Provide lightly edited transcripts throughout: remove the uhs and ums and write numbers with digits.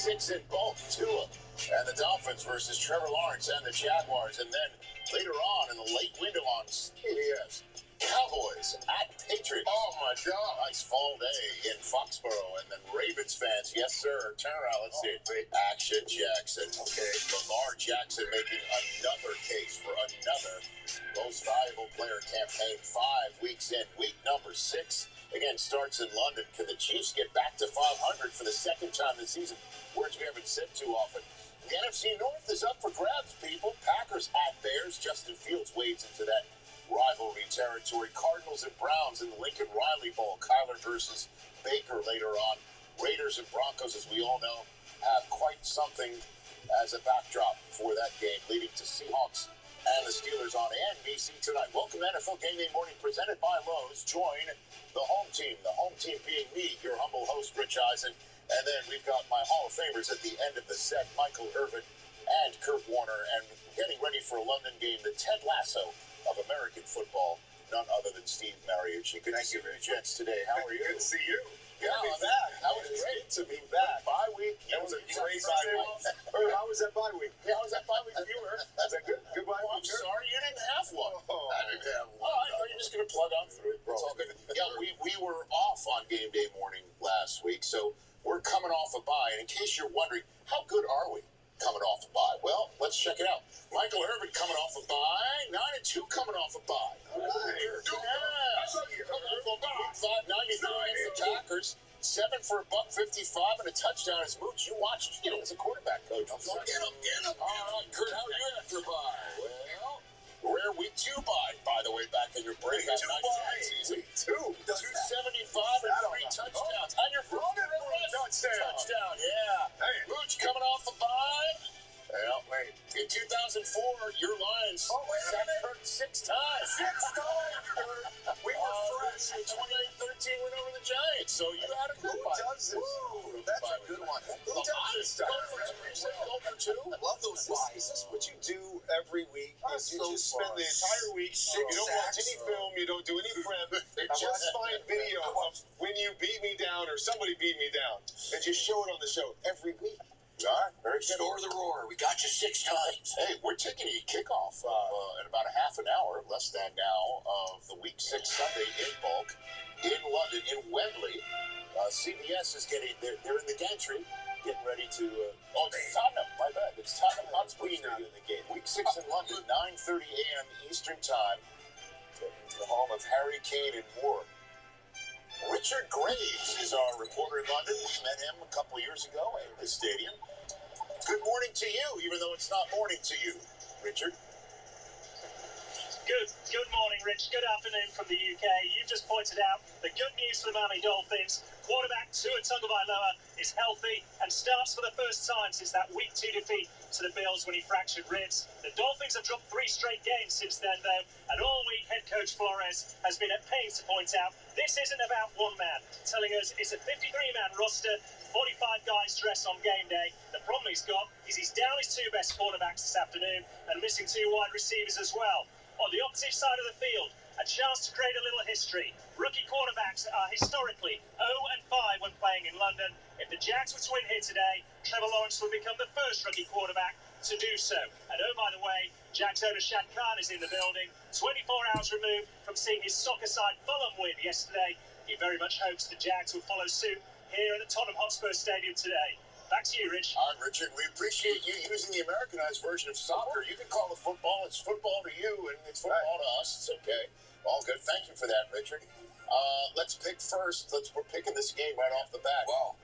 6 in bulk, Tua and the Dolphins versus Trevor Lawrence and the Jaguars. And then later on in the late window on CBS, Cowboys at Patriots. Oh, my God. Nice fall day in Foxborough. And then Ravens fans, yes, sir. Turn around. Let's see. Action Jackson. Okay. Lamar Jackson making another case for another most valuable player campaign 5 weeks in. Week number 6, again, starts in London. Can the Chiefs get back to 500 for the second time this season? Words we haven't said too often. The NFC North is up for grabs, people. Packers at Bears. Justin Fields wades into that rivalry territory. Cardinals and Browns in the Lincoln Riley Bowl. Kyler versus Baker later on. Raiders and Broncos, as we all know, have quite something as a backdrop for that game, leading to Seahawks and the Steelers on NBC tonight. Welcome to NFL Game Day Morning, presented by Lowe's. Join the home team being me, your humble host, Rich Eisen. And then we've got my Hall of Famers at the end of the set, Michael Irvin and Kurt Warner, and getting ready for a London game, the Ted Lasso of American football, none other than Steve MIAvsJAX. Good to see you, gents, today. How are you? Good to see you. Yeah, I'm back. That was great to be back. Bye week. That was a great bye week. How was that bye week? Yeah, how was that bye week? You were. Was that good? Good bye week? I'm sorry you didn't have one. Oh, I didn't have one. Oh, you're just going to plug on through it. It's all good. Yeah, we were off on game day morning last week, so we're coming off a bye. And in case you're wondering, how good are we coming off a bye? Well, let's check it out. Michael Irvin coming off a bye. 9-2 coming off a bye. All right. Yeah. Coming off a bye. 593 against the Packers. 7 for $155 and a touchdown as Mooch. You watched, as a quarterback coach. I'm going, get him. All right, Kurt, how are you after bye? Well, we're at week 2 by the way, back in your break. Week 2 bye. Week 2. 275 and 3 touchdowns. And your first touchdown. Yeah. Hey. Mooch coming off a bye. Well, wait. In 2004, your Lions sacked Kurt 6 times. 6 times, Kurt. We were fresh. In 2013, went over the Giants. So you had a good Who one. does this? Ooh, that's a good one. Who does this stuff? Go for 2. I love those buys. Is this what you do every week? That's You so just spend the fun. entire week, you don't watch any film, you don't do any prep, and just find video of when you beat me down or somebody beat me down, and just show it on the show every week. All right, very good. Store the roar. We got you 6 times. Hey, we're taking a kickoff in about a half an hour, less than now, of the Week 6 Sunday in bulk in London, in Wembley. CBS is they're in the gantry, getting ready to, it's Tottenham, my bad. It's Tottenham Hotspur Not in the game. Week 6 in London, 9:30 a.m. Eastern Time, the home of Harry Kane and more. Richard Graves is our reporter in London. We met him a couple of years ago at the stadium. Good morning to you, even though it's not morning to you, Richard. Good morning, Rich. Good afternoon from the UK. You've just pointed out the good news for the Miami Dolphins. Quarterback Tua Tagovailoa is healthy and starts for the first time since that Week 2 defeat to the Bills when he fractured ribs. The Dolphins have dropped 3 straight games since then, though, and all week head coach Flores has been at pains to point out this isn't about one man, telling us it's a 53-man roster, 45 guys dressed on game day. The problem he's got is he's down his 2 best quarterbacks this afternoon and missing 2 wide receivers as well. On the opposite side of the field, a chance to create a little history. Rookie quarterbacks are historically 0-5 when playing in London. If the Jags were to win here today, Trevor Lawrence would become the first rookie quarterback to do so. And oh, by the way, Jags owner Shad Khan is in the building. 24 hours removed from seeing his soccer side Fulham win yesterday. He very much hopes the Jags will follow suit here at the Tottenham Hotspur Stadium today. Back to you, Rich. All right, Richard, we appreciate you using the Americanized version of soccer. You can call it football. It's football to you, and it's football to us. It's okay. All good. Thank you for that, Richard. Let's pick first. We're picking this game right off the bat. Wow.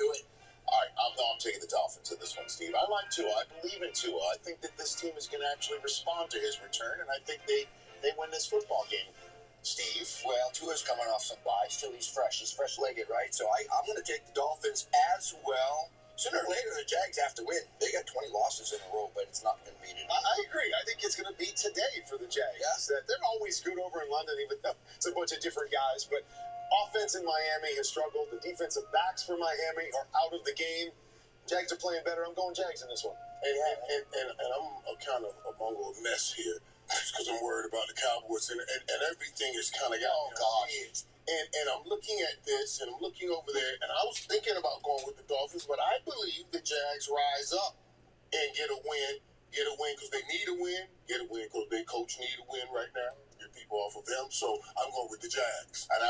Do it. All right, I'm taking the Dolphins in this one, Steve. I like Tua. I believe in Tua. I think that this team is going to actually respond to his return, and I think they win this football game. Steve? Well, Tua's coming off some bye. Still, he's fresh. He's fresh-legged, right? So I'm going to take the Dolphins as well. Sooner or later, the Jags have to win. They got 20 losses in a row, but it's not going to be today. I agree. I think it's going to be today for the Jags. Yeah. They're always good over in London, even though it's a bunch of different guys. But offense in Miami has struggled. The defensive backs for Miami are out of the game. Jags are playing better. I'm going Jags in this one. And I'm a kind of a bungled mess here. because I'm worried about the Cowboys, and everything is kind of got And I'm looking at this, and I'm looking over there, and I was thinking about going with the Dolphins, but I believe the Jags rise up and get a win because they need a win, get a win because their coach need a win right now. Get people off of them, so I'm going with the Jags. And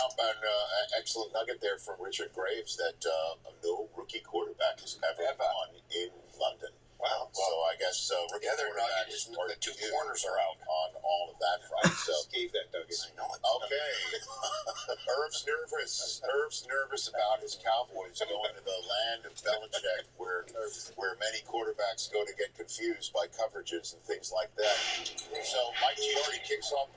excellent nugget there from Richard Graves that no rookie quarterback has ever won in London. Wow. So I guess rookie quarterbacks the two corners are out on all of that front. So Gave that nugget. I know it. okay. Irv's nervous about his Cowboys going to the land of Belichick, where many quarterbacks go to get confused by coverages and things like that. So Mike Giordi kicks off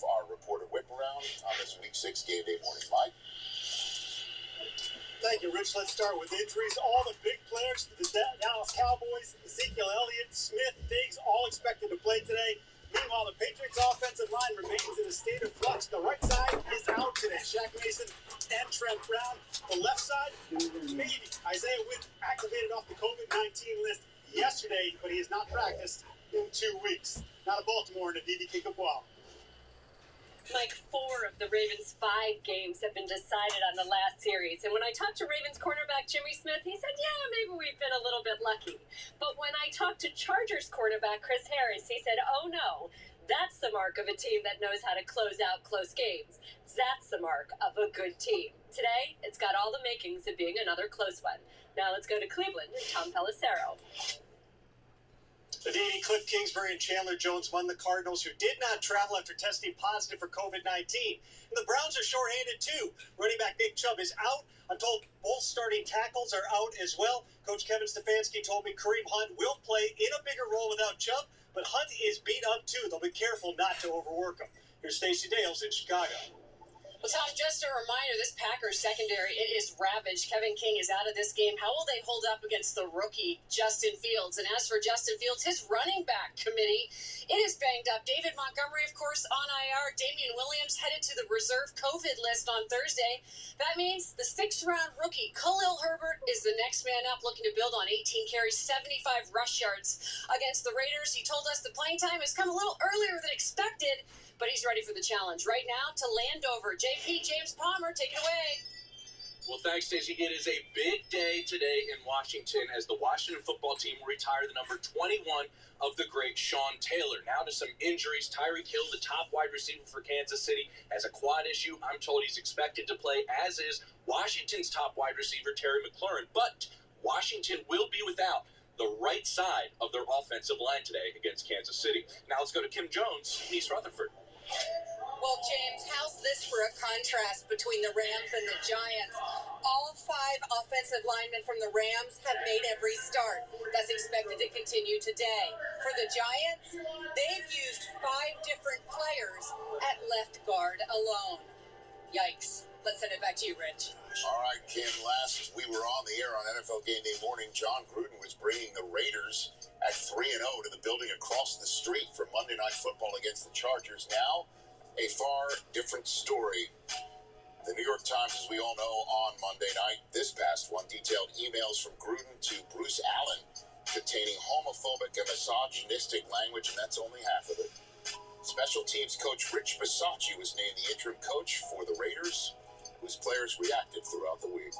our reporter whip around on this Week 6 game day morning. Mike. Thank you, Rich. Let's start with injuries. All the big players for the Dallas Cowboys, Ezekiel Elliott, Smith, Diggs, all expected to play today. Meanwhile, the Patriots' offensive line remains in a state of flux. The right side is out today. Shaq Mason and Trent Brown. The left side, maybe. Isaiah Wynn activated off the COVID-19 list yesterday, but he has not practiced in 2 weeks. Not a Baltimore, and a Didi Kikabwa. Mike, 4 of the Ravens' 5 games have been decided on the last series. And when I talked to Ravens cornerback Jimmy Smith, he said, yeah, maybe we've been a little bit lucky. But when I talked to Chargers cornerback Chris Harris, he said, oh no, that's the mark of a team that knows how to close out close games. That's the mark of a good team. Today, it's got all the makings of being another close one. Now let's go to Cleveland and Tom Pelissero. Aditi, Cliff Kingsbury, and Chandler Jones won the Cardinals, who did not travel after testing positive for COVID-19. And the Browns are shorthanded, too. Running back Nick Chubb is out. I'm told both starting tackles are out as well. Coach Kevin Stefanski told me Kareem Hunt will play in a bigger role without Chubb, but Hunt is beat up, too. They'll be careful not to overwork him. Here's Stacey Dales in Chicago. Well, Tom, just a reminder, this Packers secondary, it is ravaged. Kevin King is out of this game. How will they hold up against the rookie Justin Fields? And as for Justin Fields, his running back committee, it is banged up. David Montgomery, of course, on IR. Damian Williams headed to the reserve COVID list on Thursday. That means the 6th-round rookie, Khalil Herbert, is the next man up, looking to build on 18 carries, 75 rush yards against the Raiders. He told us the playing time has come a little earlier than expected, but he's ready for the challenge. Right now to Landover. JP, James Palmer, take it away. Well, thanks, Stacey. It is a big day today in Washington as the Washington football team will retire the number 21 of the great Sean Taylor. Now to some injuries. Tyreek Hill, the top wide receiver for Kansas City, has a quad issue. I'm told he's expected to play, as is Washington's top wide receiver, Terry McLaurin. But Washington will be without the right side of their offensive line today against Kansas City. Now let's go to Kim Jones in East Rutherford. Well, James, how's this for a contrast between the Rams and the Giants? All 5 offensive linemen from the Rams have made every start. That's expected to continue today. For the Giants, they've used 5 different players at left guard alone. Yikes. Let's send it back to you, Rich. All right, Kim, last we were on the air on NFL Game Day morning, John Gruden was bringing the Raiders at 3-0 to the building across the street for Monday Night Football against the Chargers. Now, a far different story. The New York Times, as we all know, on Monday night, this past one, detailed emails from Gruden to Bruce Allen containing homophobic and misogynistic language, and that's only half of it. Special teams coach Rich Bisaccia was named the interim coach for the Raiders, whose players reacted throughout the week.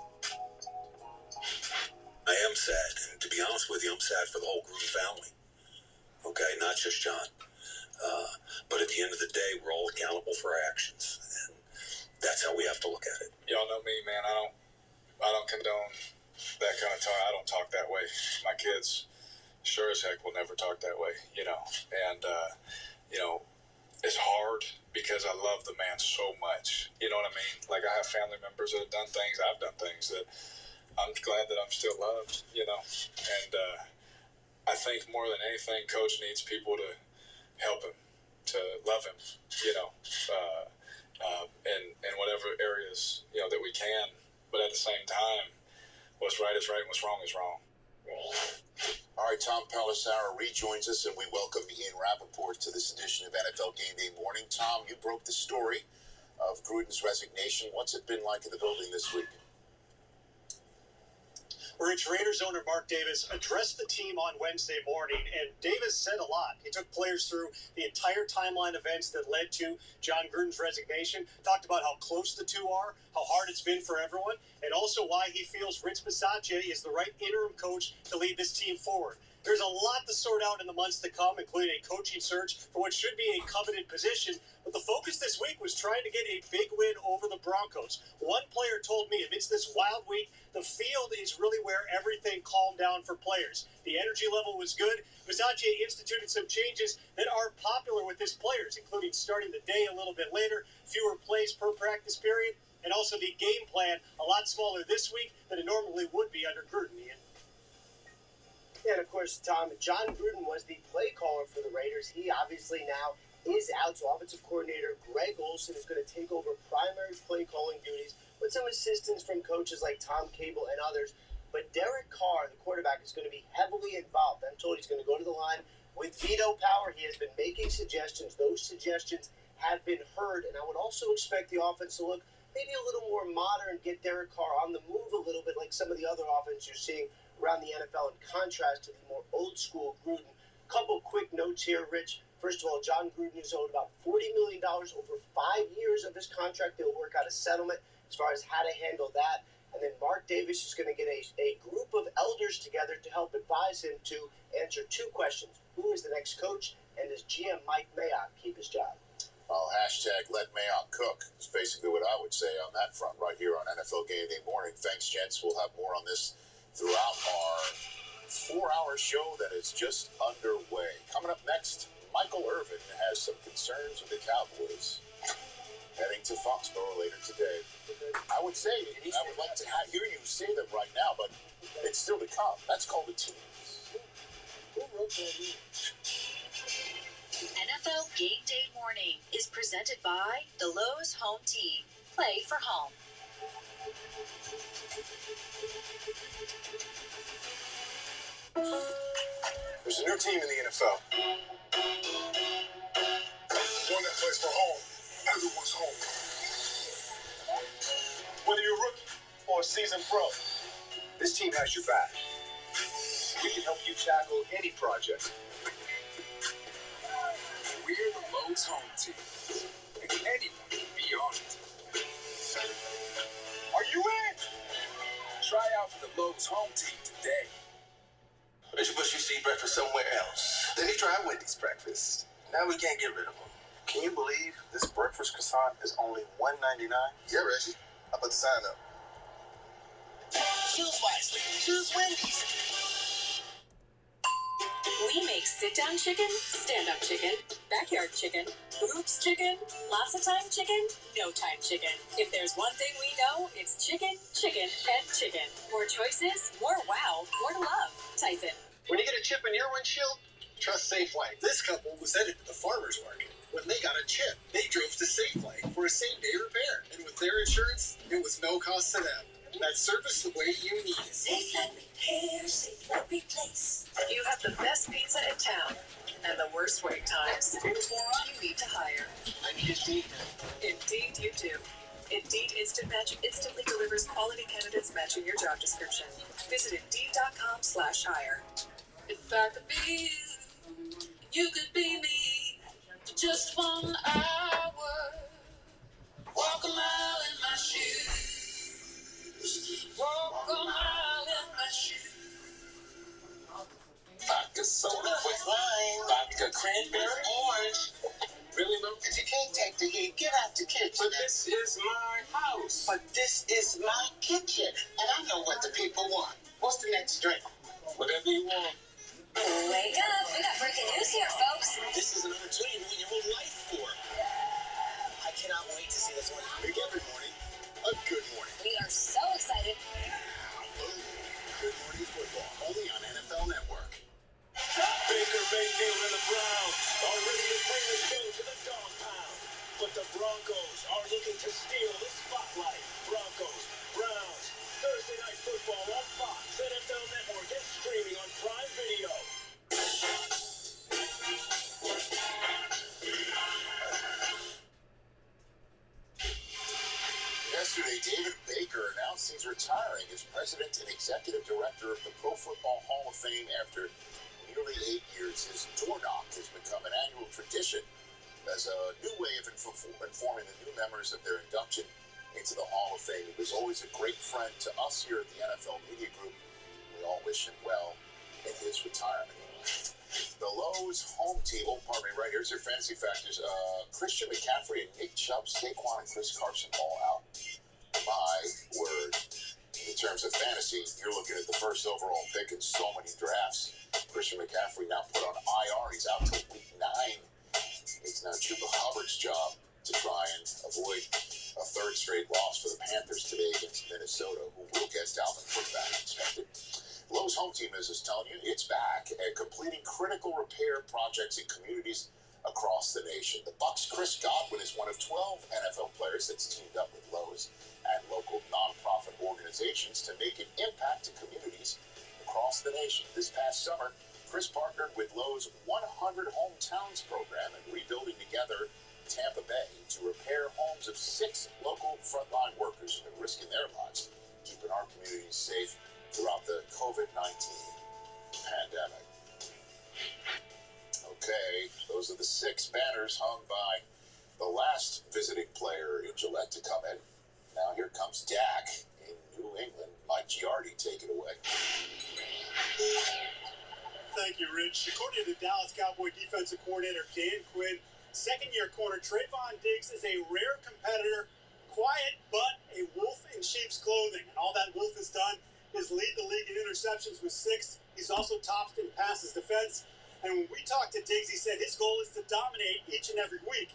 I am sad, and to be honest with you, I'm sad for the whole Gruden family. Okay, not just John. But at the end of the day, we're all accountable for our actions, and that's how we have to look at it. Y'all know me, man. I don't condone that kind of talk. I don't talk that way. My kids, sure as heck, will never talk that way, And it's hard because I love the man so much. You know what I mean? Like, I have family members that have done things. I've done things that I'm glad that I'm still loved, And I think more than anything, Coach needs people to help him, to love him, in whatever areas, that we can. But at the same time, what's right is right and what's wrong is wrong. All right, Tom Pelissero rejoins us, and we welcome Ian Rappaport to this edition of NFL Game Day Morning. Tom, you broke the story of Gruden's resignation. What's it been like in the building this week? Rich, Raiders owner Mark Davis addressed the team on Wednesday morning, and Davis said a lot. He took players through the entire timeline events that led to John Gruden's resignation, talked about how close the two are, how hard it's been for everyone, and also why he feels Rich Bisaccia is the right interim coach to lead this team forward. There's a lot to sort out in the months to come, including a coaching search for what should be a coveted position. But the focus this week was trying to get a big win over the Broncos. One player told me amidst this wild week, the field is really where everything calmed down for players. The energy level was good. Bisaccia instituted some changes that are popular with his players, including starting the day a little bit later, fewer plays per practice period, and also the game plan a lot smaller this week than it normally would be under Gruden, Ian. And of course, Tom, John Gruden was the play caller for the Raiders. He obviously now is out, so offensive coordinator Greg Olson is going to take over primary play calling duties with some assistance from coaches like Tom Cable and others. But Derek Carr, the quarterback, is going to be heavily involved. I'm told he's going to go to the line with veto power. He has been making suggestions. Those suggestions have been heard, and I would also expect the offense to look maybe a little more modern, get Derek Carr on the move a little bit like some of the other offenses you're seeing around the NFL in contrast to the more old-school Gruden. Couple quick notes here, Rich. First of all, John Gruden is owed about $40 million over 5 years of his contract. They'll work out a settlement as far as how to handle that. And then Mark Davis is going to get a group of elders together to help advise him to answer two questions. Who is the next coach? And does GM Mike Mayock keep his job? Well, hashtag let Mayock cook is basically what I would say on that front right here on NFL Game Day Morning. Thanks, gents. We'll have more on this throughout our 4-hour show that is just underway. Coming up next, Michael Irvin has some concerns with the Cowboys heading to Foxborough later today. I would say, I would like to hear you say them right now, but it's still to come. That's called a tease. Who wrote that in? NFL Game Day Morning is presented by the Lowe's Home Team. Play for home. There's a new team in the NFL. One that plays for home. Everyone's home. Whether you're a rookie or a seasoned pro, this team has your back. We can help you tackle any project. We're the Lowe's Home Team. And anyone can be on it. Are you in? Try out for the Lowe's Home Team today. Mr. Bush, you see breakfast somewhere else. Then he tried Wendy's breakfast. Now we can't get rid of him. Can you believe this breakfast croissant is only $1.99? Yeah, Reggie. How about the sign up? Choose wisely. Choose Wendy's. We make sit-down chicken, stand-up chicken, backyard chicken, oops chicken, lots of time chicken, no time chicken. If there's one thing we know, it's chicken, chicken, and chicken. More choices, more wow, more to love. Tyson. When you get a chip in your windshield, trust Safeway. This couple was headed to the farmer's market. When they got a chip, they drove to Safeway for a same-day repair. And with their insurance, it was no cost to them. That service the way you need it. Safe Light Repair, Safe Light Replace. You have the best pizza in town and the worst wait times. You need to hire. I need Indeed. Indeed you do. Indeed Instant Match instantly delivers quality candidates matching your job description. Visit Indeed.com/hire. If I could be you could be me for just 1 hour. Walk a mile in my shoes. Walk a mile in my shoes. Vodka soda with wine. Vodka cranberry orange. Really, Lou? If you can't take the heat, get out the kitchen. But this is my house. But this is my kitchen, and I know what the people want. What's the next drink? Whatever you want. Wake up, we got breaking news here, folks. This is an opportunity you wait your whole life for. I cannot wait to see this one. Big every morning. A good morning. We are so excited. Good Morning Football, only on NFL Network. Baker Mayfield and the Browns are ready to bring the show to the dog pound. But the Broncos are looking to steal the spotlight. Broncos, Browns, Thursday Night Football on Fox, NFL Network, and streaming on Prime Video. Yesterday, David Baker announced he's retiring as president and executive director of the Pro Football Hall of Fame after nearly 8 years. His door knock has become an annual tradition as a new way of informing the new members of their induction into the Hall of Fame. He was always a great friend to us here at the NFL Media Group. We all wish him well in his retirement. The Lowe's home team, right here's their fantasy factors. Christian McCaffrey and Nick Chubb, Saquon and Chris Carson all out. My word. In terms of fantasy, you're looking at the first overall pick in so many drafts. Christian McCaffrey now put on IR. He's out till week 9. It's now Chuba Hubbard's job to try and avoid a third straight loss for the Panthers today against Minnesota, who will get Dalvin Cook back expected. Lowe's home team is telling you it's back at completing critical repair projects in communities across the nation. The Bucs' Chris Godwin is one of 12 NFL players that's teamed up with Lowe's and local nonprofit organizations to make an impact to communities across the nation. This past summer, Chris partnered with Lowe's 100 Hometowns program and Rebuilding Together Tampa Bay to repair homes of 6 local frontline workers who are risking their lives, keeping our communities safe throughout the COVID-19 pandemic. Okay, those are the 6 banners hung by the last visiting player in Gillette to come in. Now here comes Dak in New England. Mike Giardi, take it away. Thank you, Rich. According to Dallas Cowboy defensive coordinator Dan Quinn, second-year corner Trayvon Diggs is a rare competitor, quiet but a wolf in sheep's clothing. And all that wolf has done is lead the league in interceptions with 6. He's also topped in passes defense. And when we talked to Diggs, he said his goal is to dominate each and every week.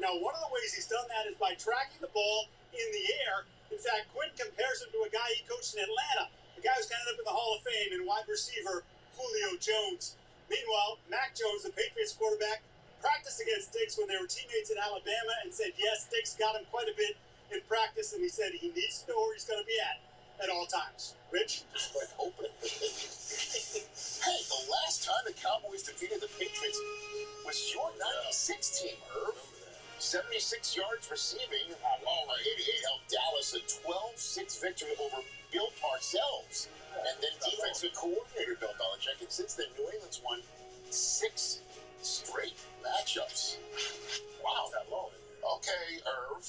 Now, one of the ways he's done that is by tracking the ball in the air. In fact, Quinn compares him to a guy he coached in Atlanta, the guy who's going to end up in the Hall of Fame, and wide receiver Julio Jones. Meanwhile, Mac Jones, the Patriots quarterback, practiced against Diggs when they were teammates in Alabama and said, yes, Diggs got him quite a bit in practice, and he said he needs to know where he's going to be at all times. Rich? Hey, the last time the Cowboys defeated the Patriots was your 96 team, Irv. 76 yards receiving. 88 helped Dallas a 12-6 victory over Bill Parcells. And then defensive coordinator Bill Belichick. And since then, New England's won 6 straight matchups. Wow. Okay, Irv.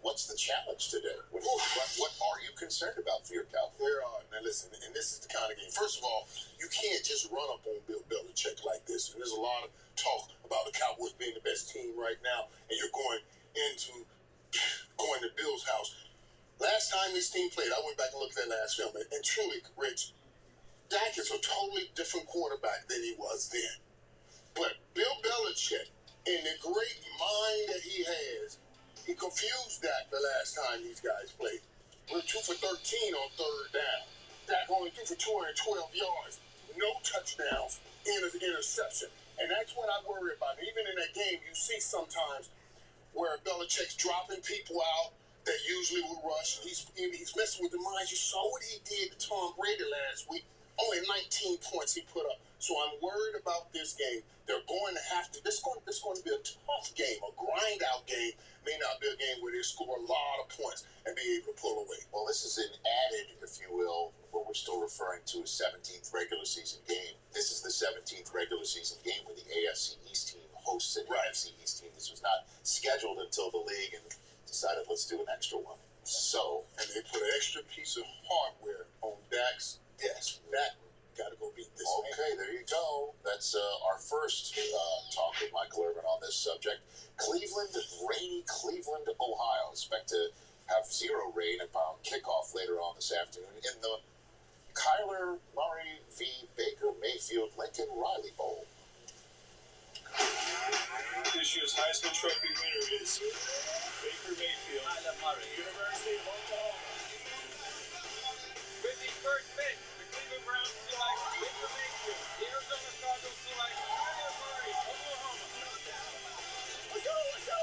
What's the challenge today? What are you concerned about for your Cowboys? Now listen, and this is the kind of game. First of all, you can't just run up on Bill Belichick like this. And there's a lot of talk about the Cowboys being the best team right now, and you're going to Bill's house. Last time this team played, I went back and looked at that last film, and truly, Rich, Dak is a totally different quarterback than he was then. But Bill Belichick, in the great mind that he has, he confused Dak the last time these guys played. We're 2 for 13 on third down. Dak only threw for 212 yards. No touchdowns and an interception. And that's what I worry about. Even in that game, you see sometimes where Belichick's dropping people out that usually would rush. He's messing with the minds. You saw what he did to Tom Brady last week. Only 19 points he put up. So I'm worried about this game. They're going to have to. This is going to be a tough game, a grind-out game. May not be a game where they score a lot of points and be able to pull away. Well, this is an added, if you will, what we're still referring to as 17th regular season game. This is the 17th regular season game where the AFC East team hosts an AFC East team. This was not scheduled until the league and decided let's do an extra one. So, and they put an extra piece of hardware on Dak's desk. That got to go beat this. Okay, there you go. That's our first talk with Michael Irvin on this subject. Cleveland, rainy Cleveland, Ohio. Expect to have 0 rain upon kickoff later on this afternoon in the Kyler Murray v. Baker Mayfield Lincoln Riley Bowl. This year's Heisman Trophy winner is Baker Mayfield, Kyler Murray, University of Oklahoma. With the first pick, the Cleveland Browns select Baker Mayfield. The Arizona Cardinals select Kyler Murray, Oklahoma. Let's go, let's go!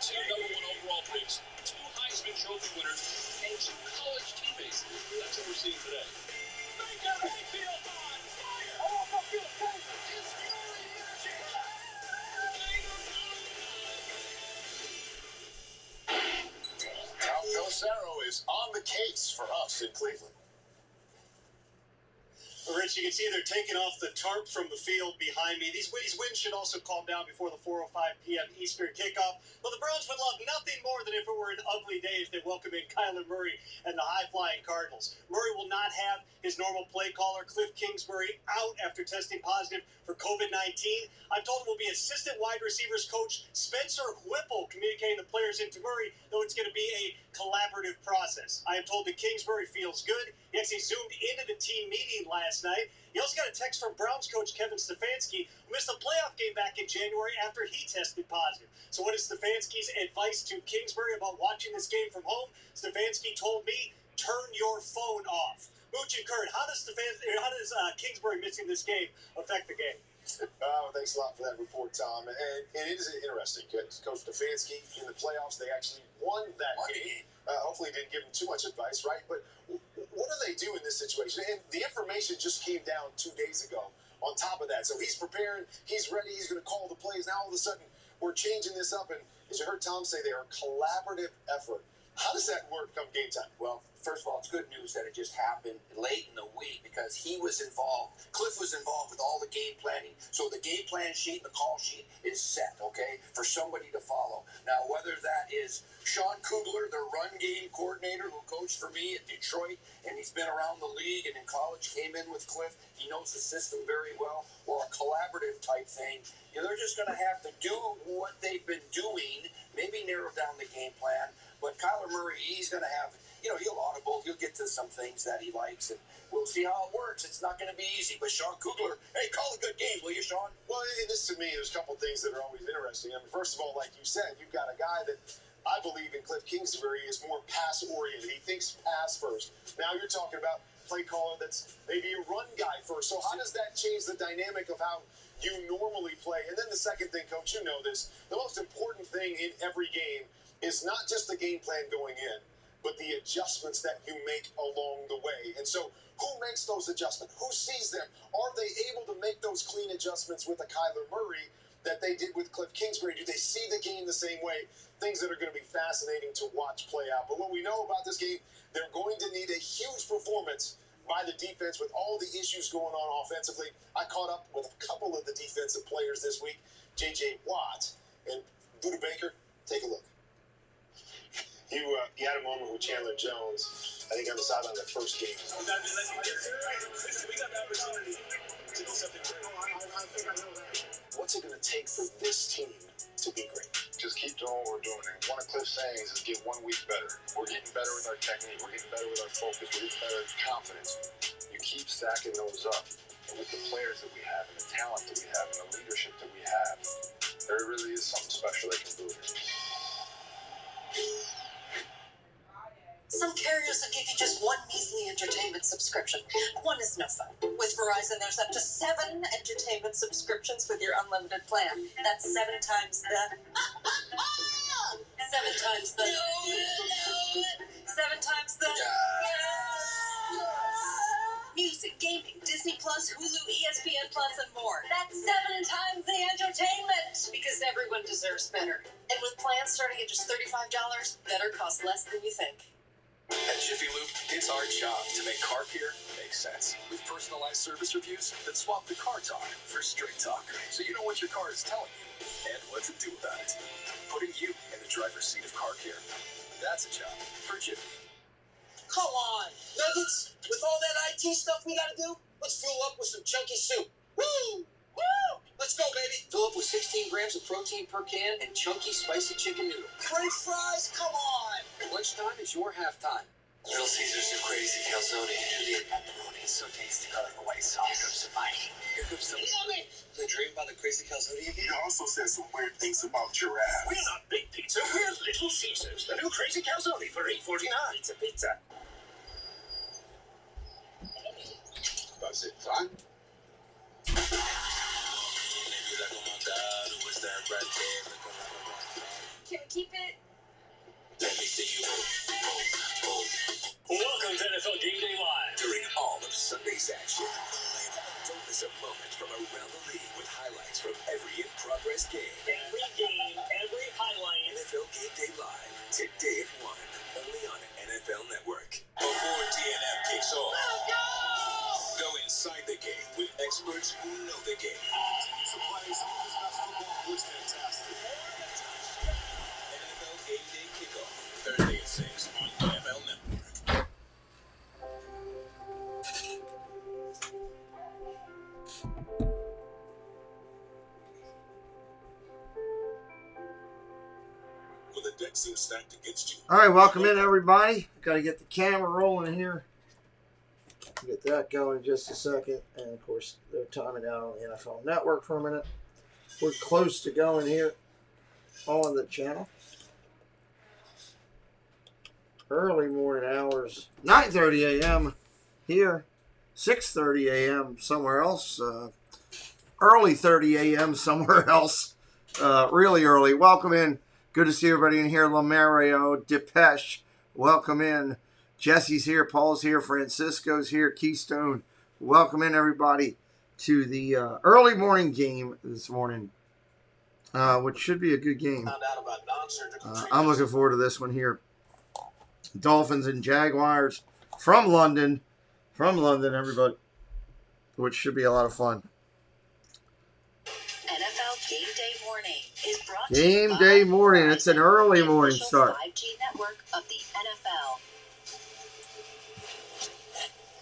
Two #1 overall picks, 2 Heisman Trophy winners, and 2 college teammates. That's what we're seeing today. Baker Mayfield on fire! Oh, Mayfield, is Fury energy! playoffs in Cleveland. Rich, you can see they're taking off the tarp from the field behind me. These winds should also calm down before the 4:05 p.m. Eastern kickoff. But the Browns would love nothing more than if it were an ugly day as they welcome in Kyler Murray and the high-flying Cardinals. Murray will not have his normal play caller, Cliff Kingsbury, out after testing positive for COVID-19. I'm told it will be assistant wide receivers coach Spencer Whipple communicating the players into Murray, though it's going to be a collaborative process. I am told that Kingsbury feels good. He actually zoomed into the team meeting last night. He also got a text from Browns coach Kevin Stefanski, who missed a playoff game back in January after he tested positive. So what is Stefanski's advice to Kingsbury about watching this game from home? Stefanski told me, turn your phone off. Mooch and Kurt, how does Kingsbury missing this game affect the game? Thanks a lot for that report, Tom. And it is interesting because Coach Stefanski in the playoffs, they actually won that game. Hopefully didn't give him too much advice, right? But what do they do in this situation? And the information just came down 2 days ago on top of that. So he's preparing, he's ready, he's going to call the plays. Now all of a sudden we're changing this up. And as you heard Tom say, they are a collaborative effort. How does that work come game time? Well, first of all, it's good news that it just happened late in the week because he was involved. Cliff was involved with all the game planning. So the game plan sheet and the call sheet is set, okay, for somebody to follow. Now, whether that is Sean Kugler, the run game coordinator who coached for me at Detroit, and he's been around the league and in college, came in with Cliff. He knows the system very well, or a collaborative type thing. You know, they're just going to have to do what they've been doing, maybe narrow down the game plan. But Kyler Murray, he's going to have, he'll audible. He'll get to some things that he likes, and we'll see how it works. It's not going to be easy. But Sean Kugler, hey, call a good game, will you, Sean? Well, and this to me, there's a couple things that are always interesting. I mean, first of all, like you said, you've got a guy that I believe in Cliff Kingsbury is more pass-oriented. He thinks pass first. Now you're talking about play caller that's maybe a run guy first. So how does that change the dynamic of how you normally play? And then the second thing, Coach, you know this, the most important thing in every game is not just the game plan going in, but the adjustments that you make along the way. And so who makes those adjustments? Who sees them? Are they able to make those clean adjustments with a Kyler Murray that they did with Cliff Kingsbury? Do they see the game the same way? Things that are going to be fascinating to watch play out. But what we know about this game, they're going to need a huge performance by the defense with all the issues going on offensively. I caught up with a couple of the defensive players this week, J.J. Watt and Buda Baker. Take a look. You had a moment with Chandler Jones, I think on the sideline of the first game. We got the opportunity to do something great. I think I know that. What's it going to take for this team to be great? Just keep doing what we're doing. And one of Cliff's sayings is get 1 week better. We're getting better with our technique. We're getting better with our focus. We're getting better with confidence. You keep stacking those up. And with the players that we have and the talent that we have and the leadership that we have, there really is something special they can do here. Some carriers will give you just one measly entertainment subscription. One is no fun. With Verizon, there's up to 7 entertainment subscriptions with your unlimited plan. That's 7 times the... 7 times the... 7 times the... Music, gaming, Disney Plus, Hulu, ESPN Plus, and more. That's 7 times the entertainment. Because everyone deserves better. And with plans starting at just $35, better costs less than you think. At Jiffy Lube, it's our job to make car care make sense. With personalized service reviews that swap the car talk for straight talk, so you know what your car is telling you and what to do about it. Putting you in the driver's seat of car care. That's a job for Jiffy. Come on, Nuggets. With all that IT stuff we gotta do, let's fuel up with some chunky soup. Woo! Woo! Let's go, baby. Fill up with 16 grams of protein per can and chunky spicy chicken noodle. French fries, come on. Lunchtime is your halftime. Little Caesars and crazy calzone. Juliet pepperoni. It's so tasty. I like the white sauce. Here comes somebody. Here comes somebody. Yummy. The dream about the crazy calzone you He also said some weird things about giraffes. We're not Big Pizza, we're Little Caesars. The new crazy calzone for $8.49. It's a pizza. That's it, fine. Can we keep it? Let me see you move. Welcome to NFL Game Day Live. During all of Sunday's action, don't miss a moment from around the league with highlights from every in-progress game. Every game, every highlight. NFL Game Day Live, today at 1, only on NFL Network. Before DNF kicks off, go inside the game with experts who know the game. Some players, some of this best football looks fantastic. NFL Game Day Kickoff, Thursday at 6 on NFL Network. When the deck seems stacked against you. All right, welcome in, everybody. Got to get the camera rolling here. Get that going in just a second. And, of course, they're timing out on the NFL Network for a minute. We're close to going here on the channel. Early morning hours. 9:30 a.m. here. 6:30 a.m. somewhere else. Early 30 a.m. somewhere else. Really early. Welcome in. Good to see everybody in here. Lamario, Depeche, welcome in. Jesse's here, Paul's here, Francisco's here, Keystone. Welcome in, everybody, to the early morning game this morning, which should be a good game. I'm looking forward to this one here. Dolphins and Jaguars from London, everybody, which should be a lot of fun. NFL Game Day Morning is brought to Game you day by morning. It's an early morning official start. 5G network of the NFL.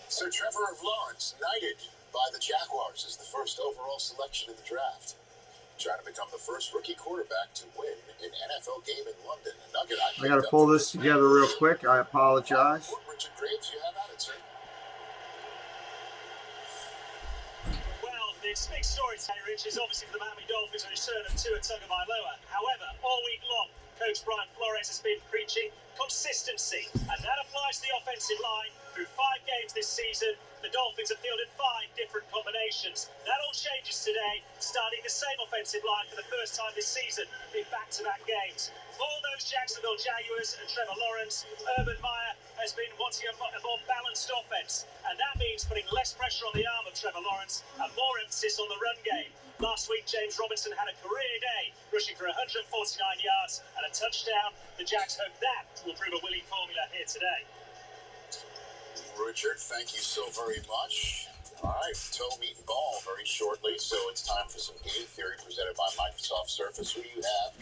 Sir Trevor of Lawrence, knighted by the Jaguars as the first overall selection in the draft. Trying to become the first rookie quarterback to win an NFL game in London. A nugget I got to pull this together real quick. I apologize. Richard Graves, you have at it, sir. Well, this big story today, Rich, is obviously for the Miami Dolphins and the return of Tua Tagovailoa. However, all week long, Coach Brian Flores has been preaching consistency, and that applies to the offensive line. Through 5 games this season, the Dolphins have fielded 5 different combinations. That all changes today, starting the same offensive line for the first time this season in back-to-back games. For those Jacksonville Jaguars and Trevor Lawrence, Urban Meyer has been wanting a more balanced offense, and that means putting less pressure on the arm of Trevor Lawrence and more emphasis on the run game. Last week, James Robinson had a career day, rushing for 149 yards and a touchdown. The Jags hope that will prove a winning formula here today. Richard, thank you so very much. All right, toe, meat, and ball very shortly, so it's time for some game theory presented by Microsoft Surface. Who do you have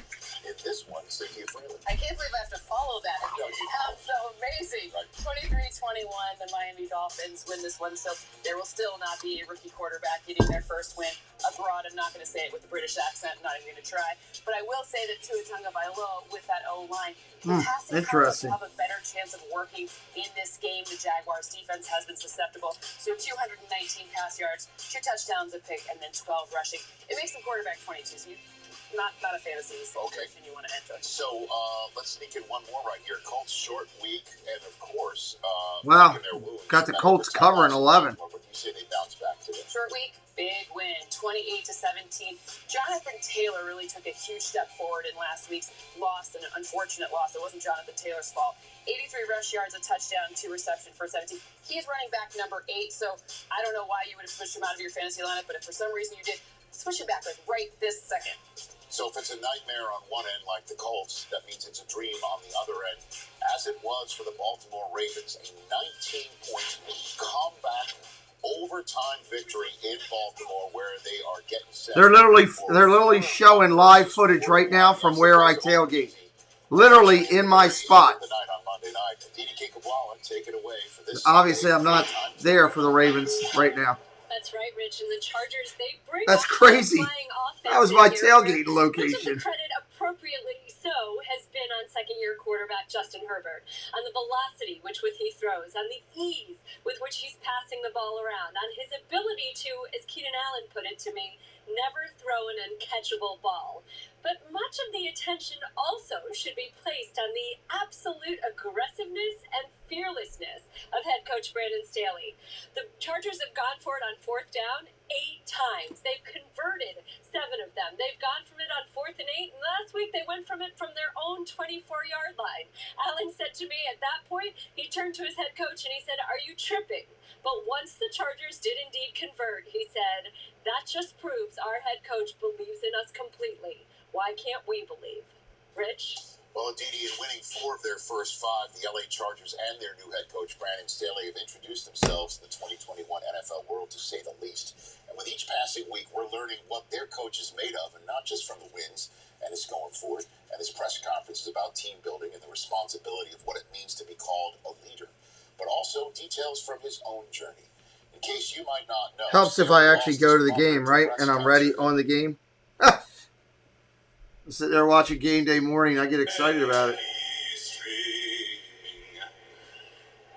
in this one, Cynthia Freeland? I can't believe I have to follow that. It sounds so amazing. Right. 23-21, the Miami Dolphins win this one, so there will still not be a rookie quarterback getting their first win abroad. I'm not going to say it with a British accent, not even going to try. But I will say that Tua Tagovailoa with that O-line, the passing interesting. will have a better chance of working in this game. The Jaguars defense has been susceptible. So 219 pass yards, 2 touchdowns, a pick, and then 12 rushing. It makes them quarterback 22, so not a fantasy situation you want to enter. So let's sneak in one more right here. Colts short week, and of course, Wow, got the Colts covering 11. But you say they bounce back today. Short week, big win, 28-17. Jonathan Taylor really took a huge step forward in last week's loss, an unfortunate loss. It wasn't Jonathan Taylor's fault. 83 rush yards, a touchdown, 2 receptions for 17. He's running back number 8, so I don't know why you would have switched him out of your fantasy lineup, but if for some reason you did, switch him back like right this second. So if it's a nightmare on one end like the Colts, that means it's a dream on the other end. As it was for the Baltimore Ravens, a 19-point comeback overtime victory in Baltimore where they are getting set. They're literally showing live footage right now from where I tailgate. Literally in my spot. Obviously, I'm not there for the Ravens right now. That's right, Rich. And the Chargers, they bring That's crazy. That was my tailgate location. Much of the credit, appropriately so, has been on second-year quarterback Justin Herbert, on the velocity with which he throws, on the ease with which he's passing the ball around, on his ability to, as Keenan Allen put it to me, never throw an uncatchable ball. But much of the attention also should be placed on the absolute aggressiveness and fearlessness of head coach Brandon Staley. The Chargers have gone for it on 4th down 8 times. They've converted 7 of them. They've gone from it on 4th and 8, and last week they went from it from their own 24-yard line. Allen said to me at that point, he turned to his head coach and he said, "Are you tripping?" But once the Chargers did indeed convert, he said, "That just proves our head coach believes in us completely. Why can't we believe?" Rich? Well, Aditi, in winning 4 of their first 5, the LA Chargers and their new head coach, Brandon Staley, have introduced themselves in the 2021 NFL world, to say the least. And with each passing week, we're learning what their coach is made of, and not just from the wins and his going forth and his press conferences about team building and the responsibility of what it means to be called a leader, but also details from his own journey. In case you might not know, helps if I actually go to the game, right? And I'm ready on the game. Sit there watching game day morning. I get excited about it.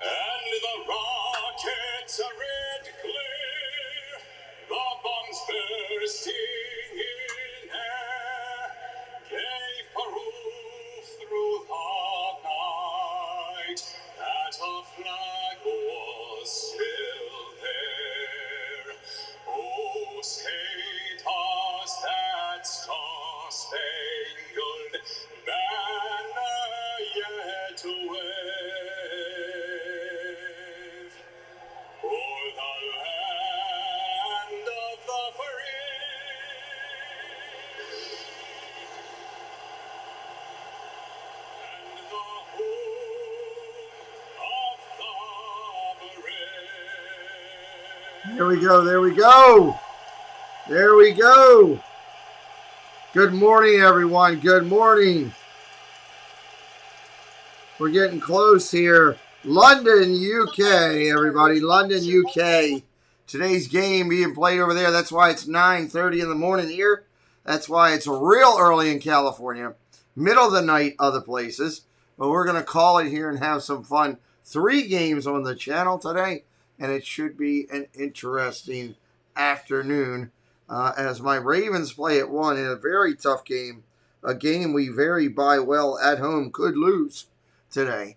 And the rockets are red glare, the bombs bursting in air, gave proof through the night that our flag was still there. Oh, say does that star-spangled banner yet wave o'er the land of the free and the home of the brave? There we go. There we go. There we go. Good morning, everyone. Good morning. We're getting close here. London, UK, everybody. London, UK. Today's game being played over there. That's why it's 9:30 in the morning here. That's why it's real early in California. Middle of the night other places. But we're going to call it here and have some fun. 3 games on the channel today. And it should be an interesting afternoon. As my Ravens play at 1 in a very tough game. A game we very buy well at home could lose today.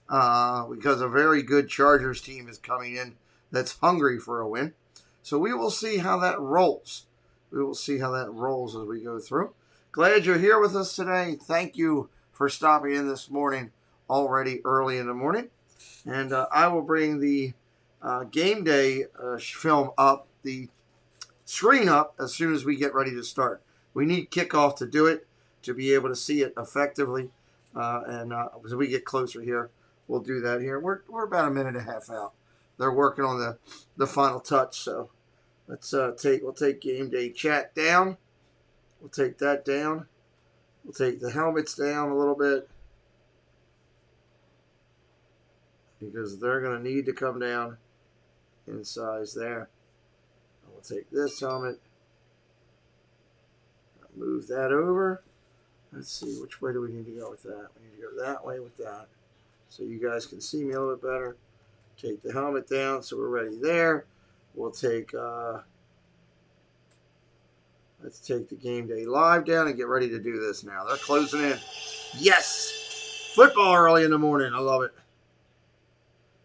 Because a very good Chargers team is coming in that's hungry for a win. So we will see how that rolls. We will see how that rolls as we go through. Glad you're here with us today. Thank you for stopping in this morning already early in the morning. And I will bring the game day film up, the screen up, as soon as we get ready to start. We need kickoff to do it, to be able to see it effectively. And as we get closer here, we'll do that here. We're about a minute and a half out. They're working on the final touch. So let's we'll take game day chat down. We'll take that down. We'll take the helmets down a little bit, because they're going to need to come down in size there. We'll take this helmet, move that over. Let's see, which way do we need to go with that? We need to go that way with that, so you guys can see me a little bit better. Take the helmet down, so we're ready there. We'll take, let's take the game day live down and get ready to do this now. They're closing in. Yes! Football early in the morning. I love it.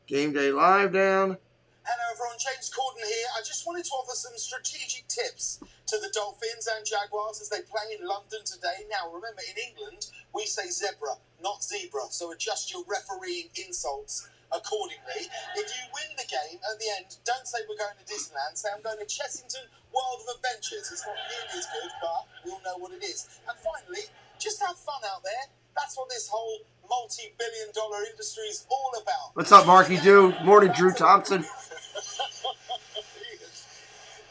Game day live down. Hello everyone, James Corden here. I just wanted to offer some strategic tips to the Dolphins and Jaguars as they play in London today. Now remember, in England, we say zebra, not zebra, so adjust your refereeing insults accordingly. If you win the game at the end, don't say we're going to Disneyland, say I'm going to Chessington World of Adventures. It's not nearly as good, but we'll know what it is. And finally, just have fun out there. That's what this whole multi-billion-dollar industry is all about. What's up, Marky Dew? Morning, Drew Thompson.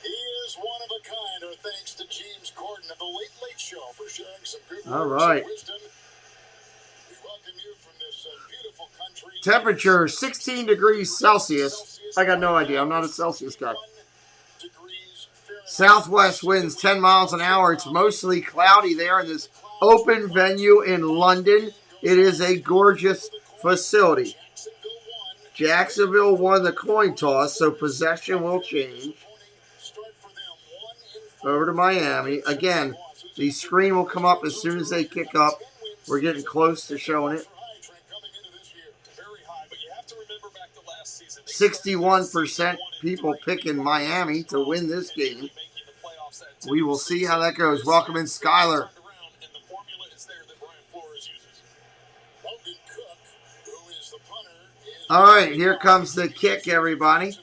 He is one of a kind. Our thanks to James Corden of the Late Late Show for sharing some good All words right. of wisdom. We welcome you from this beautiful country. Temperature 16 degrees Celsius. I got no idea. I'm not a Celsius guy. Southwest winds 10 miles an hour. It's mostly cloudy there in this open venue in London. It is a gorgeous facility. Jacksonville won the coin toss, so possession will change over to Miami. Again, the screen will come up as soon as they kick up. We're getting close to showing it. 61% people picking Miami to win this game. We will see how that goes. Welcome in, Skyler. All right, here comes the kick, everybody.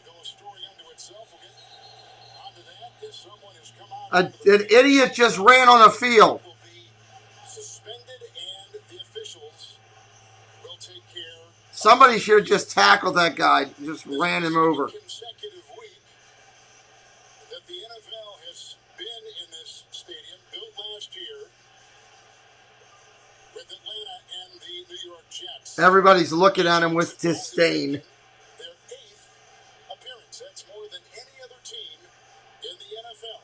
An idiot just ran on the field. Somebody should have just tackled that guy, just ran him over. Consecutive week that the NFL has been in this stadium, built last year with Atlanta and the New York Jets. Everybody's looking at him with disdain. Their 8th appearance. That's more than any other team in the NFL.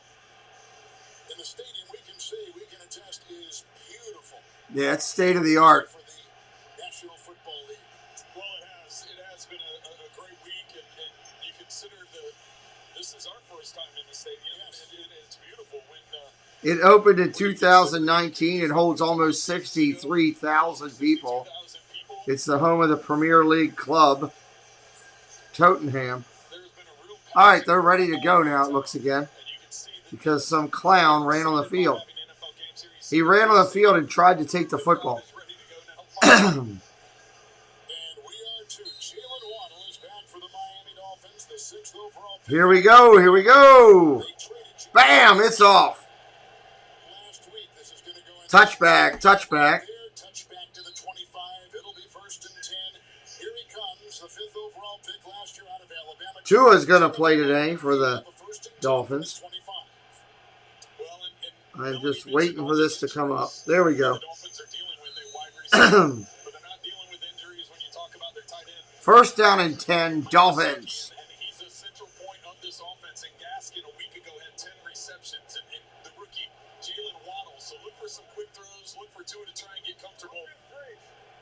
In the stadium, we can say, we can attest, is beautiful. Yeah, it's state of the art. For the National Football League. Well, it has been a great week, and you consider this is our first time in the stadium, and it's beautiful. When It opened in 2019. It holds almost 63,000 people. It's the home of the Premier League club, Tottenham. All right, they're ready to go now, it looks again, because some clown ran on the field. He ran on the field and tried to take the football. Here we go, here we go. Bam, it's off. Touchback, touchback. Touchback to the 25. It'll be 1st and 10. Here he comes, the 5th overall pick last year out of Alabama. Tua's going to play today for the Dolphins. I'm just waiting for this to come up. There we go. First down and 10, Dolphins. he's a central point of this offense, and Gaskin a week ago had 10 receptions, and the rookie Jalen Waddle. So look for some quick throws, look for Tua to try and get comfortable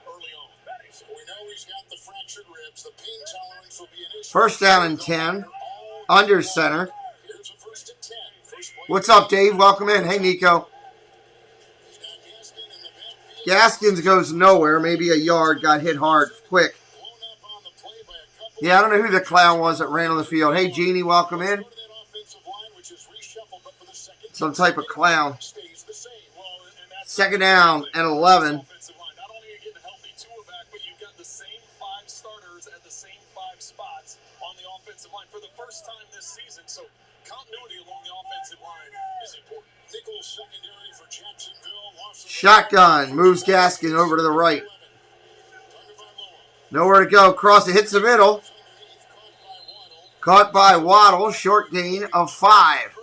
early on. So we know he's got the fractured ribs. The pain tolerance will be an issue. First down and 10, under center. What's up, Dave? Welcome in. Hey, Nico. Gaskins goes nowhere. Maybe a yard. Got hit hard, quick. Yeah, I don't know who the clown was that ran on the field. Hey, Jeannie, welcome in. Some type of clown. Second down and 11. Not only are you getting a healthy Tua back, but you've got the same 5 starters at the same 5 spots on the offensive line for the first time this season. So continuity along the offensive line is important. Nickel secondary for Jacksonville. Shotgun. Moves Gaskin over to the right. Nowhere to go. Cross it. Hits the middle. Caught by Waddle. Short gain of 5.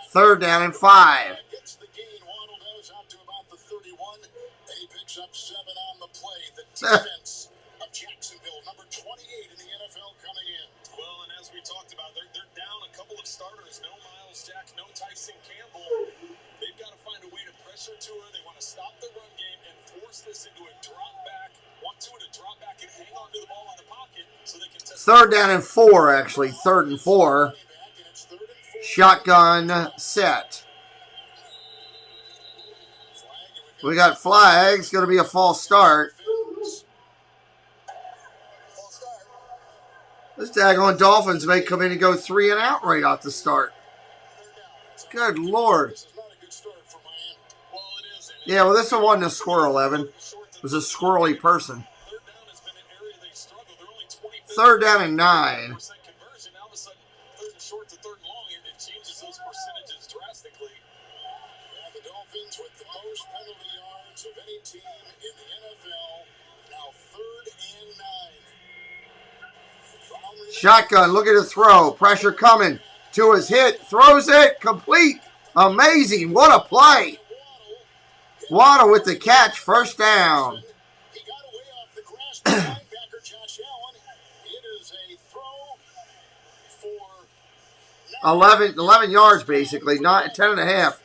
Third down and 5. Gets the gain. Waddle goes out to about the 31. And he picks up 7 on the play. The defense of Jacksonville, number 28 in the NFL coming in. Well, and as we talked about, they're down a couple of starters. No MIAvsJAX, no Tyson Campbell. They've got to find a way to pressure Tua. They want to stop the run game and force this into a drop back. Want Tua to drop back and hang on to the ball in the pocket so they can test. Third down and 4, actually. Third and 4. Shotgun set. We got flags. Going to be a false start. This daggone Dolphins may come in and go 3 and out right off the start. Good Lord. Yeah, well, this one wasn't a squirrel, Evan. It was a squirrely person. Third down and 9. The Dolphins with the most penalty yards of any team in the NFL. Now 3rd and 9. Shotgun, look at the throw. Pressure coming. Tua's hit. Throws it. Complete. Amazing. What a play. Waddle with the catch. First down. He got away off the grass. The linebacker, Josh Allen. It is a throw for 11 yards, basically. Not 10 and a half.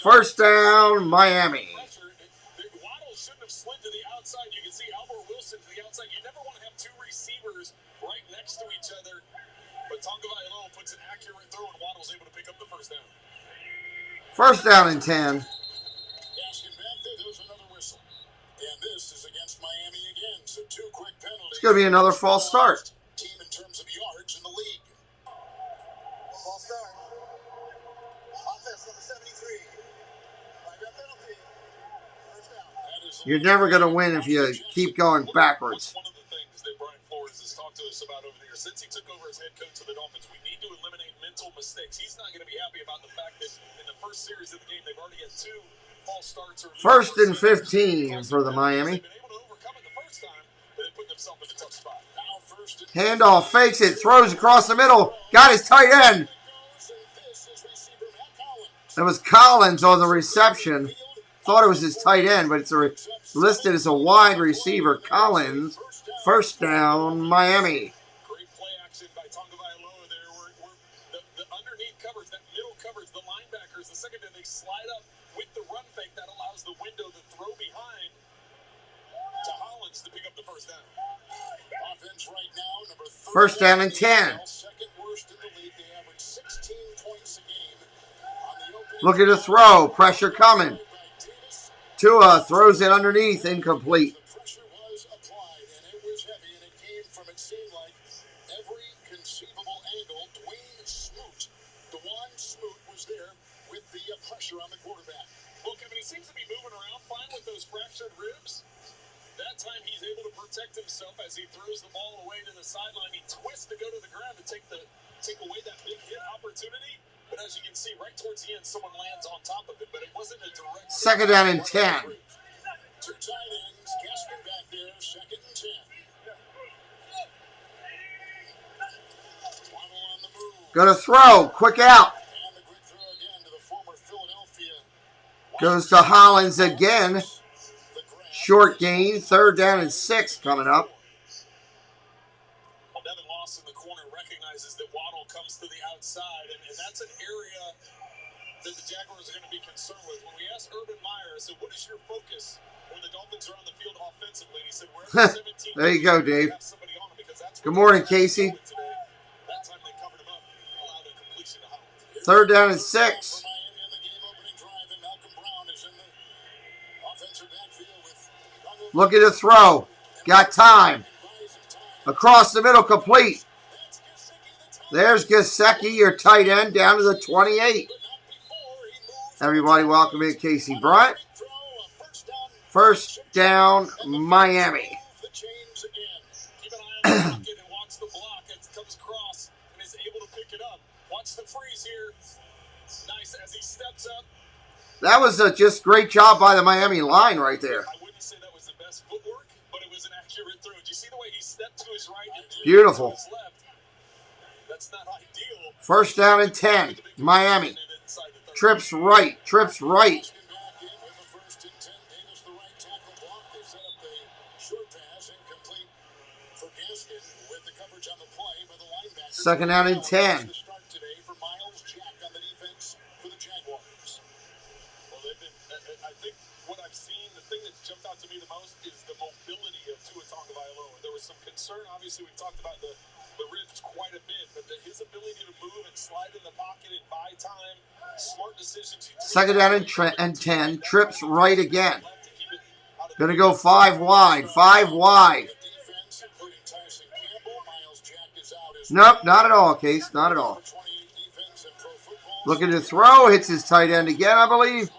First down, Miami. Waddle shouldn't have slid to the outside. You can see Albert Wilson to the outside. You never want to have 2 receivers right next to each other. But Tonga Vailoa puts an accurate throw, and Waddle's able to pick up the first down. First down and 10. Gaskin back there. There's another whistle. And this is against Miami again. So 2 quick penalties. It's going to be another false start. Team in terms of yards in the league. False start. Offense number 73. Penalty. First down. You're never going to win if you keep going backwards. One of the things that Brian Flores has talked to us about over the years, since he took over as head coach of the Dolphins, we need to eliminate mental mistakes. He's not going to be happy about the fact that in the first series of the game, they've already had 2 false starts. First and 15 for the Miami. They've been able to overcome it the first time, but they putting themselves in a tough spot. Handoff, fakes it, throws across the middle. Got his tight end. It was Collins on the reception. Thought it was his tight end, but it's listed as a wide receiver. Collins, first down, Miami. Great play action by Tagovailoa there. The underneath coverage, that middle coverage, the linebackers, the secondary, they slide up with the run fake. That allows the window to throw behind to Hollins to pick up the first down. Offense right now, number 30. First down and 10. Second worst in the league. They average 16 points a game. Look at the throw. Pressure coming. Tua throws it underneath. Incomplete. The pressure was applied, and it was heavy, and it came from, it seemed like, every conceivable angle. Dwayne Smoot was there with the pressure on the quarterback. Well, Kevin, he seems to be moving around fine with those fractured ribs. That time he's able to protect himself as he throws the ball away to the sideline. He twists to go to the ground to take away that big hit opportunity. But as you can see, right towards the end, someone lands on top of it. But it wasn't a direct... Second down and 10. Two tight ends, Gaskin back there, second and 10. Waddle on the move. Gonna throw. Quick out. And the quick throw again to the former Philadelphia. Goes to Hollins again. Short gain. Third down and 6 coming up. Well, Devin Loss in the corner recognizes that Waddle comes to the outside, and that's an area that the Jaguars are going to be concerned with. When we asked Urban Meyer, I said, what is your focus when the Dolphins are on the field offensively? He said, wherever 17 There you go, Dave. have somebody on him, because that's Good morning, Casey. that time they covered him up, allowed a completion to Hollins. Third down and 6. Look at the throw. Got time. Across the middle, complete. There's Gesicki, your tight end, down to the 28. Everybody, welcome in Casey Bryant. First down, Miami. Keep an eye on the pocket and watch the block as it comes across and is able to pick it up. Watch the freeze here. Nice as he steps up. That was a just great job by the Miami line right there. I wouldn't say that was the best footwork, but it was an accurate throw. Did you see the way he stepped to his right and Beautiful. to his left? That's not ideal. First down and 10, Miami. Trips right, trips right. Second down and 10. I think what I've seen, the thing that's jumped out to me the most is the mobility of Tua Tagovailoa. There was some concern. Obviously, we've talked about the ribs quite a bit, but his ability to move and slide in the pocket and buy time, smart decisions. Second down and 10. Trips right again. Gonna go 5 wide. 5 wide. Nope, not at all, Case. Not at all. Look at the throw. Hits his tight end again, I believe.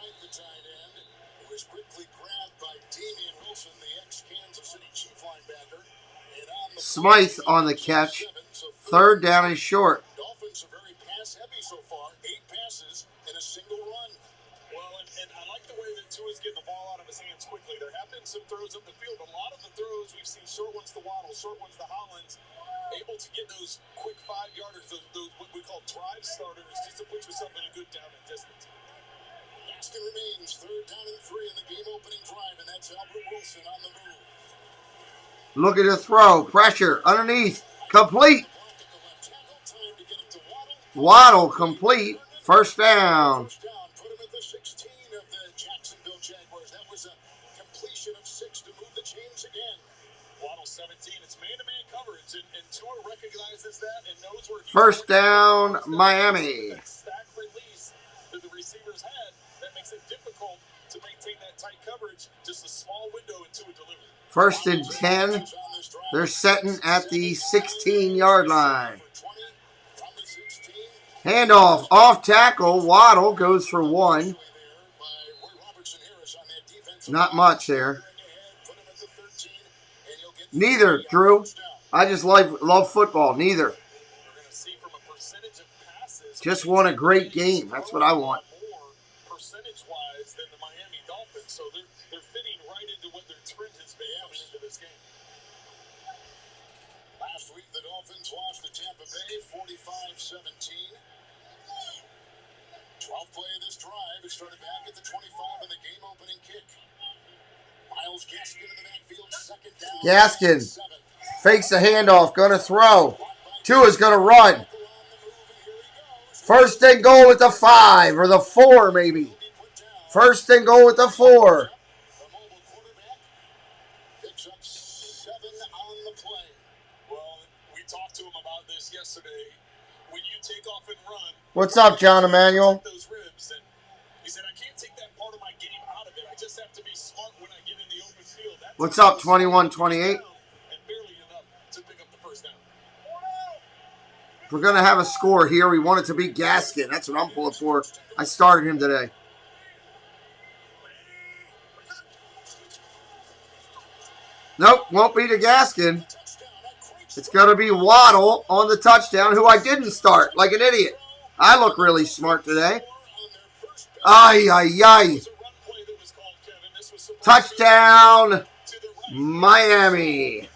Smythe on the catch. Third down and short. Dolphins are very pass heavy so far. 8 passes in a single run. Well, and I like the way that Tua's getting the ball out of his hands quickly. There have been some throws up the field. A lot of the throws we've seen short ones to Waddle, short ones to Hollins. Able to get those quick 5-yarders, those what we call drive starters, just to put yourself in a good down and distance. Gaskin remains third down and 3 in the game-opening drive, and that's Albert Wilson on the move. Look at the throw. Pressure underneath. Complete. Waddle complete. First down. Put him at the 16 of the Jacksonville Jaguars. That was a completion of 6 to move the chains again. Waddle 17. It's man-to-man coverage, and Tua recognizes that and knows where. First down, Miami. That stack release that the receivers had that makes it difficult to maintain that tight coverage. Just a small window into a delivery. First and 10. They're setting at the 16-yard line. Handoff, off tackle. Waddle goes for 1. Not much there. Neither, Drew. I just love football. Neither. Just won a great game. That's what I want. Percentage-wise than the Miami Dolphins, so they're fitting right into what their trend has been coming into this game. Last week, the Dolphins lost to Tampa Bay 45-17. 12th play of this drive. It started back at the 25 in the game-opening kick. Miles Gaskin in the backfield, second down. Gaskin fakes the handoff, going to throw. Tua's going to run. First and goal at the 5 or the 4 maybe. First and goal at the 4. Picks up 7 on the play. Well, we talked to him about this yesterday. When you take off and run, What's up, John Emmanuel? those ribs, and he said, I can't take that part of my game out of it. I just have to be smart when I get in the open field. That's What's up, 21-28? We're going to have a score here. We want it to be Gaskin. That's what I'm pulling for. I started him today. Nope, won't be to Gaskin. It's going to be Waddle on the touchdown, who I didn't start, like an idiot. I look really smart today. Ay, ay, ay. Touchdown, Miami.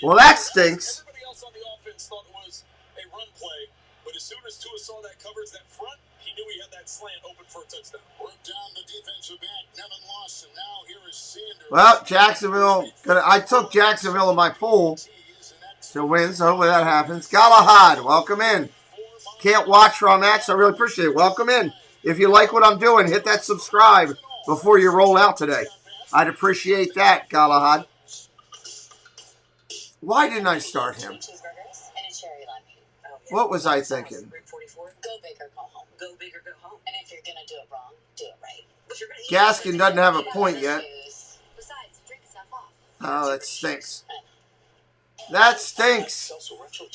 Well, that stinks. Everybody else on the offense thought it was a run play, but as soon as Tua saw that coverage that front, he knew he had that slant open for a touchdown. Work down the defensive back, Nevin Lawson. Now here is Sanders. Well, Jacksonville. I took Jacksonville in my pool to win, so hopefully that happens. Galahad, welcome in. Can't watch from Max. I really appreciate it. Welcome in. If you like what I'm doing, hit that subscribe before you roll out today. I'd appreciate that, Galahad. Why didn't I start him? What was I thinking? Go big or go home. Go big or go home. And if you're going to do it wrong, do it right. Gaskin doesn't have a point yet. Besides, drink yourself off. Oh, that stinks. That stinks.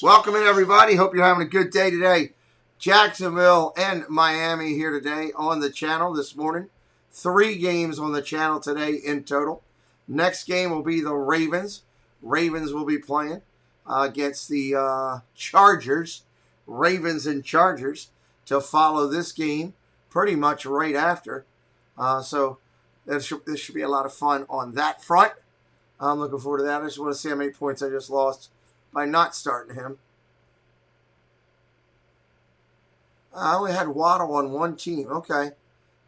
Welcome in, everybody. Hope you're having a good day today. Jacksonville and Miami here today on the channel this morning. 3 games on the channel today in total. Next game will be the Ravens. Ravens will be playing against the Chargers. Ravens and Chargers to follow this game pretty much right after. So this should be a lot of fun on that front. I'm looking forward to that. I just want to see how many points I just lost by not starting him. I only had Waddle on one team. Okay.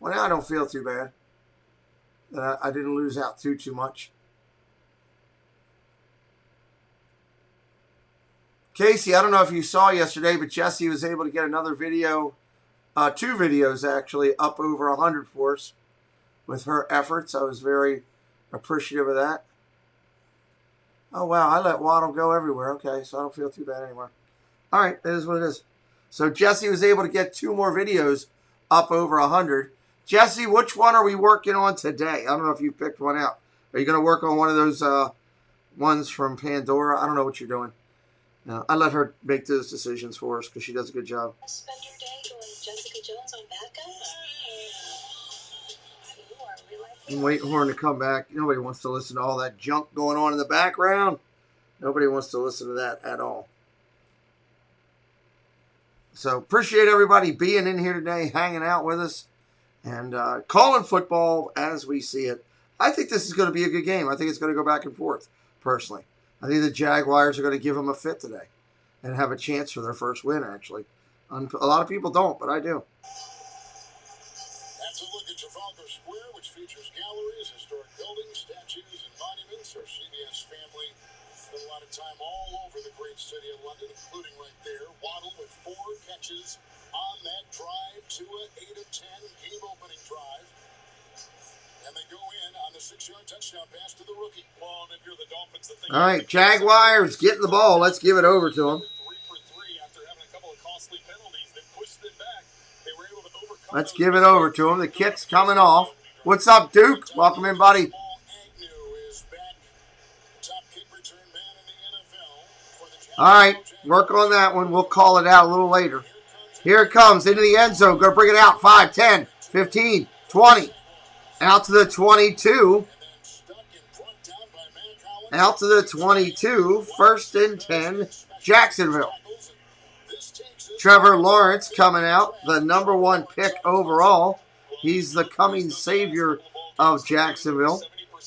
Well, now I don't feel too bad. I didn't lose out too much. Casey, I don't know if you saw yesterday, but Jesse was able to get another video, 2 videos actually, up over 100 for us with her efforts. I was very appreciative of that. Oh, wow, I let Waddle go everywhere. Okay, so I don't feel too bad anymore. All right, it is what it is. So Jesse was able to get 2 more videos up over 100. Jesse, which one are we working on today? I don't know if you picked one out. Are you going to work on one of those ones from Pandora? I don't know what you're doing. No, I let her make those decisions for us because she does a good job. Spend your day going Jessica Jones on Bad Guys? I'm waiting for her to come back. Nobody wants to listen to all that junk going on in the background. Nobody wants to listen to that at all. So appreciate everybody being in here today, hanging out with us, and calling football as we see it. I think this is going to be a good game. I think it's going to go back and forth, personally. I think the Jaguars are going to give them a fit today and have a chance for their first win, actually. A lot of people don't, but I do. That's a look at Trafalgar Square, which features galleries, historic buildings, statues, and monuments. Our CBS family spent a lot of time all over the great city of London, including right there. Waddle with 4 catches on that drive to an 8 of 10 game-opening drive. And they go in on the 6-yard touchdown pass to the rookie. Well, if you're the Dolphins, the thing All right, Jaguars getting the ball. Let's give it over to them. 3 for 3 after having a couple of costly penalties that pushed them back. They were able to overcome. Let's give it over to them. The kick's coming off. What's up, Duke? Welcome in, buddy. All right, work on that one. We'll call it out a little later. Here it comes into the end zone. Going to bring it out. 5, 10, 15, 20. Out to the 22. Out to the 22. 1st and 10, Jacksonville. This takes Trevor Lawrence coming out, the #1 pick overall. He's the coming savior of Jacksonville.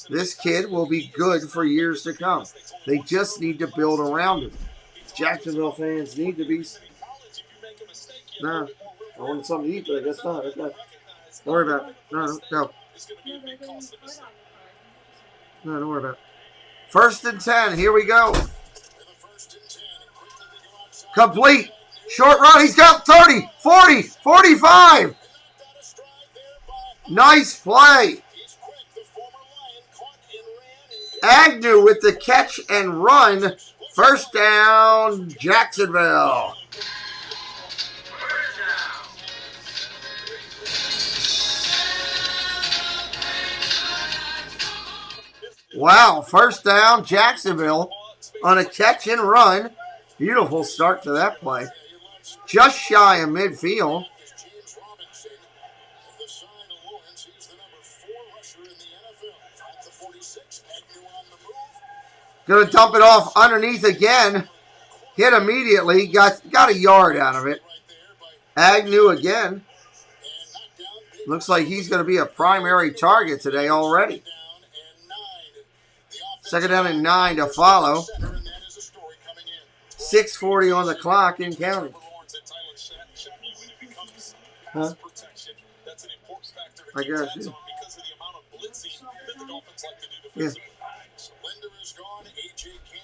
This kid will be good for years to come. They just need to build around him. Jacksonville fans need to be... Nah, I wanted something to eat, but I guess not. Okay. Don't worry about it. No, go. No, don't worry about it. 1st and 10. Here we go. Complete. Short run. He's got 30, 40, 45. Nice play. Agnew with the catch and run. 1st down, Jacksonville. Wow, 1st down, Jacksonville on a catch and run. Beautiful start to that play. Just shy of midfield. Going to dump it off underneath again. Hit immediately. Got a yard out of it. Agnew again. Looks like he's going to be a primary target today already. 2nd down and 9 to follow. 6:40 on the clock in counting. Huh? I guess. Yeah.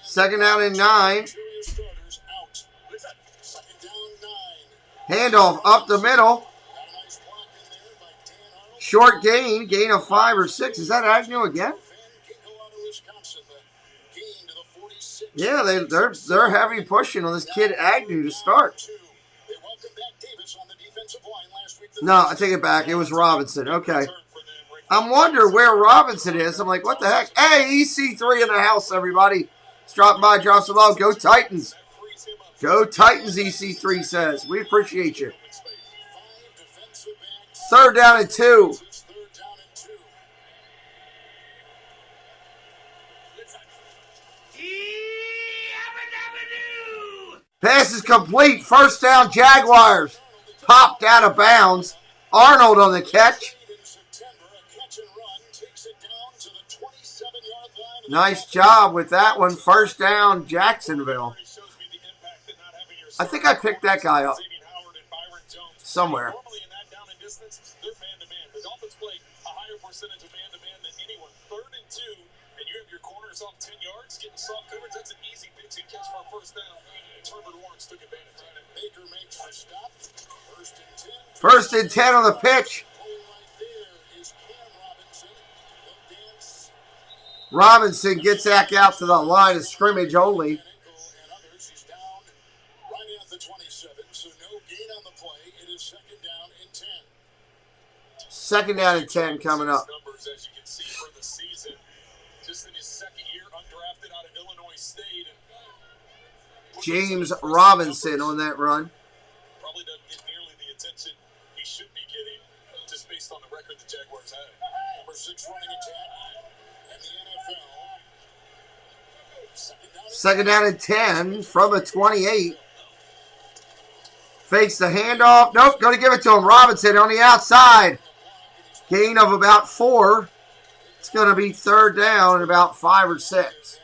2nd down and 9. Handoff up the middle. Short gain of 5 or 6. Is that Agnew again? Yeah, they're heavy pushing on this kid Agnew to start. No, I take it back. It was Robinson. Okay. I'm wondering where Robinson is. I'm like, what the heck? Hey, EC3 in the house, everybody. It's dropping by, drops it low. Go Titans. Go Titans, EC3 says. We appreciate you. 3rd down and 2. Pass is complete. 1st down, Jaguars. Popped out of bounds. Arnold on the catch. Nice job with that one. 1st down, Jacksonville. I think I picked that guy up somewhere. Off 10 yards, getting soft coverage. That's an easy big catch for a 1st down. Trevor Lawrence took advantage of it. Baker makes the stop. 1st and 10 on the pitch. Robinson gets back out to the line of scrimmage only. 2nd down and 10 coming up. James Robinson on that run. Probably doesn't get nearly the attention he should be getting just based on the record the Jaguars have. Number 6 running attack in the NFL. 2nd down and 10 from a 28. Fakes the handoff. Nope, going to give it to him. Robinson on the outside. Gain of about 4. It's going to be 3rd down and about 5 or 6.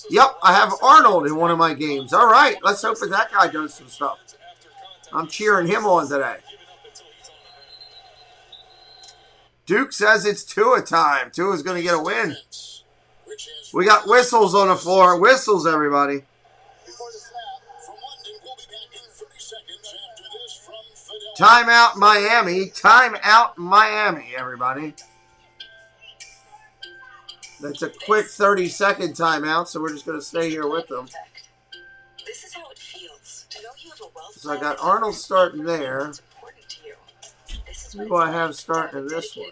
Yep, I have Arnold in one of my games. All right, let's hope that guy does some stuff. I'm cheering him on today. Duke says it's Tua time. Tua's going to get a win. We got whistles on the floor. Whistles, everybody. Timeout Miami. Timeout Miami, everybody. That's a quick 30-second timeout, so we're just going to stay here with them. This is how it feels to know you have a wealth. So I got Arnold starting there. Who do I have starting in this one?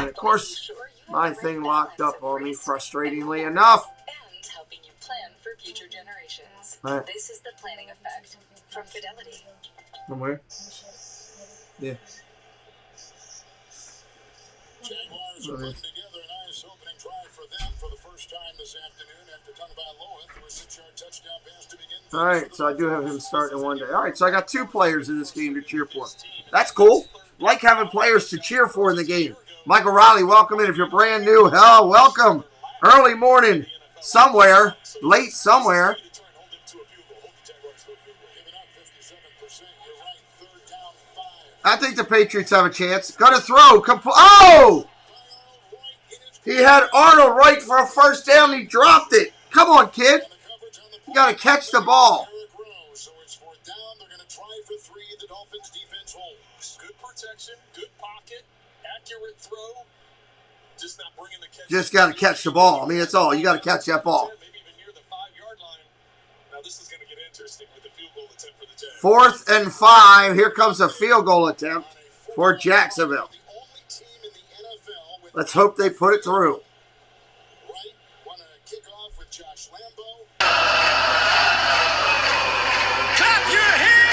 Of course, my thing locked up on me, frustratingly enough. And helping you plan for future generations. Right. This is the planning effect from Fidelity. From where? Yeah. Jaguars are putting together a nice opening drive for them for the first time this afternoon after Tagovailoa threw a 6-yard touchdown pass to begin. All right, so I do have him starting one day. All right, so I got 2 players in this game to cheer for. That's cool. Like having players to cheer for in the game. Michael Riley, welcome in. If you're brand new, hell, welcome. Early morning, somewhere, late somewhere. I think the Patriots have a chance. Got to throw. Oh! He had Arnold right for a first down. He dropped it. Come on, kid. You got to catch the ball. So it's 4th down. They're going to try for 3. The Dolphins defense holds. Good protection, good pocket, accurate throw. Just not bringing the catch. Just got to catch the ball. I mean, that's all. You got to catch that ball. Maybe even near the 5-yard line. Now this is going to get interesting with the field goal attempt for the Jags. 4th and 5. Here comes a field goal attempt for Jacksonville. Let's hope they put it through. Right, want to kick off with Josh Lambo. Clap your hands!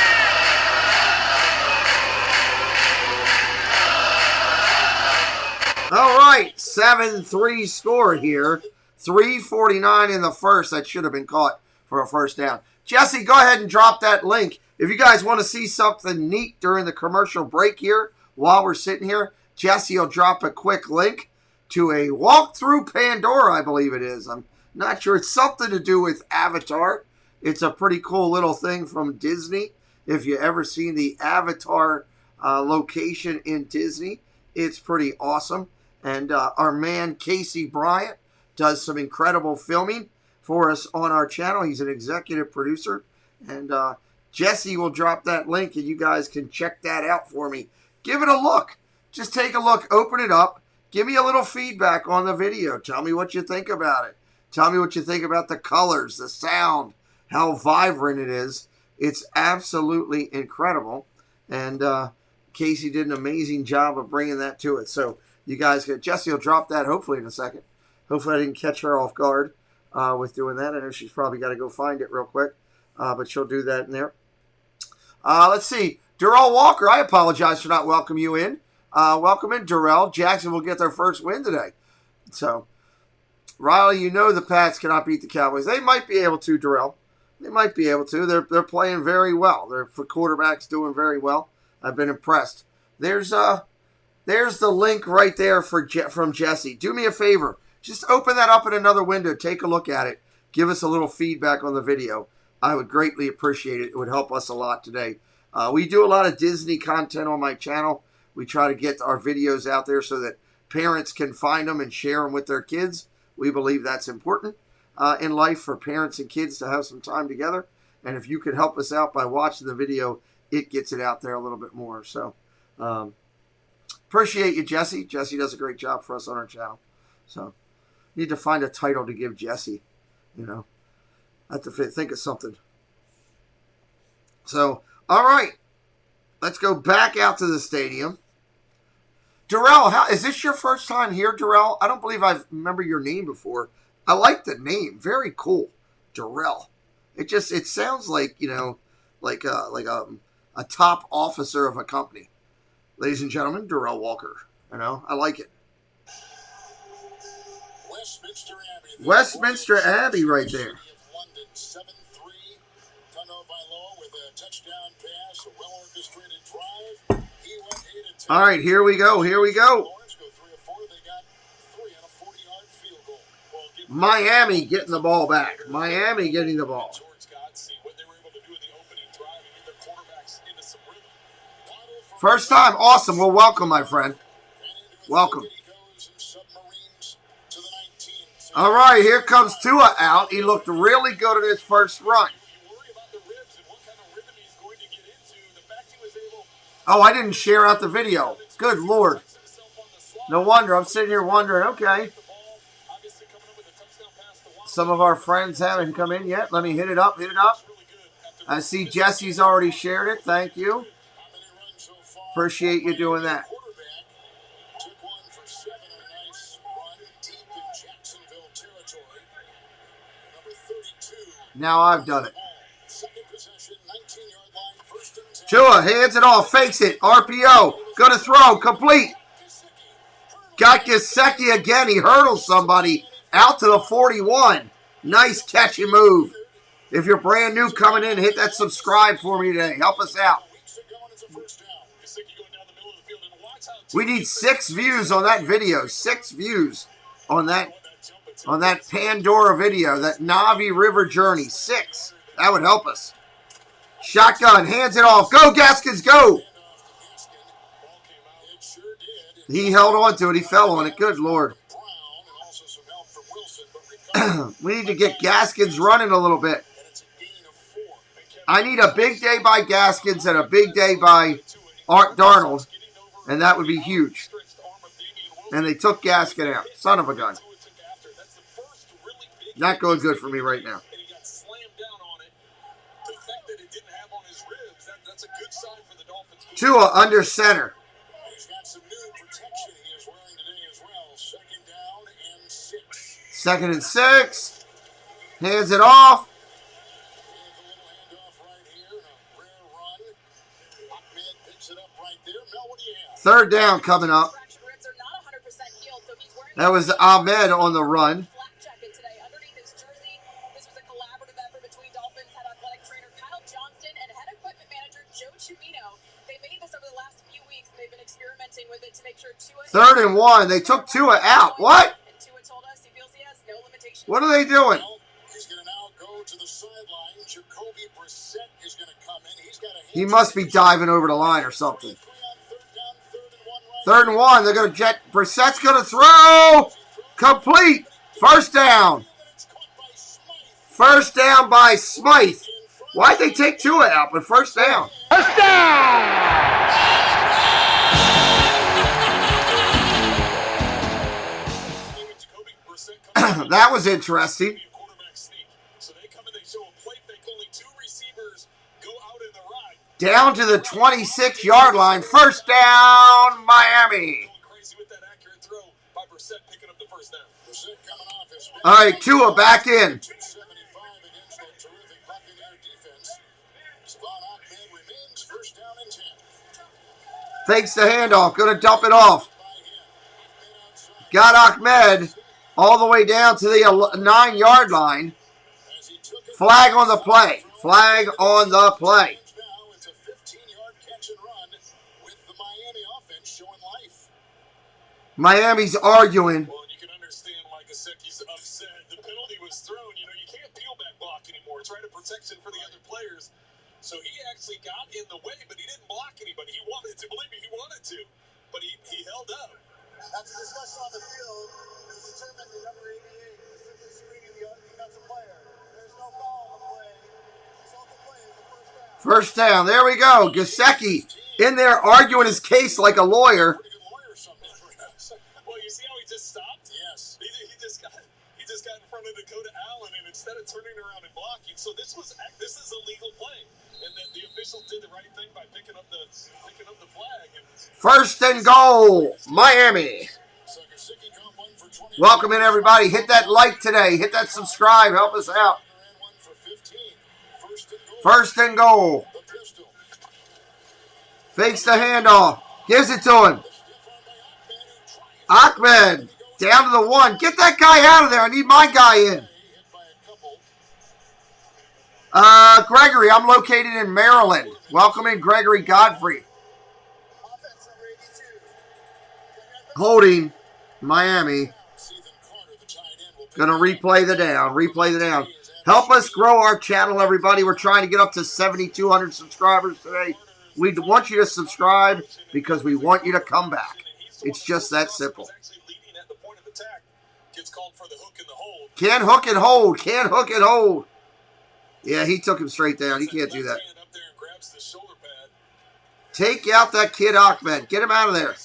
All right, 7-3 score here. 3:49 in the first. That should have been caught for a first down. Jesse, go ahead and drop that link. If you guys want to see something neat during the commercial break here, while we're sitting here, Jesse will drop a quick link to a walk through Pandora, I believe it is. I'm not sure. It's something to do with Avatar. It's a pretty cool little thing from Disney. If you ever seen the Avatar location in Disney, it's pretty awesome. And our man Casey Bryant does some incredible filming for us on our channel. He's an executive producer. And Jesse will drop that link, and you guys can check that out for me. Give it a look. Just take a look. Open it up. Give me a little feedback on the video. Tell me what you think about it. Tell me what you think about the colors, the sound, how vibrant it is. It's absolutely incredible. And Casey did an amazing job of bringing that to it. So you guys get, Jesse will drop that hopefully in a second. Hopefully I didn't catch her off guard with doing that. I know she's probably got to go find it real quick. But she'll do that in there. Let's see. Darrell Walker, I apologize for not welcoming you in. Welcome in, Darrell. Jackson will get their first win today. So, Riley, you know the Pats cannot beat the Cowboys. They might be able to, Darrell. They might be able to. They're playing very well. Their quarterback's doing very well. I've been impressed. There's the link right there from Jesse. Do me a favor. Just open that up in another window. Take a look at it. Give us a little feedback on the video. I would greatly appreciate it. It would help us a lot today. We do a lot of Disney content on my channel. We try to get our videos out there so that parents can find them and share them with their kids. We believe that's important in life for parents and kids to have some time together. And if you could help us out by watching the video, it gets it out there a little bit more. So appreciate you, Jesse. Jesse does a great job for us on our channel. So need to find a title to give Jesse. You know, I have to think of something. So, all right. Let's go back out to the stadium. Darrell, is this your first time here, Darrell? I don't believe I remember your name before. I like the name. Very cool. Darrell. It sounds like, you know, like a top officer of a company. Ladies and gentlemen, Darrell Walker. You know, I like it. Westminster Abbey right there. London 7-3. Tagovailoa with a touchdown pass, a well-orchestrated drive. He went 8-10. All right, here we go. Here we go. Miami getting the ball back. Miami getting the ball. First time. Awesome. Well, welcome, my friend. Welcome. All right, here comes Tua out. He looked really good in his first run. Oh, I didn't share out the video. Good Lord. No wonder. I'm sitting here wondering, okay. Some of our friends haven't come in yet. Let me hit it up, hit it up. I see Jesse's already shared it. Thank you. Appreciate you doing that. Now I've done it. Tua hands it off, fakes it, RPO, going to throw, complete. Got Gesicki again. He hurdles somebody out to the 41. Nice catch and move. If you're brand new coming in, hit that subscribe for me today. Help us out. We need 6 views on that video. 6 views on that Pandora video, that Navi River journey. 6. That would help us. Shotgun, hands it off. Go, Gaskins, go. He held on to it. He fell on it. Good Lord. We need to get Gaskins running a little bit. I need a big day by Gaskins and a big day by Art Darnold, and that would be huge. And they took Gaskin out. Son of a gun. Not going good for me right now. Tua under center. Second and 6. Hands it off. Third down coming up. That was Ahmed on the run. Third and 1. They took Tua out. What? What are they doing? He must be diving over the line or something. Third and 1. They're going to jet. Brissett's going to throw. Complete. First down. First down by Smythe. Why'd they take Tua out, but first down? First down! That was interesting. Down to the 26-yard line. First down, Miami. All right, Tua back in. Fakes the handoff. Going to dump it off. Got Ahmed all the way down to the 9-yard line. Flag on the play. Flag on the play. Miami's arguing. Well, you can understand why Gesicki's upset. The penalty was thrown. You know, you can't peel back block anymore. It's right of protection for the other players. So he actually got in the way, but he didn't block anybody. He wanted to. Believe me, he wanted to. But he held up. After discussion on the field, it was determined that number 88 was simply screening the defensive player. There's no foul on the play. Result of the play is a first down. First down. There we go. Gesicki in there arguing his case like a lawyer. Well, you see how he just stopped? Yes. He just got in front of Dakota Allen, and instead of turning around and blocking, so this is a legal play, and then the officials did the right thing by picking up the flag. And First and goal, Miami. Welcome in, everybody. Hit that like today. Hit that subscribe. Help us out. First and goal. Fakes the handoff. Gives it to him. Ahmed down to the 1. Get that guy out of there. I need my guy in. Gregory, I'm located in Maryland. Welcome in, Gregory Godfrey. Holding Miami. Going to replay the down. Help us grow our channel, everybody. We're trying to get up to 7,200 subscribers today. We want you to subscribe because we want you to come back. It's just that simple. Can't hook and hold. Can't hook and hold. Yeah, he took him straight down. He can't do that. Take out that kid Ahmed. Get him out of there.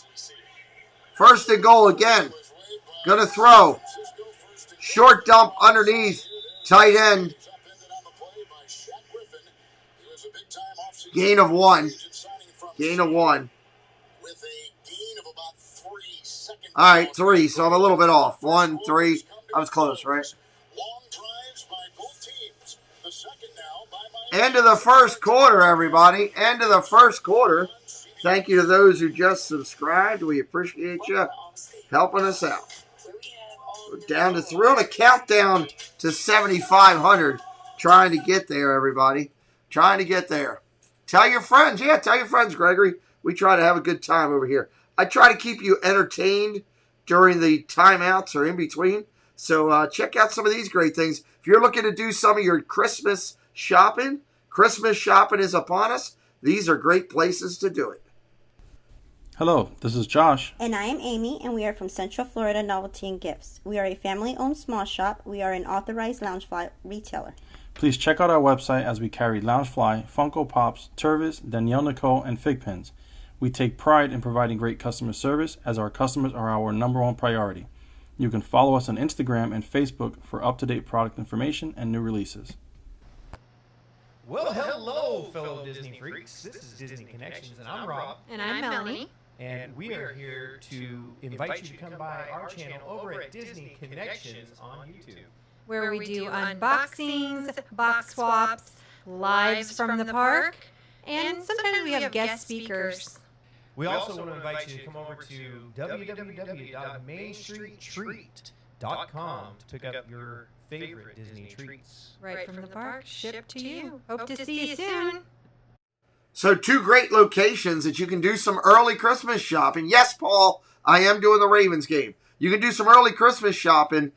First and goal again. Gonna throw. Short dump underneath. Tight end. Gain of 1. Gain of 1. All right, 3. So I'm a little bit off. 1, 3. I was close, right? End of the first quarter, everybody. End of the first quarter. Thank you to those who just subscribed. We appreciate you. helping us out. We're down to we're on a countdown to 7,500. Trying to get there, everybody. Trying to get there. Tell your friends. Yeah, tell your friends, Gregory. We try to have a good time over here. I try to keep you entertained during the timeouts or in between. So check out some of these great things. If you're looking to do some of your Christmas shopping is upon us. These are great places to do it. Hello, this is Josh. And I am Amy, and we are from Central Florida Novelty and Gifts. We are a family-owned small shop. We are an authorized Loungefly retailer. Please check out our website as we carry Loungefly, Funko Pops, Tervis, Danielle Nicole, and Fig Pins. We take pride in providing great customer service as our customers are our number one priority. You can follow us on Instagram and Facebook for up-to-date product information and new releases. Well, hello, fellow Disney freaks. This is Disney Connections, and I'm Rob. And I'm Melanie. And we are here to invite you to come by our channel over at Disney Connections on YouTube, where we do unboxings, box swaps, lives from the park, and sometimes we have guest speakers. We also want to invite you to come over to www.mainstreettreat.com to pick up your favorite Disney treats. Right from the park, shipped to you. Hope to see you soon. So 2 great locations that you can do some early Christmas shopping. Yes, Paul, I am doing the Ravens game. You can do some early Christmas shopping.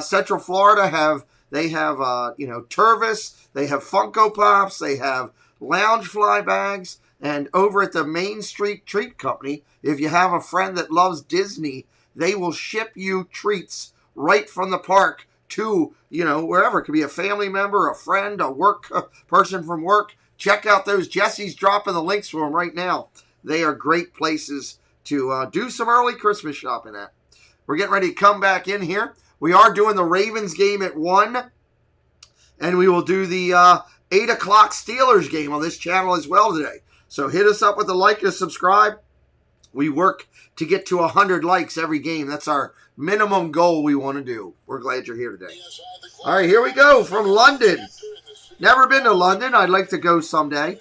Central Florida have Tervis, they have Funko Pops, they have Loungefly bags, and over at the Main Street Treat Company, if you have a friend that loves Disney, they will ship you treats right from the park to, wherever. It could be a family member, a friend, a work person from work. Check out those. Jesse's dropping the links for them right now. They are great places to do some early Christmas shopping at. We're getting ready to come back in here. We are doing the Ravens game at 1. And we will do the 8 o'clock Steelers game on this channel as well today. So hit us up with a like and subscribe. We work to get to 100 likes every game. That's our minimum goal we want to do. We're glad you're here today. All right, here we go from London. Never been to London. I'd like to go someday.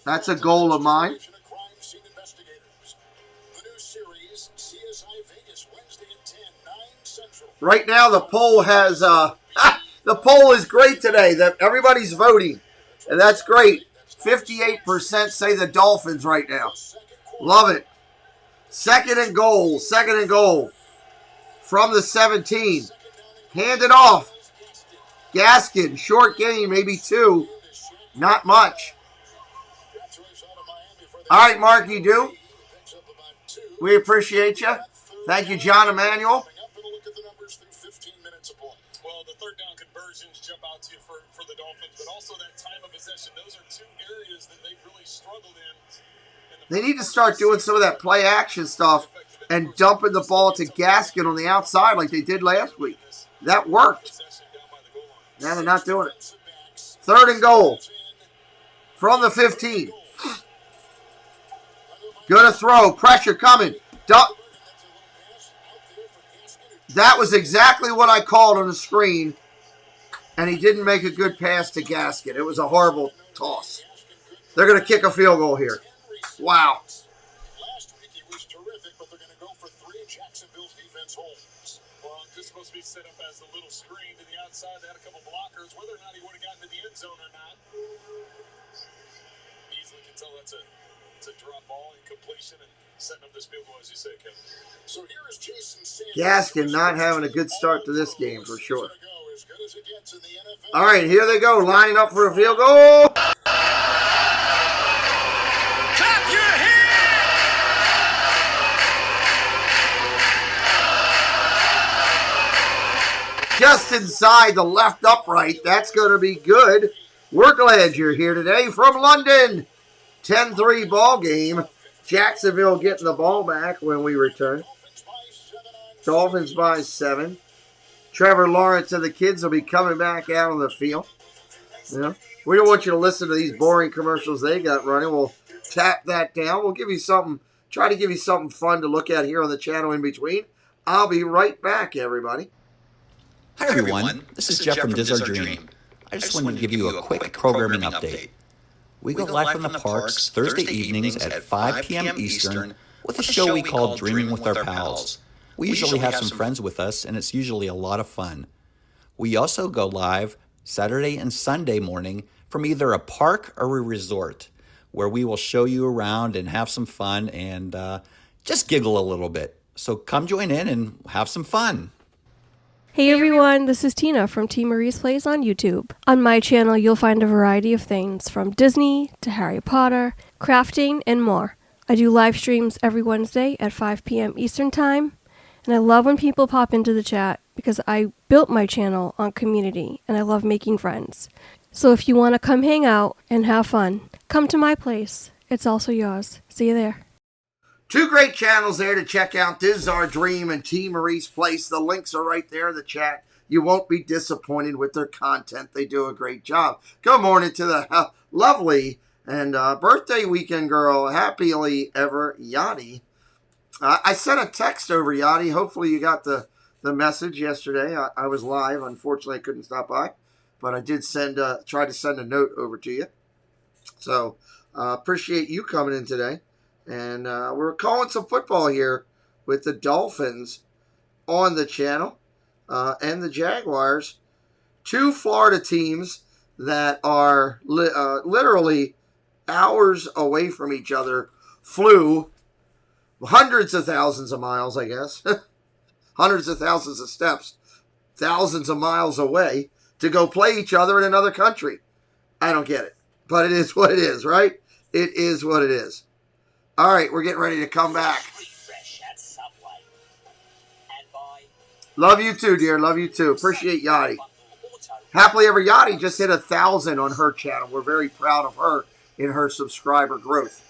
That's a goal of mine. Right now, the poll has the poll is great today. Everybody's voting, and that's great. 58% say the Dolphins right now. Love it. Second and goal from the 17. Hand it off. Gaskin, short game, maybe 2. Not much. All right, Mark, you do. We appreciate you. Thank you, John Emanuel. Well, the third down conversions jump out to you for the Dolphins, but also that time of possession. Those are 2 areas that they've really struggled in. They need to start doing some of that play action stuff and dumping the ball to Gaskin on the outside like they did last week. That worked. Now they're not doing it. Third and goal from the 15. Gonna throw. Pressure coming. That was exactly what I called on the screen, and he didn't make a good pass to Gaskin. It was a horrible toss. They're going to kick a field goal here. Wow. Last week he was terrific, but they're going to go for 3 Jacksonville's defense holds. Well, this is supposed to be set up as a little screen to the outside. They had a couple blockers. Whether or not he would have gotten to the end zone or not, easily can tell that's a drop ball, incompletion, and setting up this field goal, as you say, Kevin. So here is Jason Sanders. Gaskin not having a good start to this game for sure. All right, here they go, lining up for a field goal. Clap your hands! Just inside the left upright. That's going to be good. We're glad you're here today from London. 10-3 ball game. Jacksonville getting the ball back when we return. Dolphins by 7. Trevor Lawrence and the kids will be coming back out on the field. We don't want you to listen to these boring commercials they got running. We'll tap that down. We'll give you something, try to give you something fun to look at here on the channel in between. I'll be right back, everybody. Hi, everyone. This is Jeff from Diz Our Dream. I just wanted to give you a quick programming update. We go live from the parks Thursday evenings at 5 p.m. Eastern with a show we call Dreaming with Our Pals. We usually have some friends with us, and it's usually a lot of fun. We also go live Saturday and Sunday morning from either a park or a resort, where we will show you around and have some fun and just giggle a little bit. So come join in and have some fun. Hey everyone, this is Tina from T. Marie's Plays on YouTube. On my channel, you'll find a variety of things from Disney to Harry Potter, crafting, and more. I do live streams every Wednesday at 5 p.m. Eastern Time, and I love when people pop into the chat because I built my channel on community and I love making friends. So if you want to come hang out and have fun, come to my place. It's also yours. See you there. Two great channels there to check out. This is Our Dream and T. Marie's Place. The links are right there in the chat. You won't be disappointed with their content. They do a great job. Good morning to the lovely and birthday weekend girl, happily ever, Yachty. I sent a text over, Yachty. Hopefully you got the message yesterday. I was live. Unfortunately, I couldn't stop by. But I did try to send a note over to you. So appreciate you coming in today. And we're calling some football here with the Dolphins on the channel and the Jaguars. Two Florida teams that are literally hours away from each other. Flew hundreds of thousands of miles, I guess. Hundreds of thousands of steps. Thousands of miles away to go play each other in another country. I don't get it. But it is what it is, right? It is what it is. All right, we're getting ready to come back. Love you too, dear. Love you too. Appreciate Yachty. Happily Ever Yachty just hit 1,000 on her channel. We're very proud of her in her subscriber growth.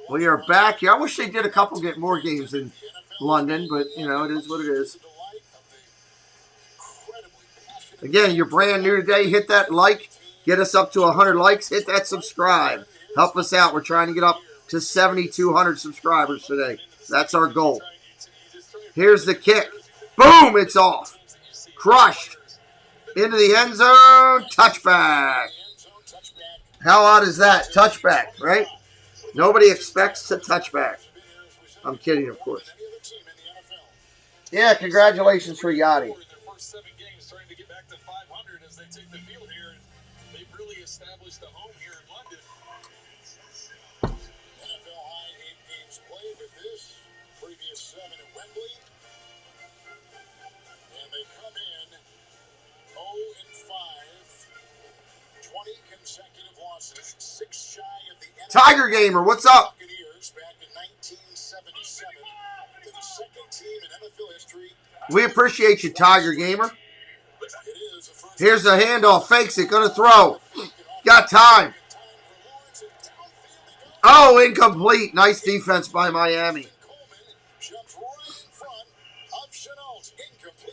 We are back here. I wish they did a couple more games in London, but, you know, it is what it is. Again, you're brand new today. Hit that like. Get us up to 100 likes. Hit that subscribe. Help us out. We're trying to get up to 7,200 subscribers today. That's our goal. Here's the kick. Boom! It's off. Crushed. Into the end zone. Touchback. How odd is that? Touchback, right? Nobody expects a touchback. I'm kidding, of course. Yeah, congratulations for Yachty. Established the home here in London. NFL high 8 games played with this. Previous 7 at Wembley. And they come in 0-5. 20 consecutive losses. 6 shy of the NFL. Tiger Gamer, what's up? Back in 1977. To the second team in NFL history. We appreciate you, Tiger Gamer. Here's the handoff. Fakes it. Gonna throw. Got time. Oh, incomplete. Nice defense by Miami.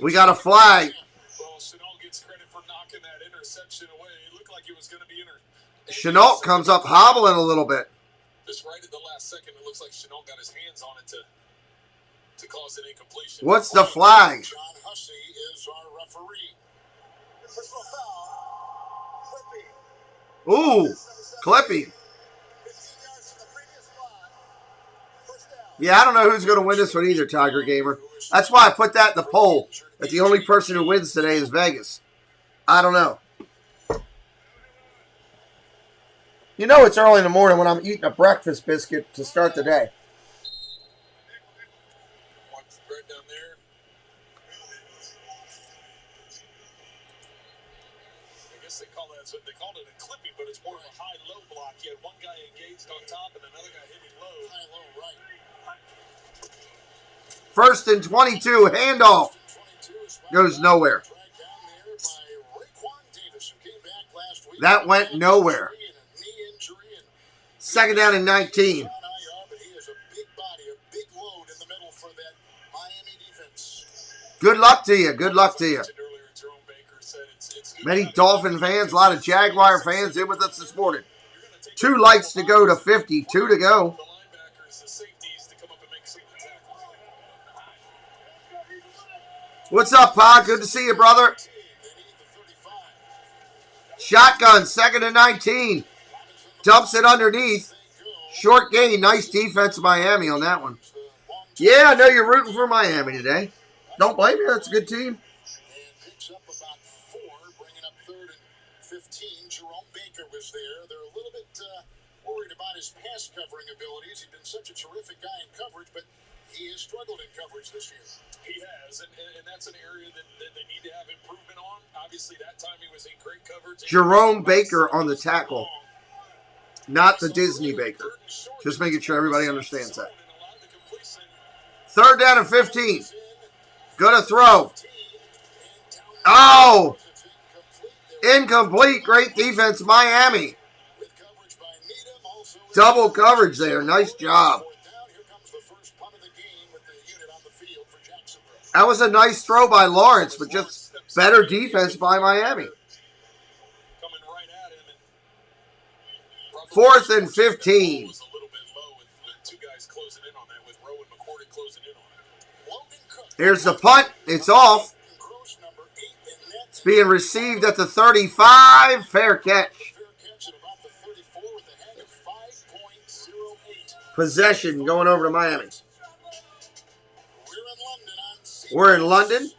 We got a flag. Chenault comes up hobbling a little bit. Just right at the last second, it looks like Chenault got his hands on it to cause an incompletion. What's the flag? John Hussey is our referee. Ooh, Clippy. Yeah, I don't know who's going to win this one either, Tiger Gamer. That's why I put that in the poll, that the only person who wins today is Vegas. I don't know. You know it's early in the morning when I'm eating a breakfast biscuit to start the day. They called it a clipping, but it's more of a high-low block. You had one guy engaged on top and another guy hitting low. High-low right. First and 22, handoff. Goes nowhere. That went nowhere. Second down and 19. Good luck to you. Good luck to you. Many Dolphin fans, a lot of Jaguar fans in with us this morning. 2 likes to go to 50. 2 to go. What's up, Pa? Good to see you, brother. Shotgun, second and 19. Dumps it underneath. Short gain. Nice defense of Miami on that one. Yeah, I know you're rooting for Miami today. Don't blame you. That's a good team. And picks up about 4, bringing up 3rd and 15. Jerome Baker was there. They're a little bit worried about his pass covering abilities. He's been such a terrific guy in coverage, but he has struggled in coverage this year. He has, and that's an area that they need to have improvement on. Obviously, that time he was in great coverage. Jerome Baker on the tackle. Not the Disney Baker. Just making sure everybody understands that. 3rd down and 15. Gonna throw. Oh! Incomplete. Great defense, Miami. Double coverage there. Nice job. That was a nice throw by Lawrence, but just better defense by Miami. 4th and 15. Here's the punt. It's off. It's being received at the 35. Fair catch. Possession going over to Miami. We're in London.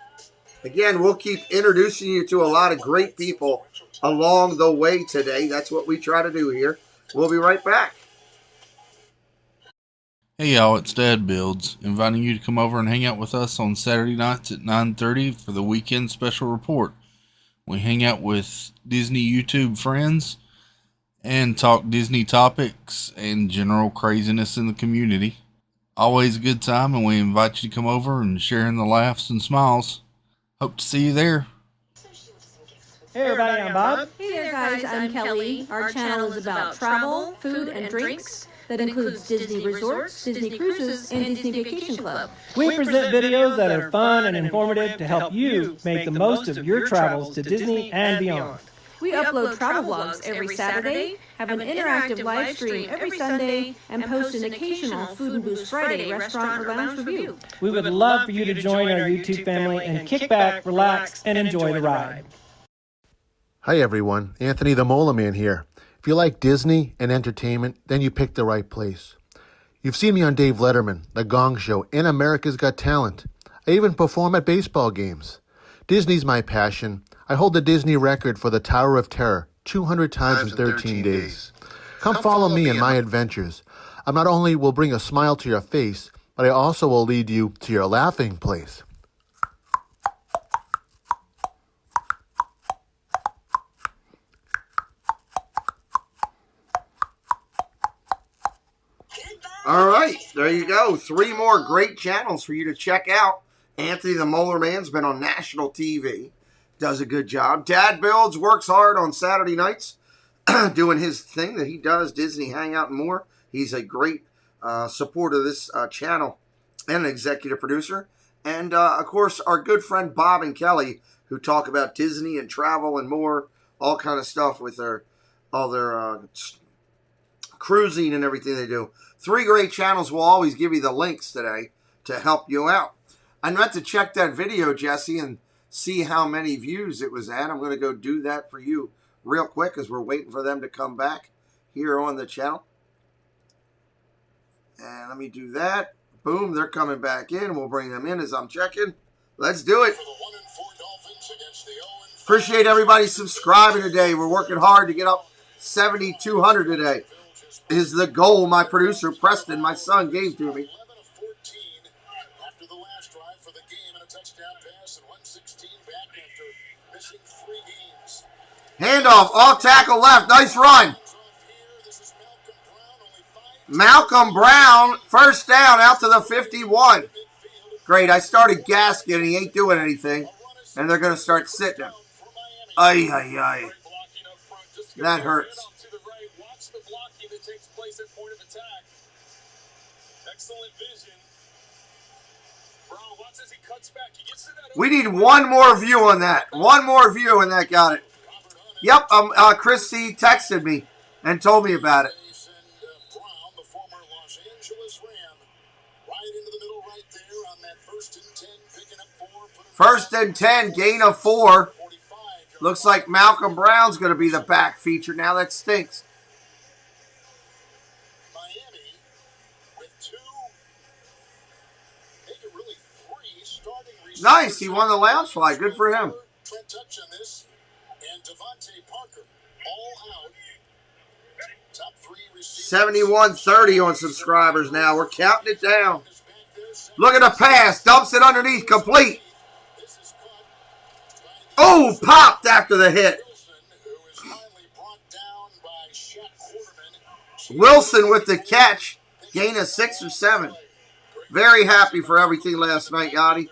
Again, we'll keep introducing you to a lot of great people along the way today. That's what we try to do here. We'll be right back. Hey y'all, it's Dad Builds, inviting you to come over and hang out with us on Saturday nights at 9:30 for the weekend special report. We hang out with Disney YouTube friends and talk Disney topics and general craziness in the community. Always a good time, and we invite you to come over and share in the laughs and smiles. Hope to see you there. Hey everybody, I'm Bob. Hey there guys, I'm Kelly. Our channel is about travel, food, and drinks. That includes Disney resorts, Disney cruises, and Disney Vacation Club. We present videos that are fun and informative to help you make the most of your travels to Disney and beyond. We upload travel vlogs every Saturday, have an interactive live stream every Sunday, and post an occasional Food and Boost Friday restaurant or lounge review. We would love for you to join our YouTube family and kick back, relax, and enjoy the ride. Hi everyone, Anthony the Mola Man here. If you like Disney and entertainment, then you picked the right place. You've seen me on Dave Letterman, The Gong Show, and America's Got Talent. I even perform at baseball games. Disney's my passion. I hold the Disney record for the Tower of Terror 200 times in 13 days. Come follow me in my adventures. I not only will bring a smile to your face, but I also will lead you to your laughing place. All right, there you go. 3 more great channels for you to check out. Anthony the Molar Man's been on national TV. Does a good job. Dad Builds works hard on Saturday nights doing his thing that he does, Disney Hangout and more. He's a great supporter of this channel and an executive producer. And, of course, our good friend Bob and Kelly, who talk about Disney and travel and more, all kind of stuff with all their cruising and everything they do. 3 great channels. Will always give you the links today to help you out. I meant to check that video, Jesse, and see how many views it was at. I'm going to go do that for you real quick as we're waiting for them to come back here on the channel. And let me do that. Boom, they're coming back in. We'll bring them in as I'm checking. Let's do it. Appreciate everybody subscribing today. We're working hard to get up 7,200 today. Is the goal my producer, Preston, my son, gave to me. After the last drive for the game and a touchdown pass and 116 back after missing 3 games. Handoff, off tackle left. Nice run. Malcolm Brown, first down out to the 51. Great, I started gasking and he ain't doing anything. And they're going to start sitting him. Ay, ay, ay. That hurts. We need one more view on that. One more view and that got it. Yep, Chris C. texted me and told me about it. First and 10, gain of 4. Looks like Malcolm Brown's going to be the back feature now. That stinks. Nice. He won the lounge fly. Good for him. Trent touch on this. And Devontae Parker all out. Top 3 receivers. 71-30 on subscribers now. We're counting it down. Look at the pass. Dumps it underneath. Complete. Oh, popped after the hit. Wilson with the catch. Gain of 6 or 7. Very happy for everything last night, Yachty.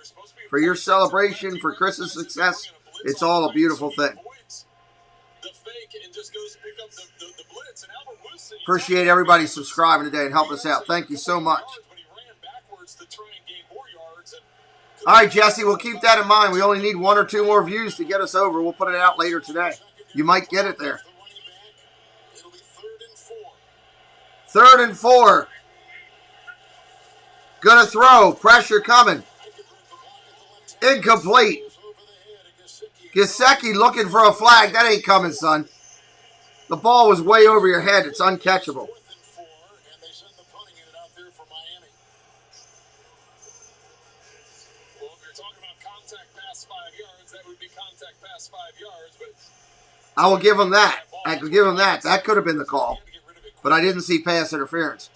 For your celebration, for Chris's success. It's all a beautiful thing. Appreciate everybody subscribing today and helping us out. Thank you so much. All right, Jesse, we'll keep that in mind. We only need 1 or 2 more views to get us over. We'll put it out later today. You might get it there. 3rd and 4. Gonna throw. Pressure coming. Incomplete. Gesicki looking for a flag. That ain't coming, son. The ball was way over your head. It's uncatchable. I will give him that. I could give him that. That could have been the call. But I didn't see pass interference.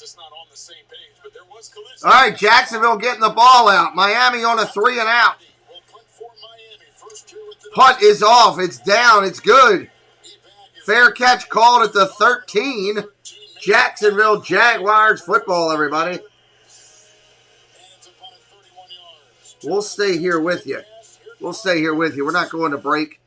All right, Jacksonville getting the ball out. Miami on a 3 and out. Punt is off. It's down. It's good. Fair catch called at the 13. Jacksonville Jaguars football, everybody. We'll stay here with you. We'll stay here with you. We're not going to break.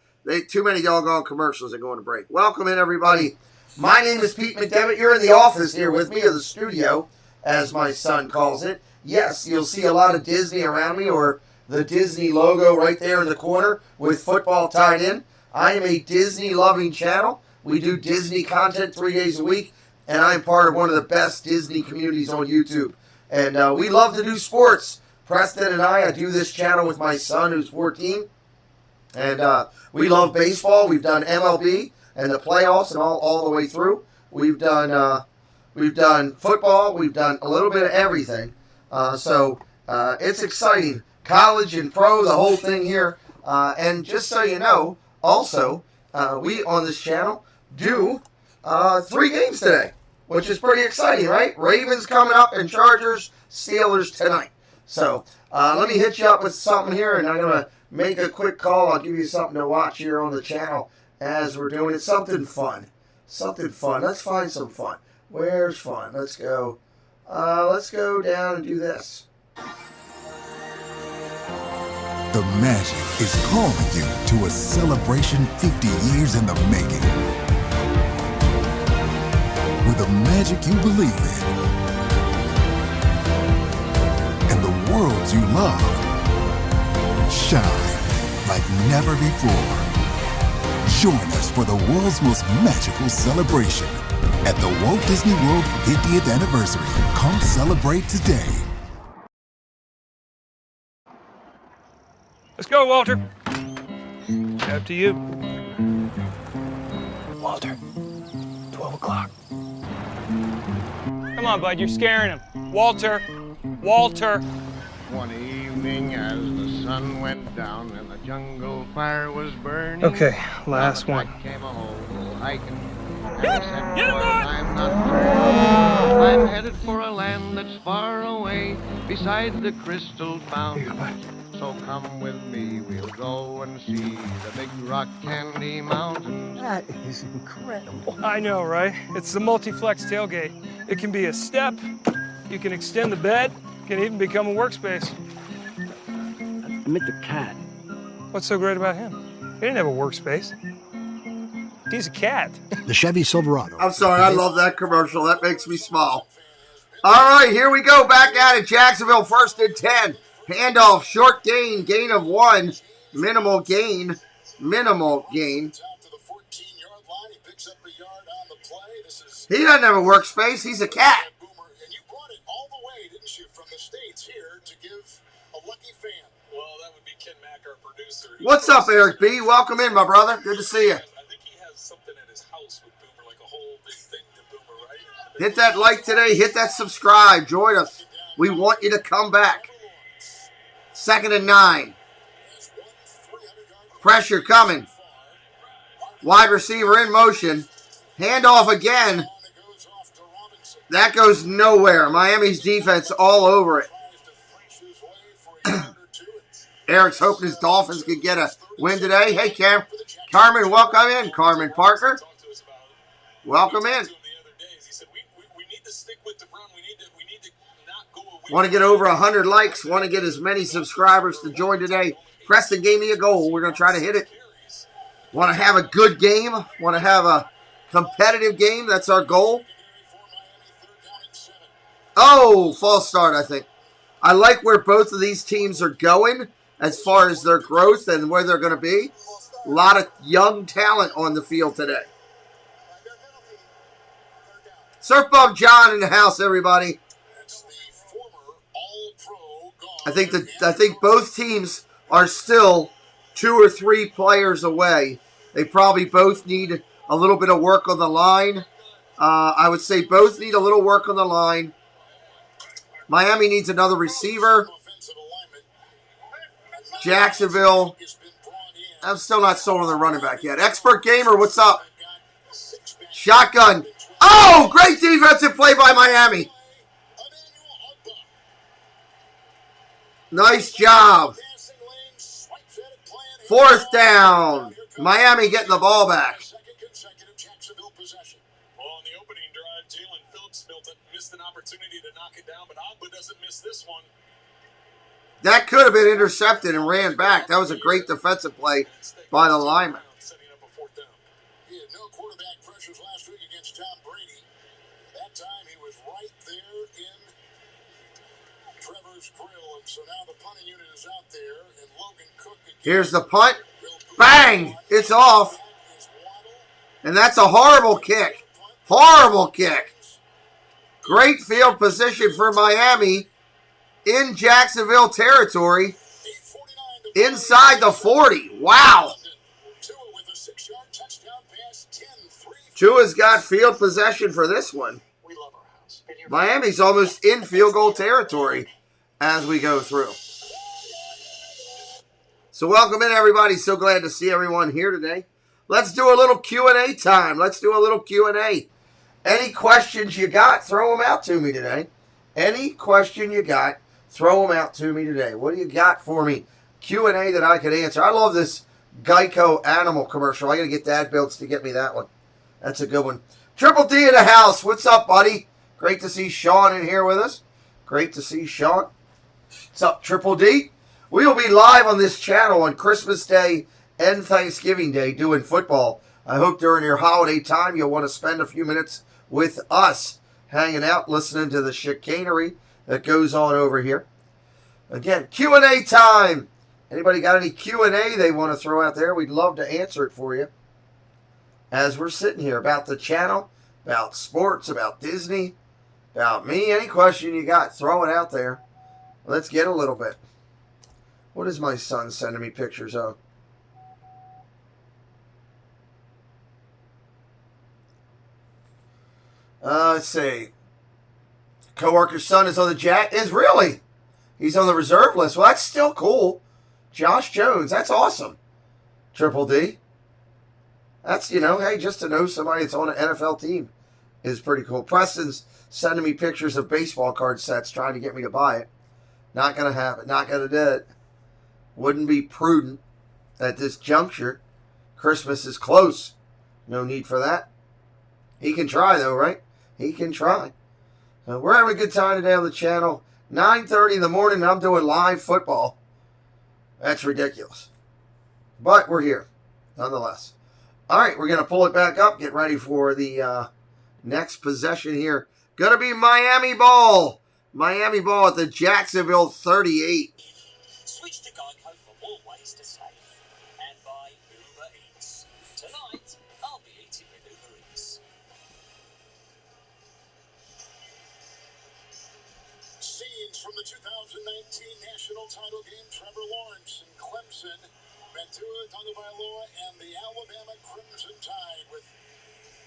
Too many doggone commercials are going to break. Welcome in, everybody. My name is Pete McDevitt. You're in the office here with me, or the studio, as my son calls it. Yes, you'll see a lot of Disney around me, or the Disney logo right there in the corner with football tied in. I am a Disney-loving channel. We do Disney content 3 days a week, and I'm part of one of the best Disney communities on YouTube. And we love to do sports. Preston and I do this channel with my son, who's 14. And we love baseball. We've done MLB and the playoffs and all the way through. We've done football. We've done a little bit of everything. So it's exciting. College and pro, the whole thing here. And just so you know, also, we on this channel do 3 games today, which is pretty exciting, right? Ravens coming up and Chargers, Steelers tonight. So let me hit you up with something here, and I'm going to make a quick call. I'll give you something to watch here on the channel as we're doing it. Something fun. Something fun. Let's find some fun. Where's fun? Let's go. Let's go down and do this. The Magic is calling you to a celebration 50 years in the making. With the magic you believe in and the worlds you love, shine like never before. Join us for the world's most magical celebration at the Walt Disney World 50th anniversary. Come celebrate today. Let's go, Walter. After you. Walter, 12 o'clock. Come on, bud, you're scaring him. Walter, Walter. One evening as the sun went down and the jungle fire was burning. Okay, last one. Came a whole hiking. And he said, boys, I'm not afraid. I'm headed for a land that's far away beside the crystal fountain. So come with me, we'll go and see the big rock candy mountain. That is incredible. I know, right? It's the multi-flex tailgate. It can be a step, you can extend the bed, it can even become a workspace. I meant the cat. What's so great about him? He didn't have a workspace. He's a cat. The Chevy Silverado. I'm sorry, I love that commercial. That makes me smile. All right, here we go. Back at it. Jacksonville 1st and 10. Handoff, short gain, gain of 1. Minimal gain. He doesn't have a workspace. He's a cat. And you brought it all the way, didn't you, from the States here to give a lucky fan. Well, that would be Ken Mack, our producer. What's up, Eric B? Welcome in, my brother. Good to see you. I think he has something at his house with Boomer, like a whole big thing to Boomer, right? Hit that like today. Hit that subscribe. Join us. We want you to come back. 2nd and 9. Pressure coming. Wide receiver in motion. Handoff again. That goes nowhere. Miami's defense all over it. Eric's hoping his Dolphins could get a win today. Hey, Carmen, welcome in. Carmen Parker. Welcome in. Want to get over 100 likes. Want to get as many subscribers to join today. Preston gave me a goal. We're going to try to hit it. Want to have a good game. Want to have a competitive game. That's our goal. Oh, false start, I think. I like where both of these teams are going as far as their growth and where they're going to be. A lot of young talent on the field today. Surf Bum John in the house, everybody. I think both teams are still 2 or 3 players away. They probably both need a little bit of work on the line. I would say both need a little work on the line. Miami needs another receiver. Jacksonville, I'm still not sold on the running back yet. Expert Gamer, what's up? Shotgun. Oh, great defensive play by Miami. Nice job. 4th down. Miami getting the ball back. Well, on the opening drive, Jalen Phillips missed an opportunity to knock it down, but Agba doesn't miss this one. That could have been intercepted and ran back. That was a great defensive play by the lineman. He had no quarterback pressures last week against Tom Brady. That time he was right there in Trevor's grill, and so now the punting unit is out there, and Logan Cook again. Here's the punt. Bang! It's off. And that's a horrible kick. Horrible kick. Great field position for Miami in Jacksonville territory. Inside the 40. Wow. Tua's got field possession for this one. Miami's almost in field goal territory as we go through. So welcome in, everybody. So glad to see everyone here today. Let's do a little Q&A time. Let's do a little Q&A. Any questions you got, throw them out to me today. Any question you got, throw them out to me today. What do you got for me? Q&A that I could answer. I love this Geico animal commercial. I got to get Dad Builds to get me that one. That's a good one. Triple D in the house. What's up, buddy? Great to see Sean in here with us. Great to see Sean. What's up, Triple D? We will be live on this channel on Christmas Day and Thanksgiving Day doing football. I hope during your holiday time you'll want to spend a few minutes with us, hanging out, listening to the chicanery that goes on over here. Again, Q&A time. Anybody got any Q&A they want to throw out there? We'd love to answer it for you. As we're sitting here about the channel, about sports, about Disney, about me, any question you got, throw it out there. Let's get a little bit. What is my son sending me pictures of? Let's see. Coworker's son is on the Jack. Is really? He's on the reserve list. Well, that's still cool. Josh Jones. That's awesome. Triple D. That's, hey, just to know somebody that's on an NFL team is pretty cool. Preston's sending me pictures of baseball card sets trying to get me to buy it. Not going to happen. Not going to do it. Wouldn't be prudent at this juncture. Christmas is close. No need for that. He can try, though, right? He can try. We're having a good time today on the channel. 9:30 in the morning, and I'm doing live football. That's ridiculous. But we're here, nonetheless. All right, we're going to pull it back up. Get ready for the next possession here. Going to be Miami ball. Miami ball at the Jacksonville 38. Switch to Geico for more ways to save. And buy Uber Eats. Tonight, I'll be eating with Uber Eats. Scenes from the 2019 national title game. Trevor Lawrence and Clemson, Ventura, Tagovailoa, and the Alabama Crimson Tide, with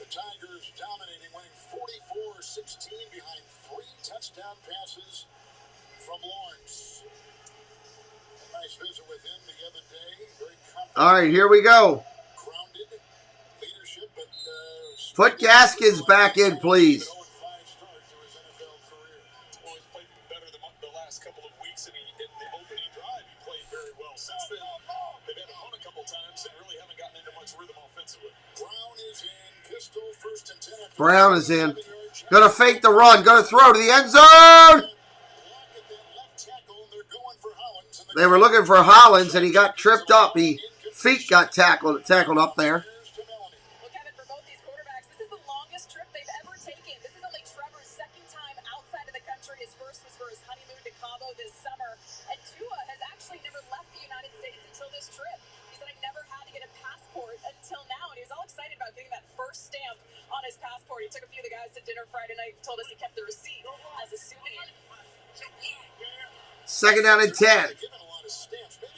the Tigers dominating, winning 44-16 behind 3 touchdown passes from Lawrence. A nice visit with him the other day. Very confident. All right, here we go. Put Gaskins back in, please. Brown is in. Gonna fake the run. Gonna throw to the end zone. They were looking for Hollins, and he got tripped up. Feet got tackled up there. Second down and 10.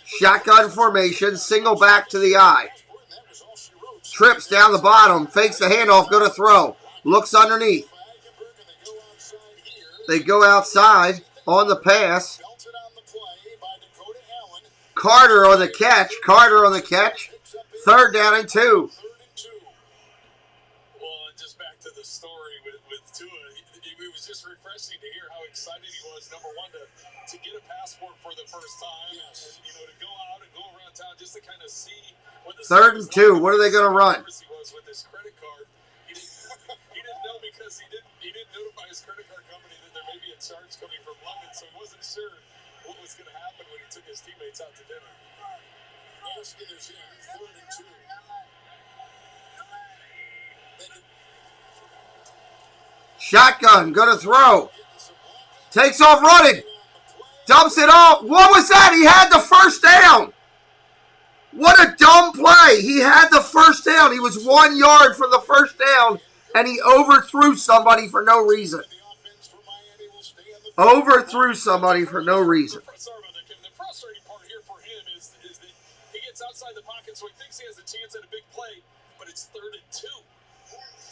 Shotgun formation, single back to the eye. Trips down the bottom, fakes the handoff, go to throw. Looks underneath. They go outside on the pass. Carter on the catch. Third down and 2. To hear how excited he was, number one, to get a passport for the first time, and to go out and go around town just to kind of see what the third and 2. What are they going to run? He was with his credit card. He didn't know because he didn't notify his credit card company that there may be a charge coming from London, so he wasn't sure what was going to happen when he took his teammates out to dinner. Gaskin is in, third and 2. Shotgun, gonna throw. Takes off running. Dumps it off. What was that? He had the first down. What a dumb play. He had the first down. He was 1 yard from the first down, and he overthrew somebody for no reason. Overthrew somebody for no reason. The frustrating part here for him is that he gets outside the pocket, so he thinks he has a chance at a big play, but it's third and 2.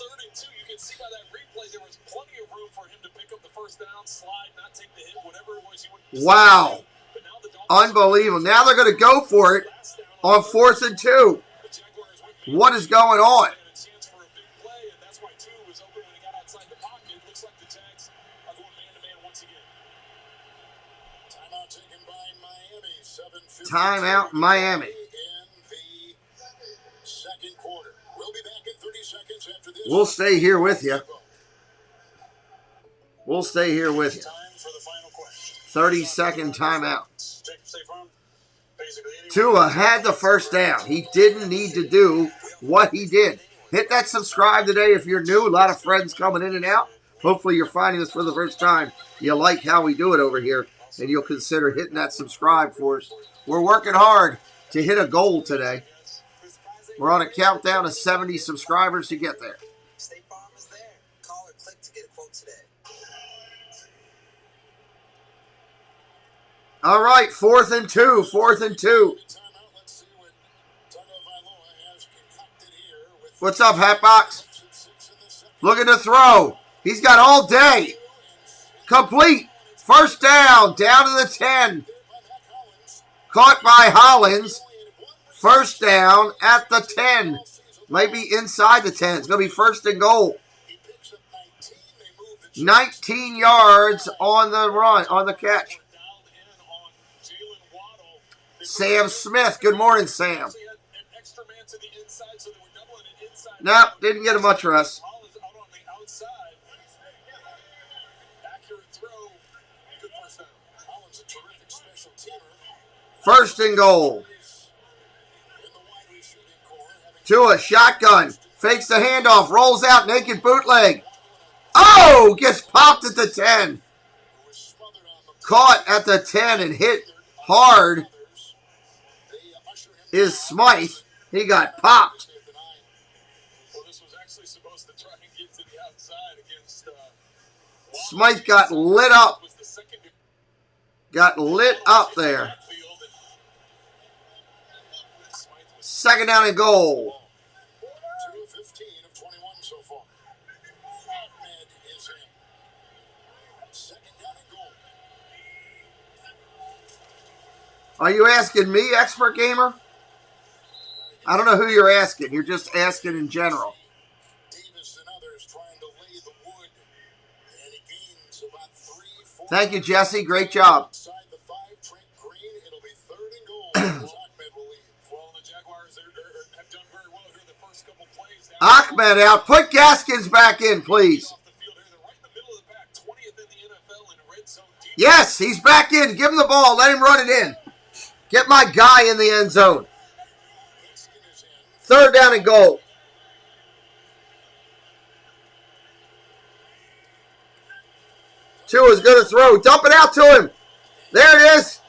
Third and 2, you can see by that replay there was plenty of room for him to pick up the first down, slide, not take the hit, whatever it was. Wow. Unbelievable. Now they're going to go for it on 4th and 2. What is going on? Timeout, Miami. We'll stay here with you. 30-second timeout. Tua had the first down. He didn't need to do what he did. Hit that subscribe today if you're new. A lot of friends coming in and out. Hopefully you're finding us for the first time. You like how we do it over here, and you'll consider hitting that subscribe for us. We're working hard to hit a goal today. We're on a countdown of 70 subscribers to get there. All right, 4th and 2. What's up, Hatbox? Looking to throw. He's got all day. Complete. First down to the 10. Caught by Hollins. First down at the 10. Might be inside the 10. It's going to be first and goal. 19 yards on the run, on the catch. Sam Smith. Good morning, Sam. No, didn't get much rest. First and goal. Tua, shotgun. Fakes the handoff. Rolls out. Naked bootleg. Oh! Gets popped at the 10. Caught at the 10 and hit hard is Smythe. He got popped. Smythe got lit up. Got lit up there. Second down and goal. Are you asking me, expert gamer? I don't know who you're asking. You're just asking in general. Thank you, Jesse. Great job. Ahmed out. Put Gaskins back in, please. Yes, he's back in. Give him the ball. Let him run it in. Get my guy in the end zone. 3rd down and goal. Tua's going to throw. Dump it out to him. There it is.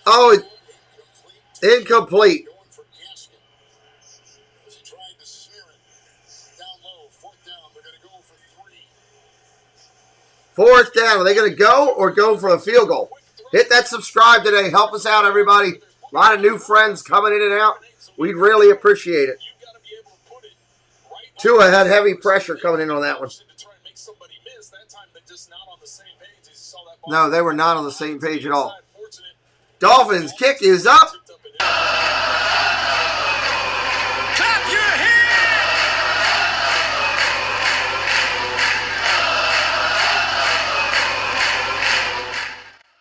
Oh, incomplete. 4th down. Are they going to go or go for a field goal? Hit that subscribe today. Help us out, everybody. A lot of new friends coming in and out. We'd really appreciate it. Tua had heavy pressure coming in on that one. No, they were not on the same page at all. Dolphins kick is up.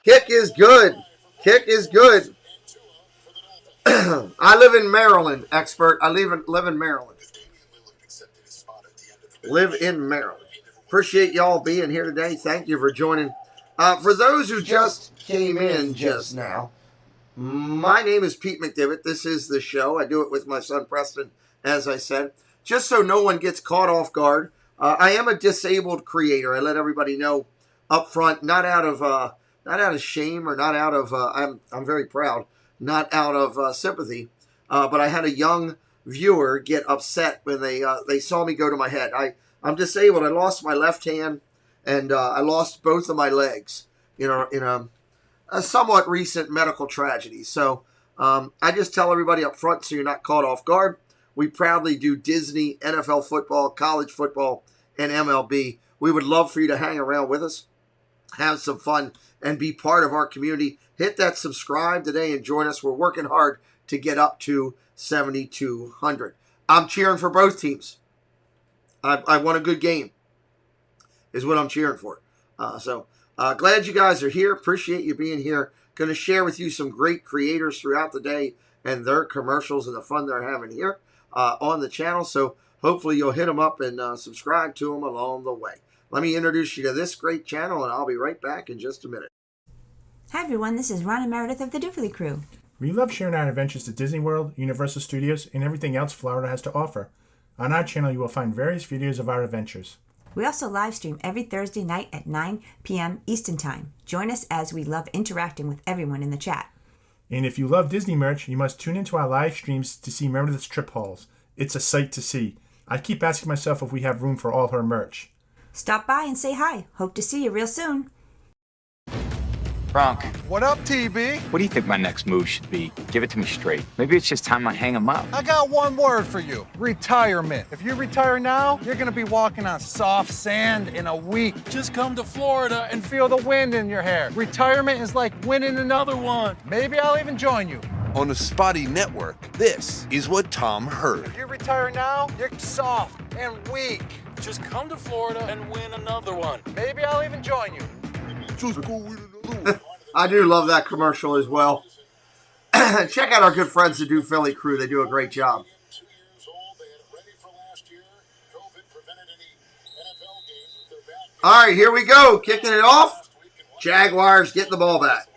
Kick is good. Kick is good. I live in Maryland, expert. I live in Maryland. Live in Maryland. Appreciate y'all being here today. Thank you for joining. For those who just came in just now, my name is Pete McDivitt. This is the show. I do it with my son Preston, as I said. Just so no one gets caught off guard, I am a disabled creator. I let everybody know up front, not out of shame or not out of, I'm very proud, not out of sympathy, but I had a young viewer get upset when they saw me go to my head. I'm disabled. I lost my left hand, and I lost both of my legs, in a somewhat recent medical tragedy. So I just tell everybody up front so you're not caught off guard. We proudly do Disney, NFL football, college football, and MLB. We would love for you to hang around with us, have some fun, and be part of our community. Hit that subscribe today and join us. We're working hard to get up to 7,200. I'm cheering for both teams. I won a good game is what I'm cheering for. So glad you guys are here. Appreciate you being here. Going to share with you some great creators throughout the day and their commercials and the fun they're having here on the channel. So hopefully you'll hit them up and subscribe to them along the way. Let me introduce you to this great channel, and I'll be right back in just a minute. Hi everyone, this is Ron and Meredith of the Doofily Crew. We love sharing our adventures to Disney World, Universal Studios, and everything else Florida has to offer. On our channel, you will find various videos of our adventures. We also live stream every Thursday night at 9 p.m. Eastern Time. Join us as we love interacting with everyone in the chat. And if you love Disney merch, you must tune into our live streams to see Meredith's trip hauls. It's a sight to see. I keep asking myself if we have room for all her merch. Stop by and say hi. Hope to see you real soon. Bronk. What up, TB? What do you think my next move should be? Give it to me straight. Maybe it's just time I hang him up. I got one word for you. Retirement. If you retire now, you're gonna be walking on soft sand in a week. Just come to Florida and feel the wind in your hair. Retirement is like winning another one. Maybe I'll even join you. On the Spotty Network, this is what Tom heard. If you retire now, you're soft and weak. Just come to Florida and win another one. Maybe I'll even join you. Just go win another one. I do love that commercial as well. Check out our good friends the Do Philly crew. They do a great job. All right, here we go. Kicking it off. Jaguars getting the ball back.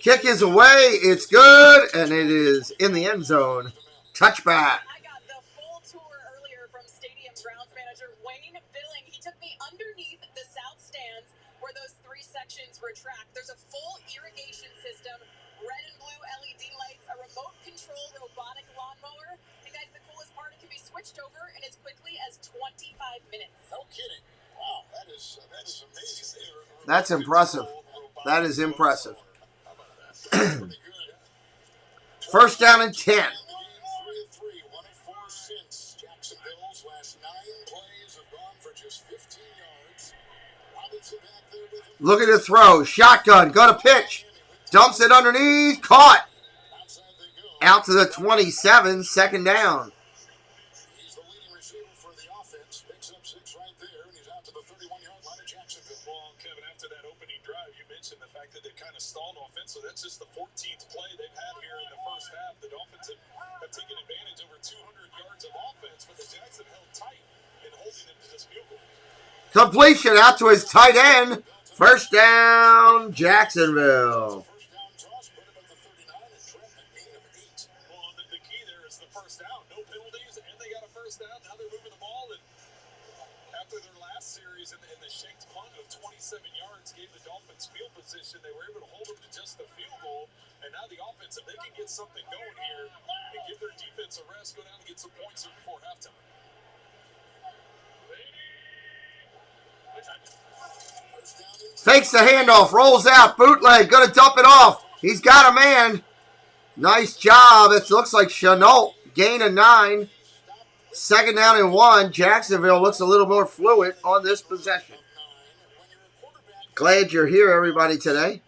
Kick is away. It's good, and it is in the end zone. Touchback. I got the full tour earlier from Stadium Grounds manager Wayne Billing. He took me underneath the south stands where those three sections were tracked. There's a full irrigation system, red and blue LED lights, a remote control robotic lawnmower. And guys, the coolest part, it can be switched over in as quickly as 25 minutes. No kidding. Wow, that is amazing. That's impressive. That is impressive. First down and 10. One of four since Jacksonville's last 9 plays have gone for just 15 yards. Looking to throw. Shotgun. Going to pitch. Dumps it underneath. Caught. Out to the 27. Second down. He's the leading receiver for the offense. Picks up 6 right there, and he's out to the 31-yard line of Jacksonville. Well, Kevin, after that opening drive, you mentioned the fact that they kind of stalled offense, so that's just the 14th play they've had here in the first half. The Dolphins have taken advantage over 200 yards of offense, but the Jags have held tight in holding them to this field goal. Completion out to his tight end. First down, Jacksonville. The key there is the first down. No penalties, and they got a first down. Now they're moving the ball, and after their last series and the shanked punt of 27 yards gave the Dolphins field position, they were able to hold them to just the field goal. And now the offense, if they can get something going here and give their defense a rest, go down and get some points here before halftime. Fakes the handoff, rolls out, bootleg, gonna dump it off. He's got a man. Nice job. It looks like Chenault. Gain of 9. Second down and 1. Jacksonville looks a little more fluid on this possession. Glad you're here, everybody, today.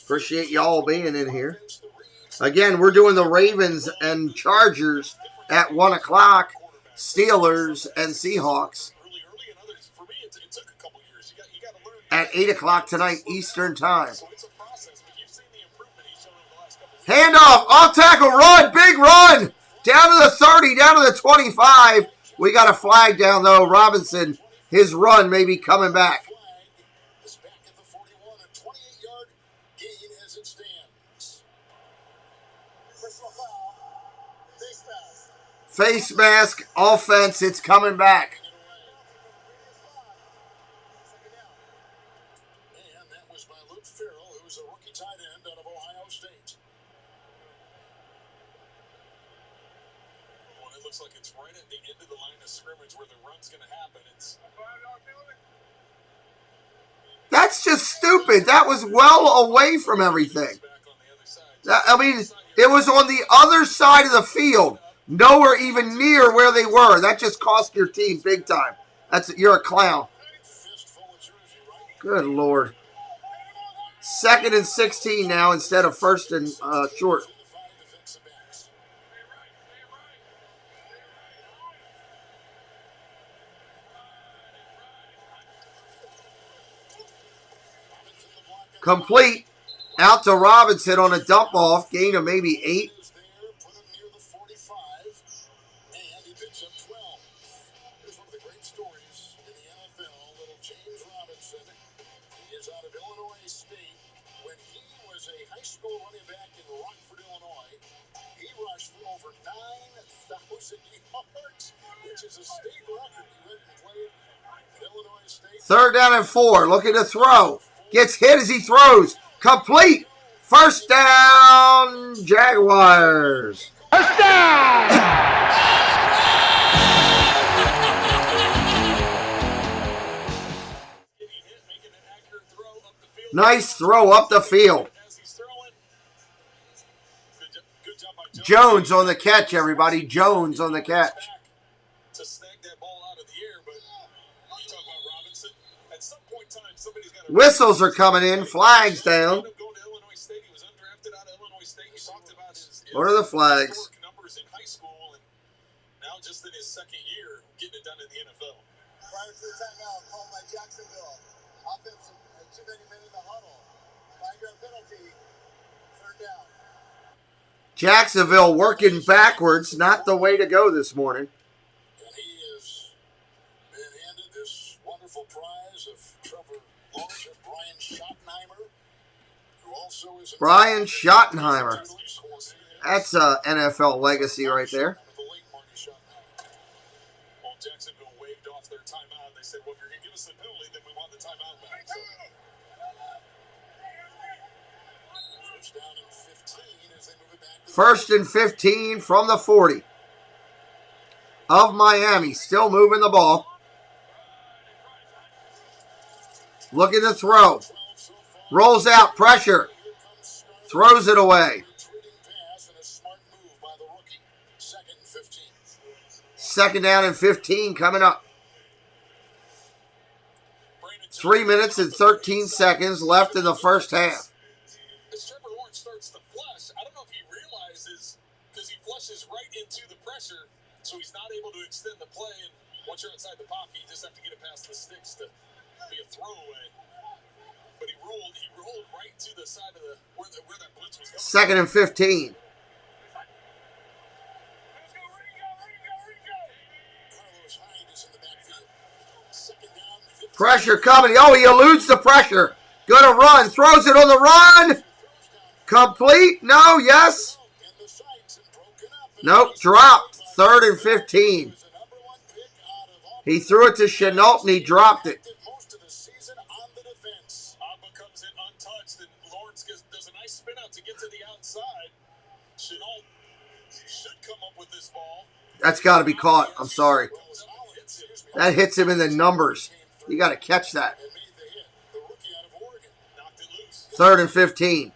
Appreciate y'all being in here. Again, we're doing the Ravens and Chargers at 1 o'clock. Steelers and Seahawks at 8 o'clock tonight Eastern time. Handoff, off tackle, run, big run. Down to the 30, down to the 25. We got a flag down though. Robinson, his run may be coming back. Face mask, offense, it's coming back. And that was by Luke Farrell, who's a rookie tight end out of Ohio State. Well, it looks like it's right at the end of the line of scrimmage where the run's going to happen. That's just stupid. That was well away from everything. I mean, it was on the other side of the field. Nowhere even near where they were. That just cost your team big time. You're a clown. Good Lord. 2nd and 16 now instead of 1st and short. Complete. Out to Robinson on a dump off. Gain of maybe 8. Third down and 4. Looking to throw. Gets hit as he throws. Complete. First down, Jaguars. First down! Nice throw up the field. Jones on the catch, everybody. Jones on the catch. Whistles are coming in. Flags down. What are the flags? Now just in his second year, getting it done in the NFL. Prior to the timeout called by Jacksonville. Offense too many men in the huddle. 5-yard penalty. Third down. Jacksonville working backwards. Not the way to go this morning. And he has been handed this wonderful prize of Trevor Lawrence and Brian Schottenheimer, who also is Brian Schottenheimer. That's a NFL legacy right there. Well, Jacksonville waved off their timeout. They said, well, if you're going to give us the penalty, then we want the timeout back. So. First down and 15 as they move it back. First and 15 from the 40 of Miami. Still moving the ball. Looking to throw. Rolls out, pressure. Throws it away. Second down and 15 coming up. 3 minutes and 13 seconds left in the first half. As Trevor Lawrence starts to flush, I don't know if he realizes, because he flushes right into the pressure, so he's not able to extend the play. And once you're outside the pocket, you just have to get it past the sticks to be a throwaway. But he rolled right to the side of where that blitz was going. Second and 15. Pressure coming. Oh, he eludes the pressure. Gonna run. Throws it on the run. Complete. No. Yes. Nope. Dropped. Third and 15. He threw it to Chenault and he dropped it. Comes in untouched, and Lawrence does a nice spin out to get to the outside. Chenault should come up with this ball. That's got to be caught. I'm sorry. That hits him in the numbers. You got to catch that. Third and 15.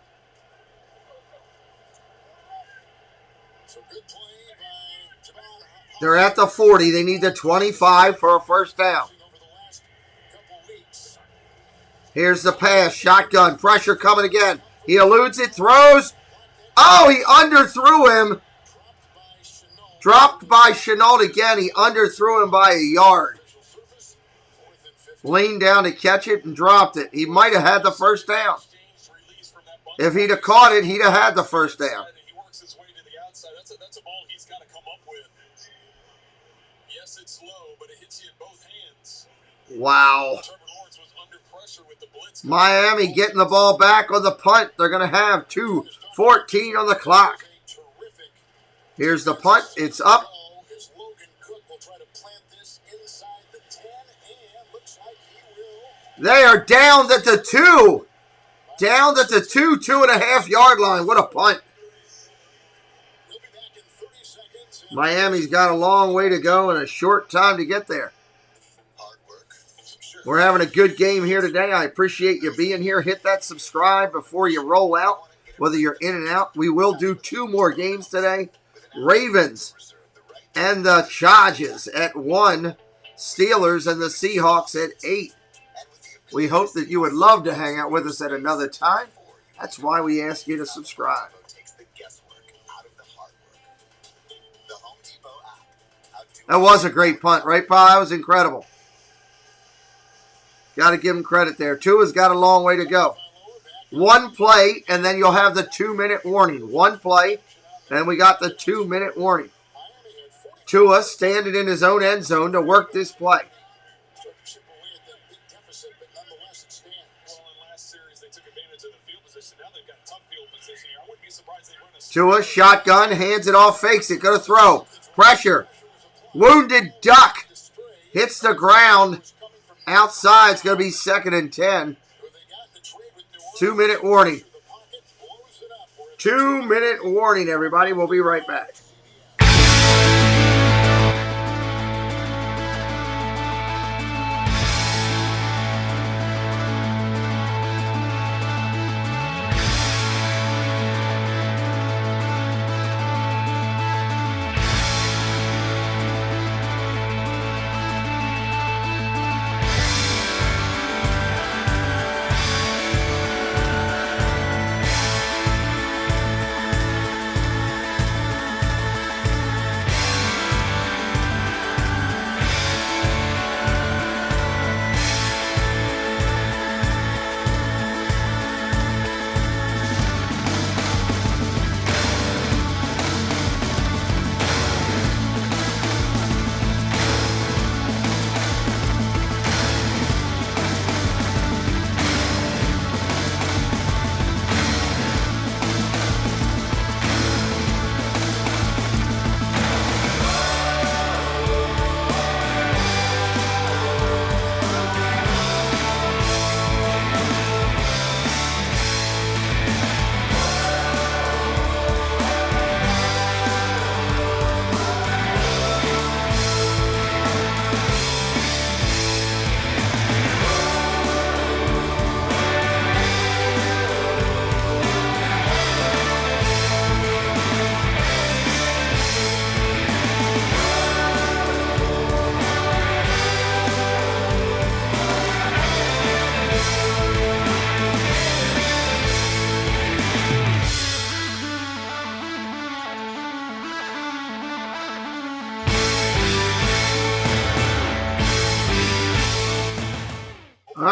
They're at the 40. They need the 25 for a first down. Here's the pass. Shotgun. Pressure coming again. He eludes it. Throws. Oh, he underthrew him. Dropped by Chenault again. He underthrew him by a yard. Leaned down to catch it and dropped it. He might have had the first down. If he'd have caught it, he'd have had the first down. He works his way to the outside. That's a ball he's got to come up with. Yes, it's low, but it hits you in both hands. Wow. Trevor Lawrence was under pressure with the blitz. Miami getting the ball back on the punt. They're going to have 2:14 on the clock. Here's the punt. It's up. They are down at the 2. Down at the 2.5 yard line. What a punt. Miami's got a long way to go and a short time to get there. We're having a good game here today. I appreciate you being here. Hit that subscribe before you roll out, whether you're in and out. We will do 2 more games today. Ravens and the Chargers at 1. Steelers and the Seahawks at 8. We hope that you would love to hang out with us at another time. That's why we ask you to subscribe. That was a great punt, right, Pa? That was incredible. Got to give him credit there. Tua's got a long way to go. 1 play, and then you'll have the 2-minute warning. 1 play, and we got the 2-minute warning. Tua standing in his own end zone to work this play. Tua, shotgun, hands it off, fakes it, gonna throw. Pressure. Wounded duck. Hits the ground. Outside, it's gonna be 2nd and 10. 2-minute warning. 2-minute warning, everybody. We'll be right back.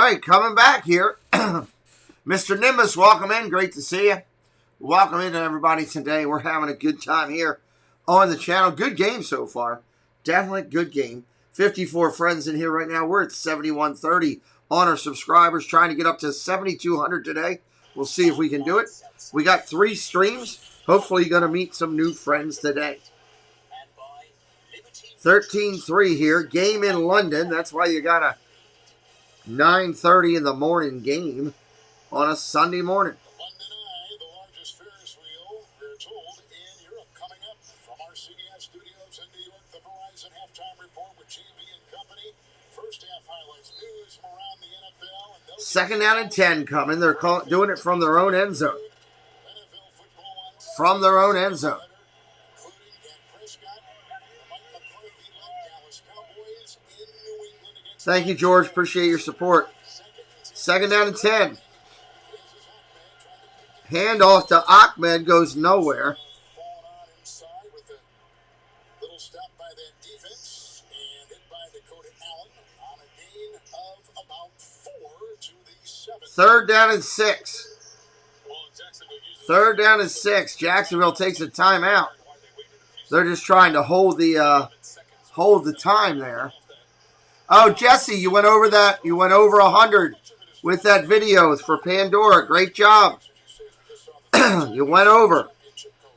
right, coming back here. Mr. Nimbus, welcome in. Great to see you. Welcome in to everybody today. We're having a good time here on the channel. Good game so far. Definitely good game. 54 friends in here right now. We're at 7130 on our subscribers, trying to get up to 7,200 today. We'll see if we can do it. We got 3 streams. Hopefully you're going to meet some new friends today. 13-3 here. Game in London. That's why you got a 9:30 in the morning game on a Sunday morning. Second down and 10 coming. They're doing it from their own end zone. From their own end zone. Thank you, George. Appreciate your support. Second down and 10. Handoff to Ahmed goes nowhere. Third down and 6. Third down and 6. Jacksonville takes a timeout. They're just trying to hold the time there. Oh, Jesse, you went over that. You went over 100 with that video for Pandora. Great job. You went over.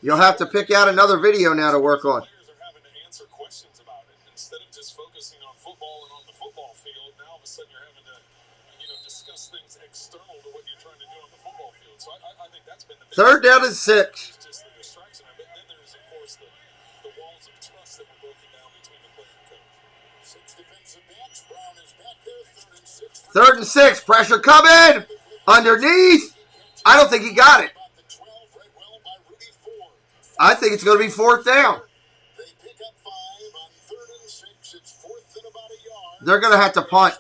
You'll have to pick out another video now to work on. Third down and 6. Third and 6. Pressure coming. Underneath. I don't think he got it. I think it's going to be fourth down. They're going to have to punt.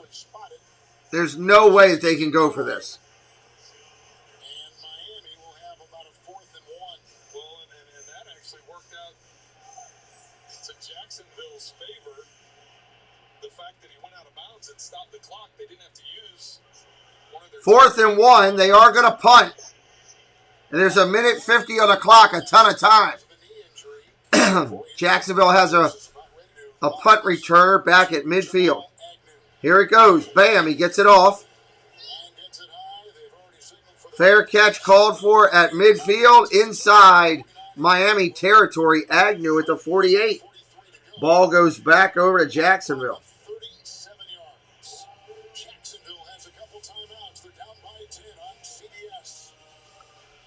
There's no way that they can go for this. Jacksonville's favor, the fact that he went out of bounds and stopped the clock, they didn't have to use one of their... Fourth and 1, they are going to punt. And there's a minute 50 on the clock, a ton of time. Jacksonville has a punt returner back at midfield. Here it goes. Bam, he gets it off. Fair catch called for at midfield inside Miami territory. Agnew at the 48. Ball goes back over to Jacksonville.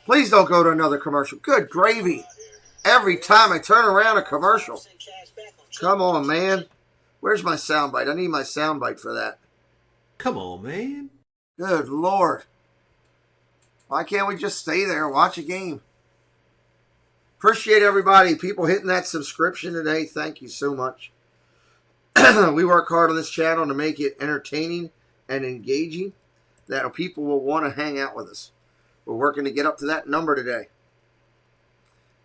Please don't go to another commercial. Good gravy. Every time I turn around, a commercial. Come on, man. Where's my soundbite? I need my soundbite for that. Come on, man. Good Lord. Why can't we just stay there and watch a game? Appreciate everybody, people hitting that subscription today. Thank you so much. We work hard on this channel to make it entertaining and engaging, that people will want to hang out with us. We're working to get up to that number today.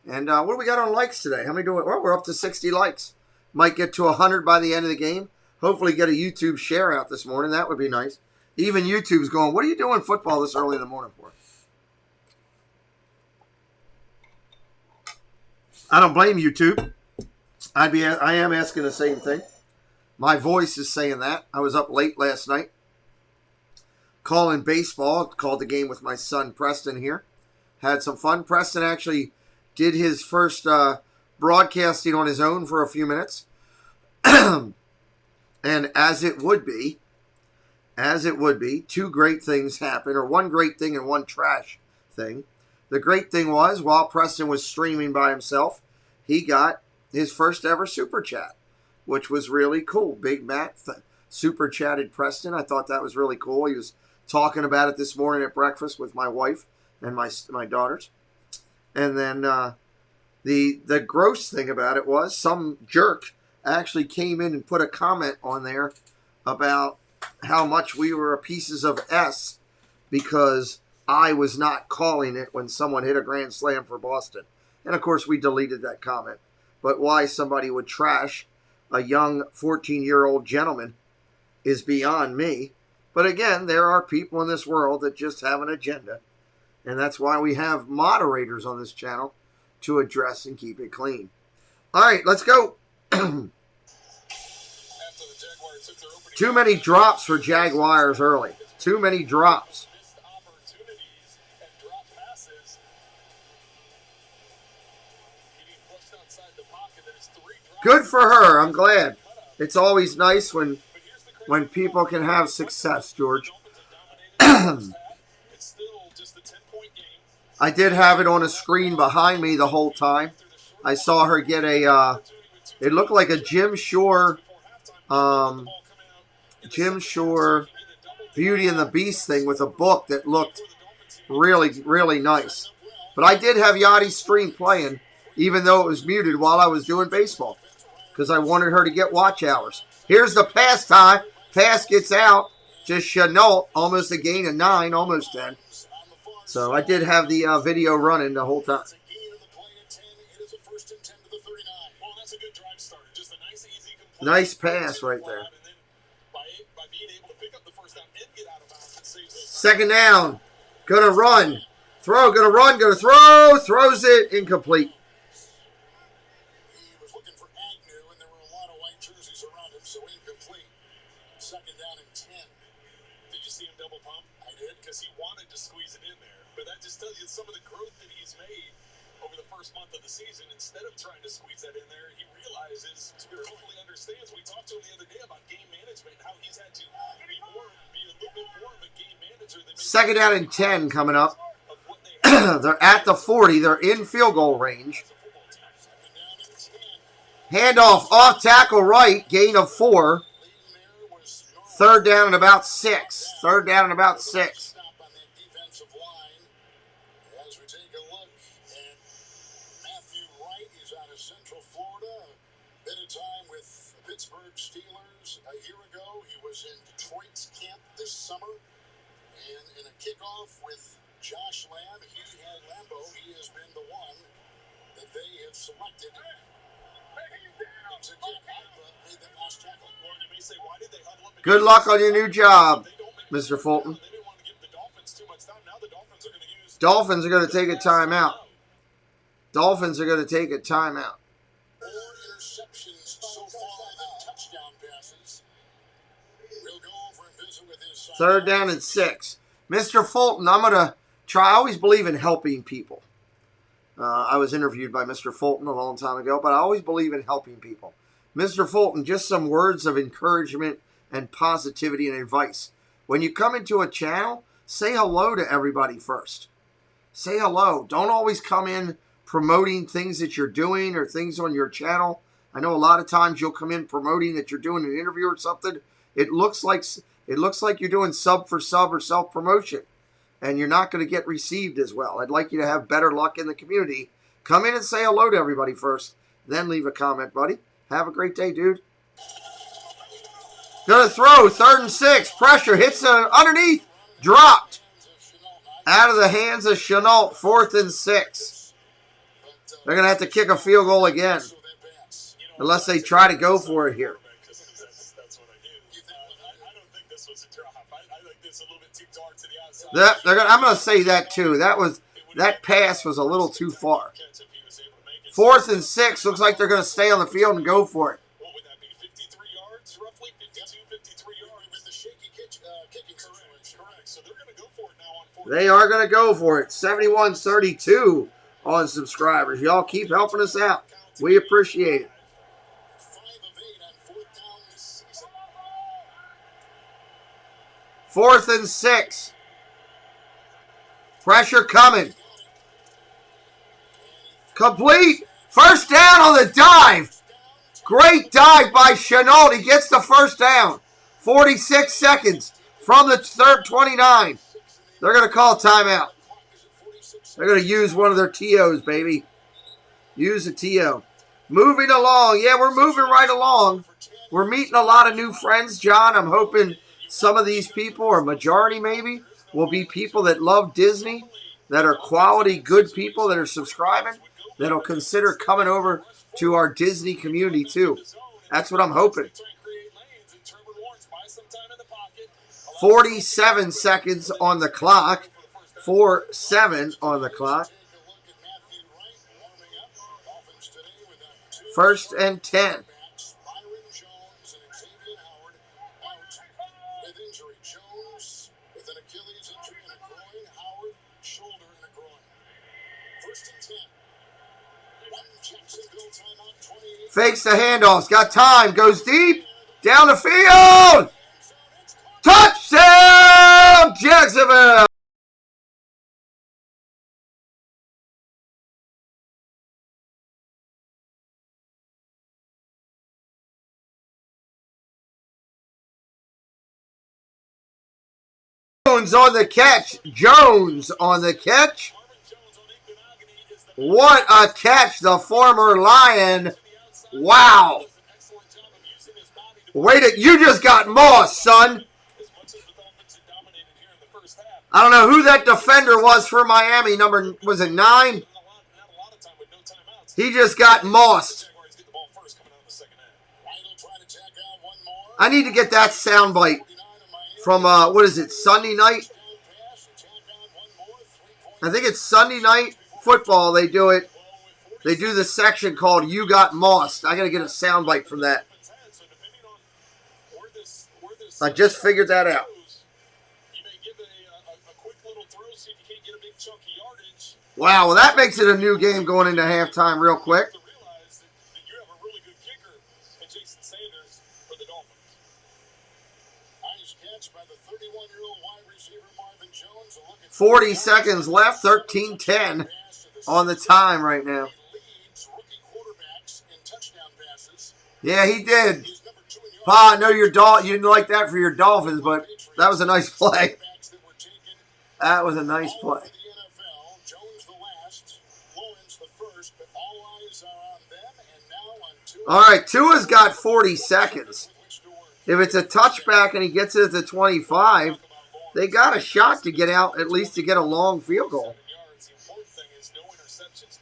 And what do we got on likes today? How many do we? Well, we're up to 60 likes. Might get to 100 by the end of the game. Hopefully get a YouTube share out this morning. That would be nice. Even YouTube's going, what are you doing football this early in the morning for? I don't blame YouTube. I am asking the same thing. My voice is saying that. I was up late last night calling baseball. Called the game with my son Preston here. Had some fun. Preston actually did his first broadcasting on his own for a few minutes. And as it would be, two great things happened, or one great thing and one trash thing. The great thing was, while Preston was streaming by himself, he got his first ever super chat, which was really cool. Big Matt super chatted Preston. I thought that was really cool. He was talking about it this morning at breakfast with my wife and my daughters. And then the gross thing about it was some jerk actually came in and put a comment on there about how much we were pieces of S because I was not calling it when someone hit a grand slam for Boston. And, of course, we deleted that comment. But why somebody would trash a young 14-year-old gentleman is beyond me. But again, there are people in this world that just have an agenda. And that's why we have moderators on this channel to address and keep it clean. All right, let's go. Too many drops for Jaguars early. Too many drops. Good for her. I'm glad. It's always nice when people can have success, George. I did have it on a screen behind me the whole time. I saw her get a, it looked like a Jim Shore Beauty and the Beast thing with a book that looked really, really nice. But I did have Yachty's stream playing, even though it was muted while I was doing baseball, because I wanted her to get watch hours. Here's the pass time. Pass gets out to Chenault, almost a gain of 9, almost 10. So I did have the video running the whole time. Nice pass right there. Second down. Gonna run. Throw. Gonna run. Gonna throw. Throws it. Incomplete. Second down and 10. Did you see him double pump? I did, because he wanted to squeeze it in there. But that just tells you some of the growth that he's made over the first month of the season. Instead of trying to squeeze that in there, he realizes, or hopefully understands. We talked to him the other day about game management, how he's had to be a little bit more of a game manager. Second down and 10 coming up. They're at the 40. They're in field goal range. Handoff off tackle right. Gain of 4. Third down and about 6. Third down and about 6. As we take a look at Matthew Wright, he's out of Central Florida. A bit of time with the Pittsburgh Steelers a year ago. He was in Detroit's camp this summer. And in a kickoff with Josh Lamb, he has been the one that they have selected. Good luck on your new job, Mr. Fulton. Dolphins are going to take a timeout. Dolphins are going to take a timeout. Third down and 6. Mr. Fulton, I'm going to try. I always believe in helping people. I was interviewed by Mr. Fulton a long time ago, but I always believe in helping people. Mr. Fulton, just some words of encouragement and positivity and advice. When you come into a channel, say hello to everybody first. Say hello. Don't always come in promoting things that you're doing or things on your channel. I know a lot of times you'll come in promoting that you're doing an interview or something. It looks like you're doing sub for sub or self-promotion, and you're not going to get received as well. I'd like you to have better luck in the community. Come in and say hello to everybody first, then leave a comment, buddy. Have a great day, dude. Gonna throw, 3rd and 6. Pressure, hits underneath, dropped. Out of the hands of Chenault, 4th and 6. They're gonna have to kick a field goal again, unless they try to go for it here. I'm gonna say that too. That pass was a little too far. 4th and 6. Looks like they're going to stay on the field and go for it. What would that be, 53 yards, roughly? 52, 53 yards with the shaky kicking situation. Correct. So they're going to go for it now on 4th. They are going to go for it. 71-32 on subscribers. Y'all keep helping us out. We appreciate it. 5 of 8 on 4th down this season. 4th and 6. Pressure coming. Complete. First down on the dive. Great dive by Chenault. He gets the first down. 46 seconds from the 29. They're going to call timeout. They're going to use one of their TOs, baby. Use a TO. Moving along. Yeah, we're moving right along. We're meeting a lot of new friends, John. I'm hoping some of these people, or majority maybe, will be people that love Disney, that are quality, good people that are subscribing, that'll consider coming over to our Disney community too. That's what I'm hoping. 47 seconds on the clock. 4-7 on the clock. 1st and 10. Fakes the handoffs. Got time. Goes deep. Down the field. Touchdown, Jacksonville. Jones on the catch. Jones on the catch. What a catch, the former Lion. Wow. Wait, you just got mossed, son. I don't know who that defender was for Miami. Was it 9? He just got mossed. I need to get that soundbite from, what is it, Sunday night? I think it's Sunday night football. They do it. They do the section called "You Got Mossed." I got to get a soundbite from that. I just figured that out. Wow, well, that makes it a new game going into halftime real quick. 40 seconds left, 13-10 on the time right now. Yeah, he did. Pa, I know you didn't like that for your Dolphins, but that was a nice play. That was a nice play. All right, Tua's got 40 seconds. If it's a touchback and he gets it at the 25, they got a shot to get out, at least to get a long field goal.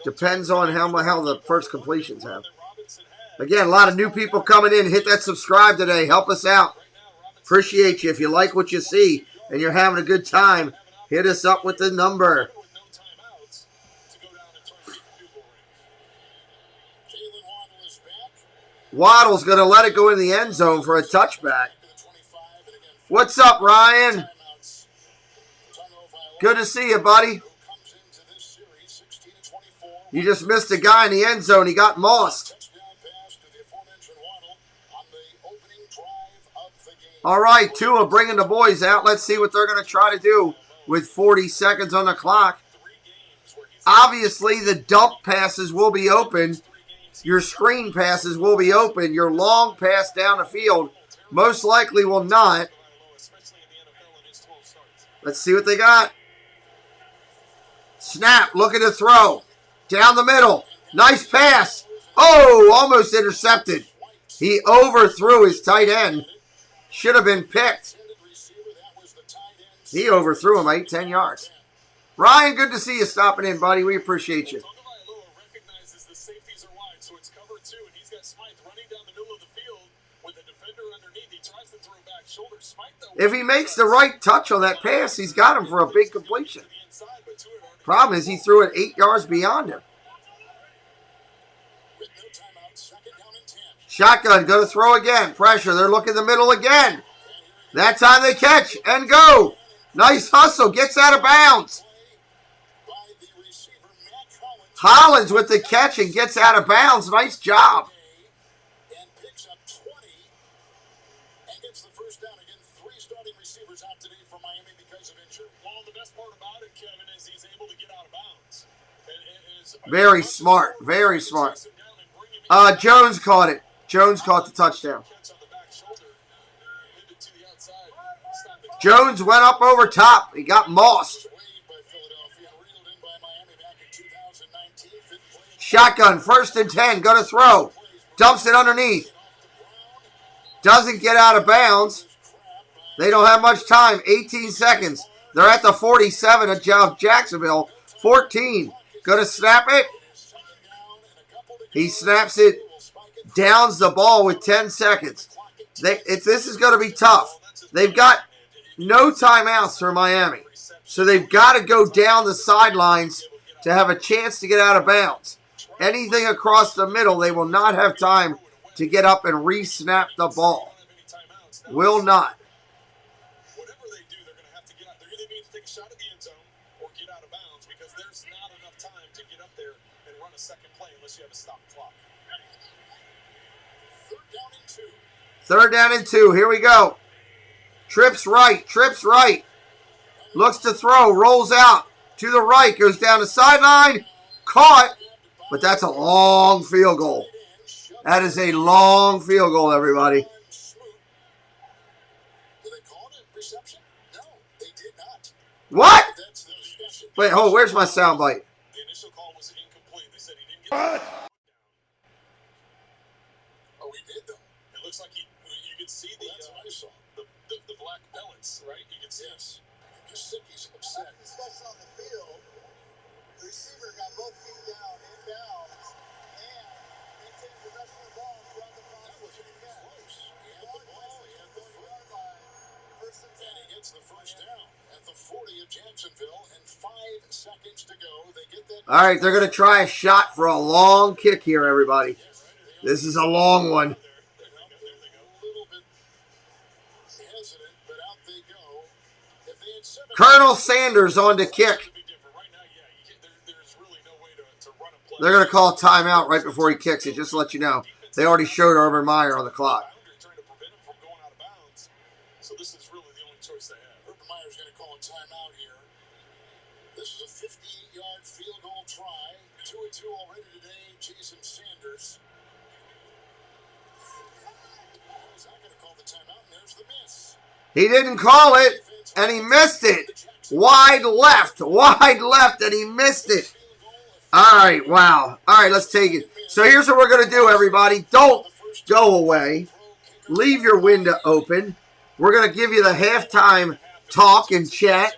Depends on how the first completions have. Again, a lot of new people coming in. Hit that subscribe today. Help us out. Appreciate you. If you like what you see and you're having a good time, hit us up with the number. Waddle's going to let it go in the end zone for a touchback. What's up, Ryan? Good to see you, buddy. You just missed a guy in the end zone. He got mossed. All right, Tua bringing the boys out. Let's see what they're going to try to do with 40 seconds on the clock. Obviously, the dump passes will be open. Your screen passes will be open. Your long pass down the field most likely will not. Let's see what they got. Snap, looking to throw. Down the middle. Nice pass. Oh, almost intercepted. He overthrew his tight end. Should have been picked. He overthrew him 8-10 yards. Ryan, good to see you stopping in, buddy. We appreciate you. If he makes the right touch on that pass, he's got him for a big completion. Problem is he threw it 8 yards beyond him. Shotgun, go to throw again. Pressure, they're looking the middle again. That time they catch and go. Nice hustle, gets out of bounds. Hollins with the catch and gets out of bounds. Nice job. Very smart. Very smart. Jones caught it. Jones caught the touchdown. Jones went up over top. He got mossed. Shotgun, 1st and 10. Going to throw. Dumps it underneath. Doesn't get out of bounds. They don't have much time. 18 seconds. They're at the 47 of Jacksonville. 14. Going to snap it. He snaps it. Downs the ball with 10 seconds. This is going to be tough. They've got no timeouts for Miami. So they've got to go down the sidelines to have a chance to get out of bounds. Anything across the middle, they will not have time to get up and re-snap the ball. Will not. Whatever they do, they're going to have to get out. They're either going to take a shot at the end zone or get out of bounds because there's not enough time to get up there and run a second play unless you have a stop clock. Third down and 2. Third down and 2. Here we go. Trips right. Trips right. Looks to throw. Rolls out to the right. Goes down the sideline. Caught. But that's a long field goal. That is a long field goal, everybody. Did they call it a reception? No, they did not. What? That's the discussion. Wait, hold. Where's my soundbite? The initial call was incomplete. They said he didn't get it. Oh, we did, though. It looks like you could see the That's what I saw. the black pellets, right? You could see. Yes. He's upset. Discussion on the field. The receiver got both feet down, inbounds, and maintained possession of the ball throughout the process. That wasn't even close. He had the ball. He had the foot. And he gets the first down at the 40 of Jacksonville, and 5 seconds to go. They get that. All right, they're going to try a shot for a long kick here, everybody. This is a long one. Colonel Sanders on to kick. They're going to call a timeout right before he kicks it, just to let you know. They already showed Urban Meyer on the clock. So this is really the only choice they have. Urban Meyer's going to call a timeout here. This is a 50-yard field goal try. 2-2 already today. Jason Sanders. He's not going to call the timeout, and there's the miss. He didn't call it, and he missed it. Wide left, and he missed it. All right, wow. All right, let's take it. So here's what we're going to do, everybody. Don't go away. Leave your window open. We're going to give you the halftime talk and chat.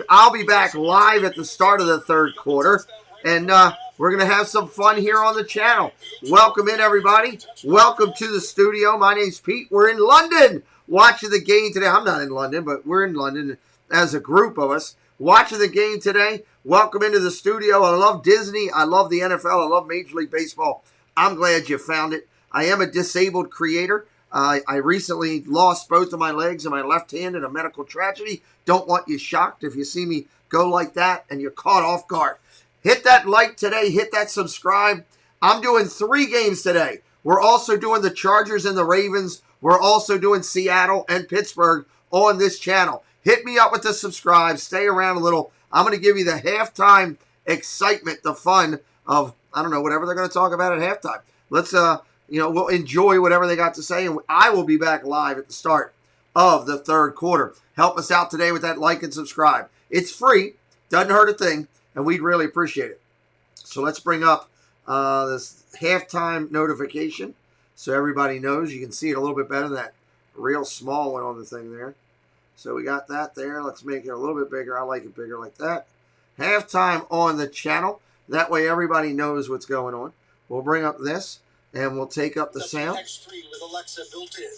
I'll be back live at the start of the third quarter, and we're going to have some fun here on the channel. Welcome in, everybody. Welcome to the studio. My name's Pete. We're in London watching the game today. I'm not in London, but we're in London as a group of us watching the game today. Welcome into the studio. I love Disney. I love the NFL. I love Major League Baseball. I'm glad you found it. I am a disabled creator. I recently lost both of my legs and my left hand in a medical tragedy. Don't want you shocked if you see me go like that and you're caught off guard. Hit that like today. Hit that subscribe. I'm doing 3 games today. We're also doing the Chargers and the Ravens. We're also doing Seattle and Pittsburgh on this channel. Hit me up with the subscribe. Stay around a little. I'm going to give you the halftime excitement, the fun of, I don't know, whatever they're going to talk about at halftime. Let's, we'll enjoy whatever they got to say, and I will be back live at the start of the third quarter. Help us out today with that like and subscribe. It's free. Doesn't hurt a thing, and we'd really appreciate it. So let's bring up this halftime notification so everybody knows. You can see it a little bit better than that real small one on the thing there. So we got that there. Let's make it a little bit bigger. I like it bigger like that. Halftime on the channel. That way everybody knows what's going on. We'll bring up this, and we'll take up the sound. X3 with Alexa built in.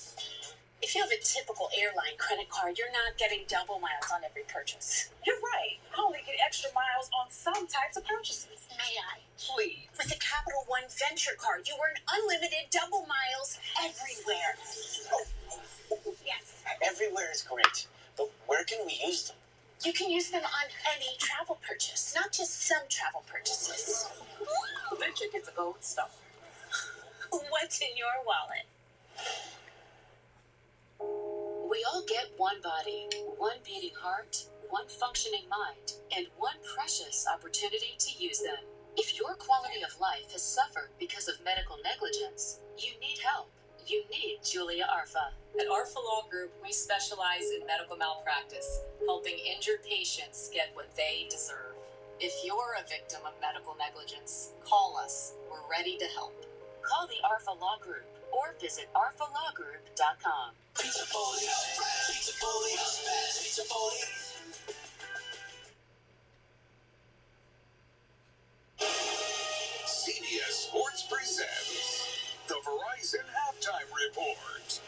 If you have a typical airline credit card, you're not getting double miles on every purchase. You're right. I only get extra miles on some types of purchases. May I? Please. With the Capital One Venture Card, you earn unlimited double miles everywhere. Yes. Everywhere is great, but where can we use them? You can use them on any travel purchase, not just some travel purchases. Venture gets a gold star. What's in your wallet? We all get one body, one beating heart, one functioning mind, and one precious opportunity to use them. If your quality of life has suffered because of medical negligence, you need help. You need Julia Arfa. At Arfa Law Group, we specialize in medical malpractice, helping injured patients get what they deserve. If you're a victim of medical negligence, call us. We're ready to help. Call the Arfa Law Group or visit arfalawgroup.com. CBS Sports presents the Verizon Halftime Report.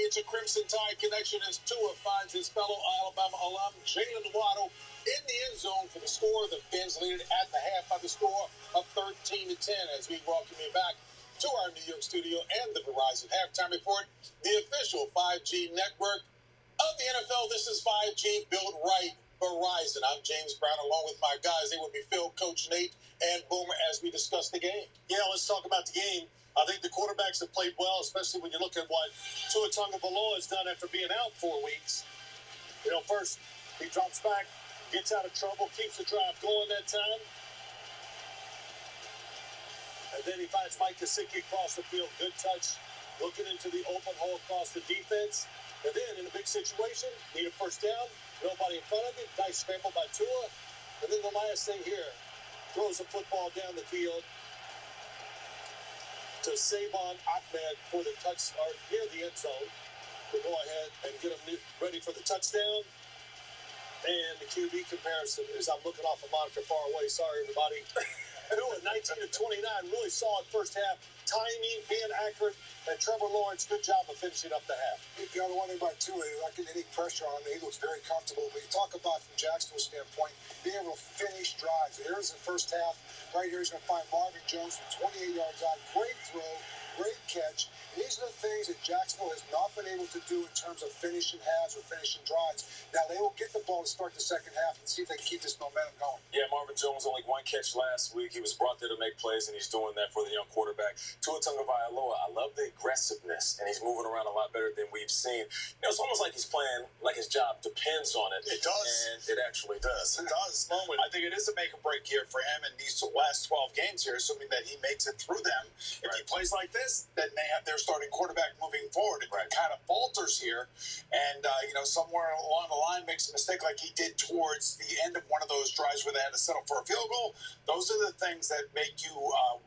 It's a Crimson Tide connection as Tua finds his fellow Alabama alum Jalen Waddle in the end zone for the score. The Fins lead at the half by the score of 13-10 as we welcome you back to our New York studio and the Verizon Halftime Report, the official 5G network of the NFL. This is 5G built right Verizon. I'm James Brown along with my guys. They will be Phil, Coach Nate, and Boomer as we discuss the game. Yeah, let's talk about the game. I think the quarterbacks have played well, especially when you look at what Tua Tagovailoa has done after being out 4 weeks. You know, first, he drops back, gets out of trouble, keeps the drive going that time. And then he finds Mike Gesicki across the field. Good touch, looking into the open hole across the defense. And then in a big situation, need a first down, nobody in front of him. Nice scramble by Tua. And then the last thing here, throws the football down the field to Savon Ahmed for the touch, or near the end zone, to go ahead and get him ready for the touchdown. And the QB comparison is I'm looking off a monitor far away. Sorry, everybody. Tua, 19-29, really solid first half. Timing, being accurate, and Trevor Lawrence, good job of finishing up the half. You know, the one thing about Tua, he's not getting any pressure on him. He looks very comfortable. But you talk about, from Jacksonville's standpoint, being able to finish drives. Here's the first half. Right here, he's going to find Marvin Jones from 28 yards out. Great throw, great catch. These are the things that Jacksonville has not been able to do in terms of finishing halves or finishing drives. Now, they will get the ball to start the second half and see if they can keep this momentum going. Yeah, Marvin Jones only one catch last week. He was brought there to make plays, and he's doing that for the young quarterback. Tua Tagovailoa, I love the aggressiveness, and he's moving around a lot better than we've seen. You know, it's almost like he's playing like his job depends on it. It does. And it actually does. It does. I think it is a make or break year for him in these last 12 games here, assuming that he makes it through them. If he plays like this, then they have their starting quarterback moving forward. It kind of falters here, and you know, somewhere along the line makes a mistake like he did towards the end of one of those drives where they had to settle for a field goal. Those are the things that make you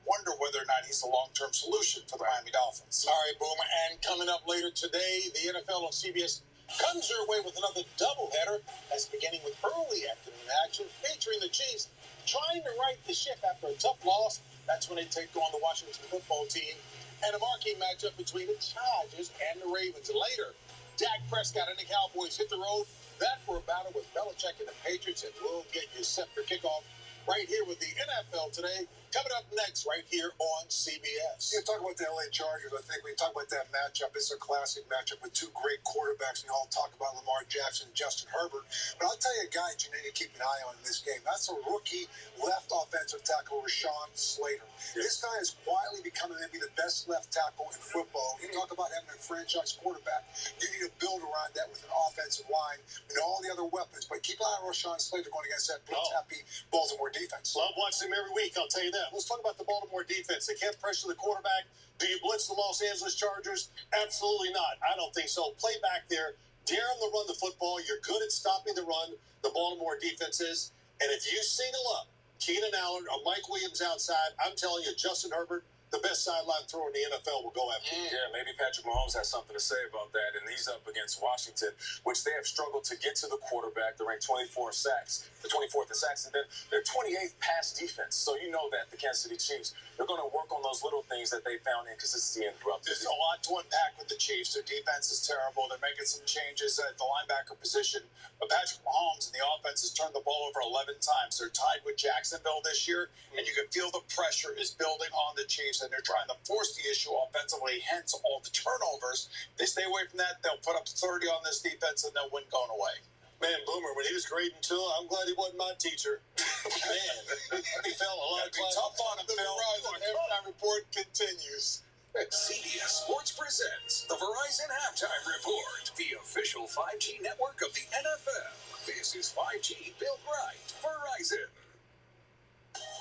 wonder whether or not he's a long-term solution for the Miami Dolphins. All right, Boomer, and coming up later today, the NFL on CBS comes your way with another doubleheader, as beginning with early afternoon action featuring the Chiefs trying to right the ship after a tough loss. That's when they take on the Washington football team, and a marquee matchup between the Chargers and the Ravens. Later, Dak Prescott and the Cowboys hit the road. That for a battle with Belichick and the Patriots, and we'll get you set for kickoff right here with the NFL today. Coming up next, right here on CBS. You talk about the LA Chargers. I think when you talk about that matchup, it's a classic matchup with two great quarterbacks. We all talk about Lamar Jackson and Justin Herbert. But I'll tell you a guy you need to keep an eye on in this game. That's a rookie left offensive tackle, Rashawn Slater. This guy is quietly becoming maybe the best left tackle in football. You talk about having a franchise quarterback. You need to build around that with an offensive line and all the other weapons. But keep an eye on Rashawn Slater going against that blitz-happy Baltimore defense. Love watching him every week, I'll tell you that. Let's talk about the Baltimore defense. They can't pressure the quarterback. Do you blitz the Los Angeles Chargers? Absolutely not. I don't think so. Play back there. Dare them to run the football. You're good at stopping the run, the Baltimore defense is. And if you single up Keenan Allen or Mike Williams outside, I'm telling you, Justin Herbert, the best sideline thrower in the NFL, will go after him. Yeah, maybe Patrick Mahomes has something to say about that. And he's up against Washington, which they have struggled to get to the quarterback. They're ranked 24 sacks, the 24th in sacks, and then they're 28th pass defense. So you know that the Kansas City Chiefs, they're going to work on those little things that they found inconsistency in throughout the There's season. a lot to unpack with the Chiefs. Their defense is terrible. They're making some changes at the linebacker position. But Patrick Mahomes and the offense has turned the ball over 11 times. They're tied with Jacksonville this year, and you can feel the pressure is building on the Chiefs, and they're trying to force the issue offensively, hence all the turnovers. They stay away from that, they'll put up 30 on this defense, and they'll win going away. Man, Boomer, when he was grading Tua, I'm glad he wasn't my teacher. Man, he fell a lot. Be tough on him, Phil. The halftime report continues. CBS Sports presents the Verizon Halftime Report, the official 5G network of the NFL. This is 5G built right. Verizon.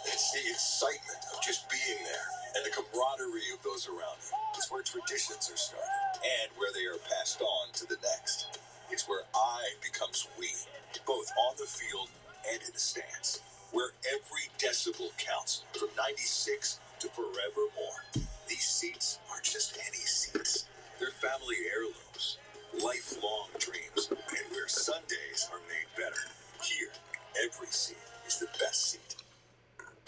It's the excitement of just being there and the camaraderie of those around you. It's where traditions are started and where they are passed on to the next. It's where I becomes we, both on the field and in the stands, where every decibel counts from 96 to forevermore. These seats aren't just any seats. They're family heirlooms, lifelong dreams, and where Sundays are made better. Here, every seat is the best seat.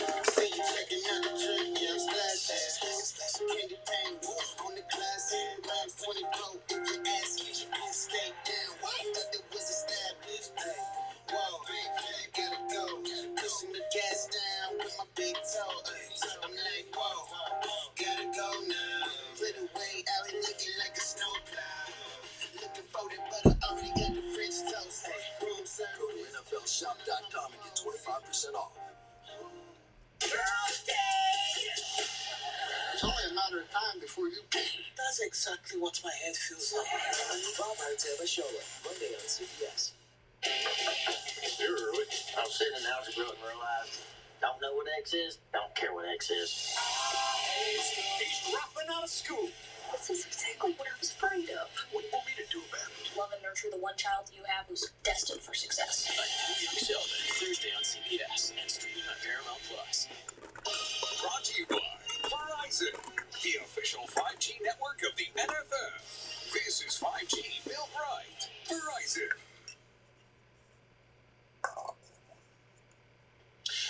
See you checking out the trip, yeah, I'm splashing. Candy paint, on the class, round 24, if your ass It's only a matter of time before you That's exactly what my head feels like. A new Bob Martella show Monday on CBS. You're early. I'm sitting in the house and realize, don't know what X is, don't care what X is. He's dropping out of school. This is exactly what I was afraid of. What do you want me to do about it? Love and nurture the one child you have who's destined for success. Young Sheldon, Thursday on CBS and streaming on Paramount Plus. Brought to you by Verizon, the official 5G network of the NFL. This is 5G built right. Verizon.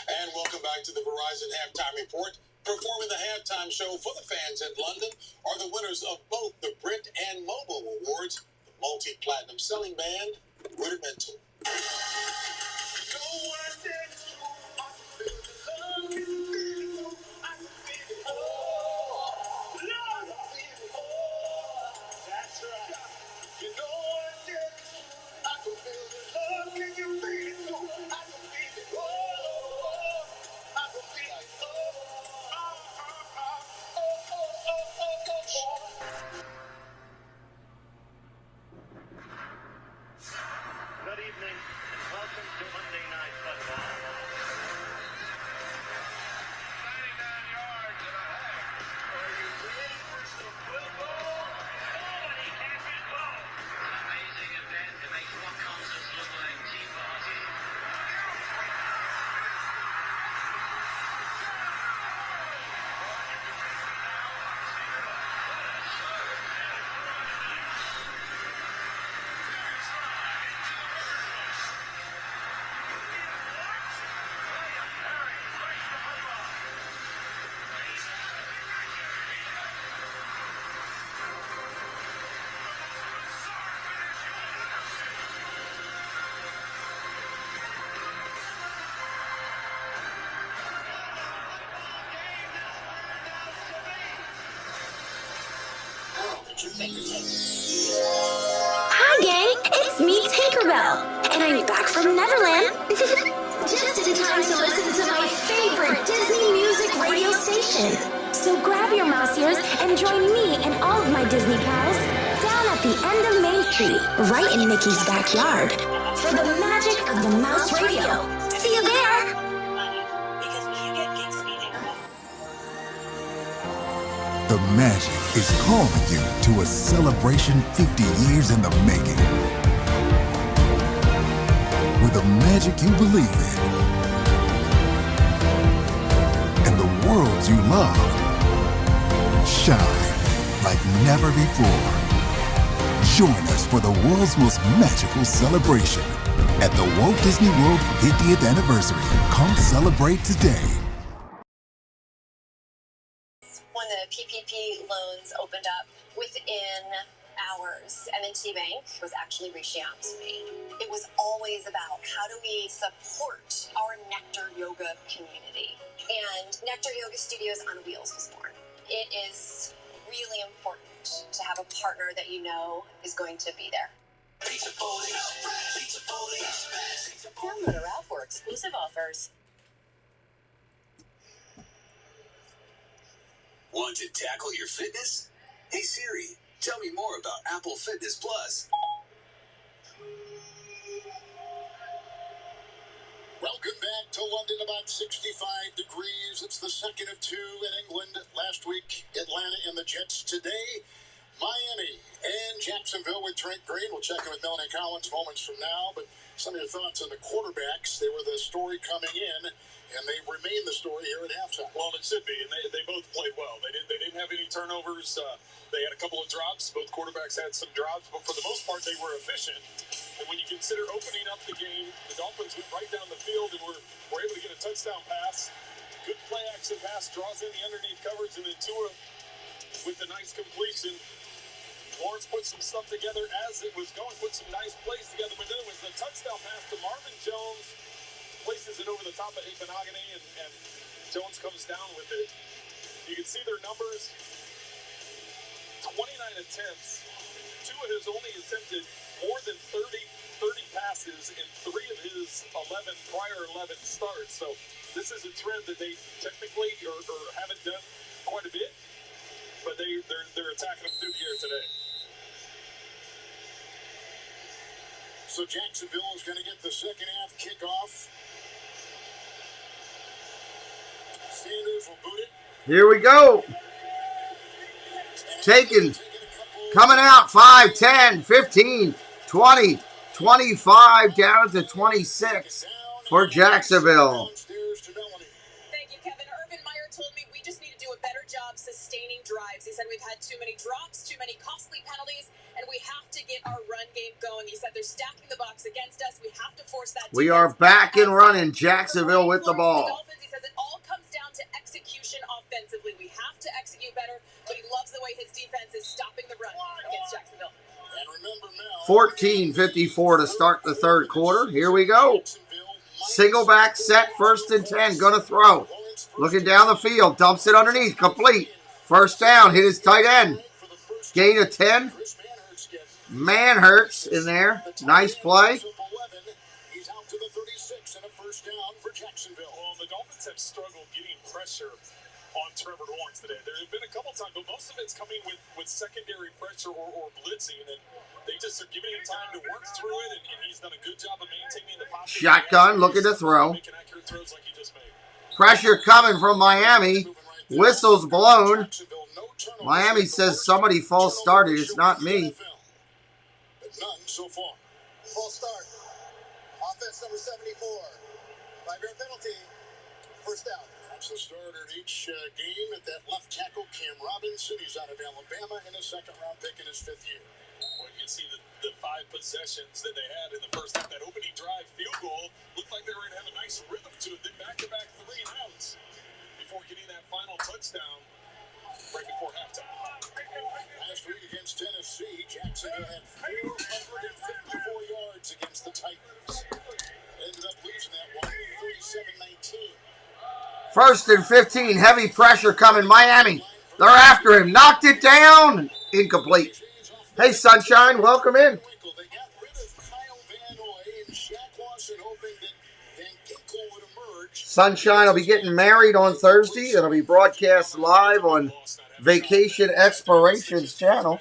And welcome back to the Verizon Halftime Report. Performing the halftime show for the fans in London are the winners of both the Brit and Mobile Awards, the multi-platinum selling band, Rudimental. That's right. You know what I did? I can feel the love. Can you feel it too? I can feel it. I can feel it. Good evening and welcome to Monday Night Football. 99 yards and a half. Are you ready for some football? Nobody can be close. An amazing event that makes what concerts look like tea parties. Hi, gang. It's me, Tinkerbell. And I'm back from Neverland. Just in time to listen to my favorite Disney music radio station. So grab your mouse ears and join me and all of my Disney pals down at the end of Main Street, right in Mickey's backyard, for the magic of the Mouse Radio. See you there. The magic is calling you to a celebration 50 years in the making. With the magic you believe in and the worlds you love shine like never before. Join us for the world's most magical celebration at the Walt Disney World 50th anniversary. Come celebrate today. When the PPP loans opened up, within hours, M&T Bank was actually reaching out to me. It was always about how do we support our Nectar Yoga community. And Nectar Yoga Studios on Wheels was born. It is really important to have a partner that you know is going to be there. Download our app for exclusive offers. Want to tackle your fitness? Hey Siri, tell me more about Apple Fitness Plus. Welcome back to London, about 65 degrees. It's the second of two in England. Last week, Atlanta and the Jets. Today, Miami and Jacksonville with Trent Green. We'll check in with Melanie Collins moments from now. But some of your thoughts on the quarterbacks. They were the story coming in, and they remain the story here at halftime. Well, it should be, and they both played well. They didn't have any turnovers. They had a couple of drops. Both quarterbacks had some drops, but for the most part, they were efficient. And when you consider opening up the game, the Dolphins went right down the field and were able to get a touchdown pass. Good play action pass, draws in the underneath coverage, and then Tua with the nice completion. Lawrence put some stuff together as it was going, put some nice plays together, but then it was the touchdown pass to Marvin Jones, places it over the top of Ipanagane, and Jones comes down with it. You can see their numbers, 29 attempts. Tua has only attempted more than 30 passes in 3 of his prior 11 starts. So this is a trend that they technically or haven't done quite a bit. but they're attacking them through the air today. So Jacksonville is going to get the second half kickoff. Sanders will boot it. Here we go. Taken. Coming out 5, 10, 15, 20, 25, down to 26 for Jacksonville. Thank you, Kevin. Urban Meyer told me we just need to do a better job sustaining drives. He said we've had too many drops, too many costly penalties, and we have to get our run game going. He said they're stacking the box against us. We have to force that. We are back and running. Jacksonville with the ball. He says it all comes down to execution offensively. We have to execute better, but he loves the way his defense is stopping the run against Jacksonville. 14:54 to start the third quarter. Here we go. Single back set, 1st and 10. Gonna throw. Looking down the field. Dumps it underneath. Complete. First down. Hit his tight end. Gain of 10. Manhurts in there. Nice play. He's out to the 36 and a first down for Jacksonville. Well, the Dolphins have struggled getting pressure on Trevor Lawrence today. There have been a couple times, but most of it's coming with secondary pressure or blitzing, and they just are giving him time to work through it, and he's done a good job of maintaining the pocket. Shotgun, looking to throw. Making accurate throws like he just made. Pressure coming from Miami. Whistles blown. Miami says somebody false started. It's not me. But none so far. False start. Offense number 74. 5-yard penalty. First down. That's the starter in each game at that left tackle, Cam Robinson. He's out of Alabama in a second-round pick in his 5th year. Well, you can see the 5 possessions that they had in the first half. That opening drive field goal looked like they were going to have a nice rhythm to it. Then back-to-back 3 and outs before getting that final touchdown right before halftime. Last week against Tennessee, Jacksonville had 454 yards against the Titans. Ended up losing that one, 37-19. 1st and 15. Heavy pressure coming. Miami. They're after him. Knocked it down. Incomplete. Hey, Sunshine. Welcome in. They got rid of Kyle Van Noy and Shaq Lawson, hoping that Van Ginkel would emerge. Sunshine will be getting married on Thursday. It'll be broadcast live on Vacation Explorations channel.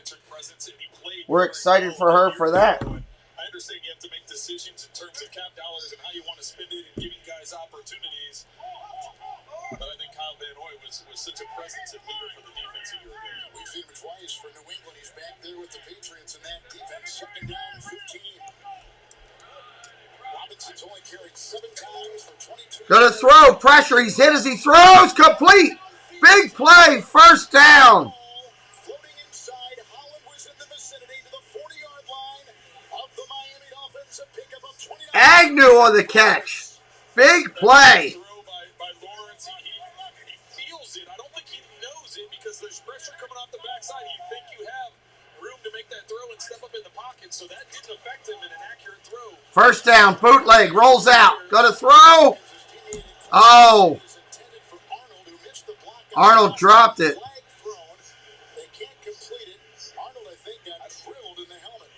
We're excited for her for that. I understand you have to make decisions in terms of cap dollars and how you want to spend it and giving guys opportunities. But I think Kyle Van Noy was such a presence and leader for the defense a year ago. We've seen him twice for New England. He's back there with the Patriots in that defense. 2nd down, 15. Robinson's only carried 7 times for 22. Gonna throw. Pressure. He's hit as he throws. Complete. Big play. First down. Floating inside. Holland was in the vicinity to the 40-yard line of the Miami Dolphins. A pickup of 29. Agnew on the catch. Big play. There's pressure coming off the backside. You think you have room to make that throw and step up in the pocket, so that didn't affect him in an accurate throw. First down, bootleg, rolls out. Gonna throw. Oh. Arnold dropped it. They can't complete it. Arnold, I think, got drilled in the helmet.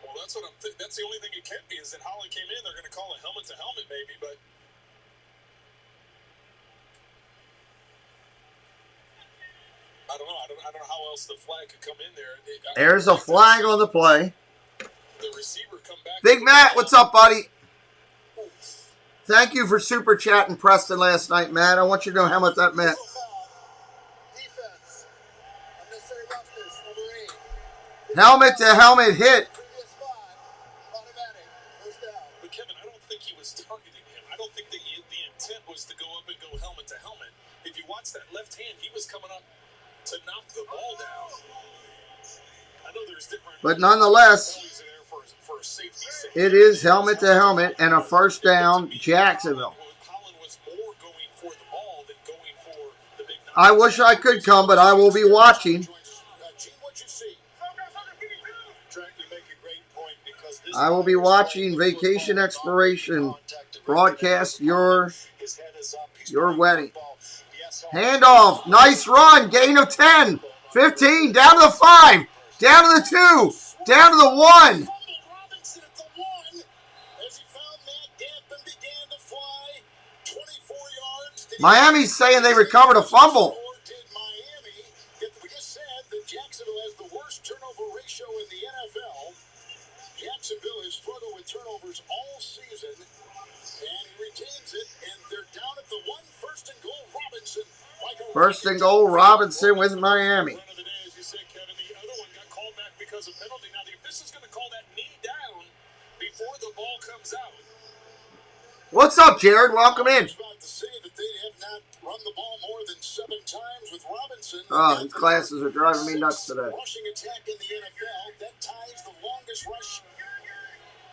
Well, that's what I'm thinking. That's the only thing it can be is that Holland came in. They're going to call a helmet to helmet maybe, but I don't know. I don't know how else the flag could come in there. There's a flag on the play. The receiver come back. Big Matt, what's up, buddy? Thank you for super chatting Preston last night, Matt. I want you to know how much that meant. Defense. Unnecessary roughness, number 8. Helmet to helmet hit. Automatic. First down. But Kevin, I don't think he was targeting him. I don't think that the intent was to go up and go helmet to helmet. If you watch that left hand, he was coming up to knock the ball down. I know there's different. But nonetheless, it is helmet to helmet and a first down, Jacksonville. I wish I could come, but I will be watching. I will be watching Vacation Exploration broadcast your wedding. Handoff, nice run, gain of 10, 15, down to the 5, down to the 2, down to the 1. Miami's saying they recovered a fumble. show in the NFL. Jacksonville has struggled with turnovers all season, and he retains it, and they're down at the 1. First and goal, Robinson. First and goal, Robinson with Miami. Run of the day, as you said, Kevin. The other one got called back because of penalty. Now, the official's going to call that knee down before the ball comes out. What's up, Jared? Welcome in. I was about to say that they have not run the ball more than 7 times with Robinson. Oh, these classes are driving me nuts today. Rushing attack in the NFL. That ties the longest rush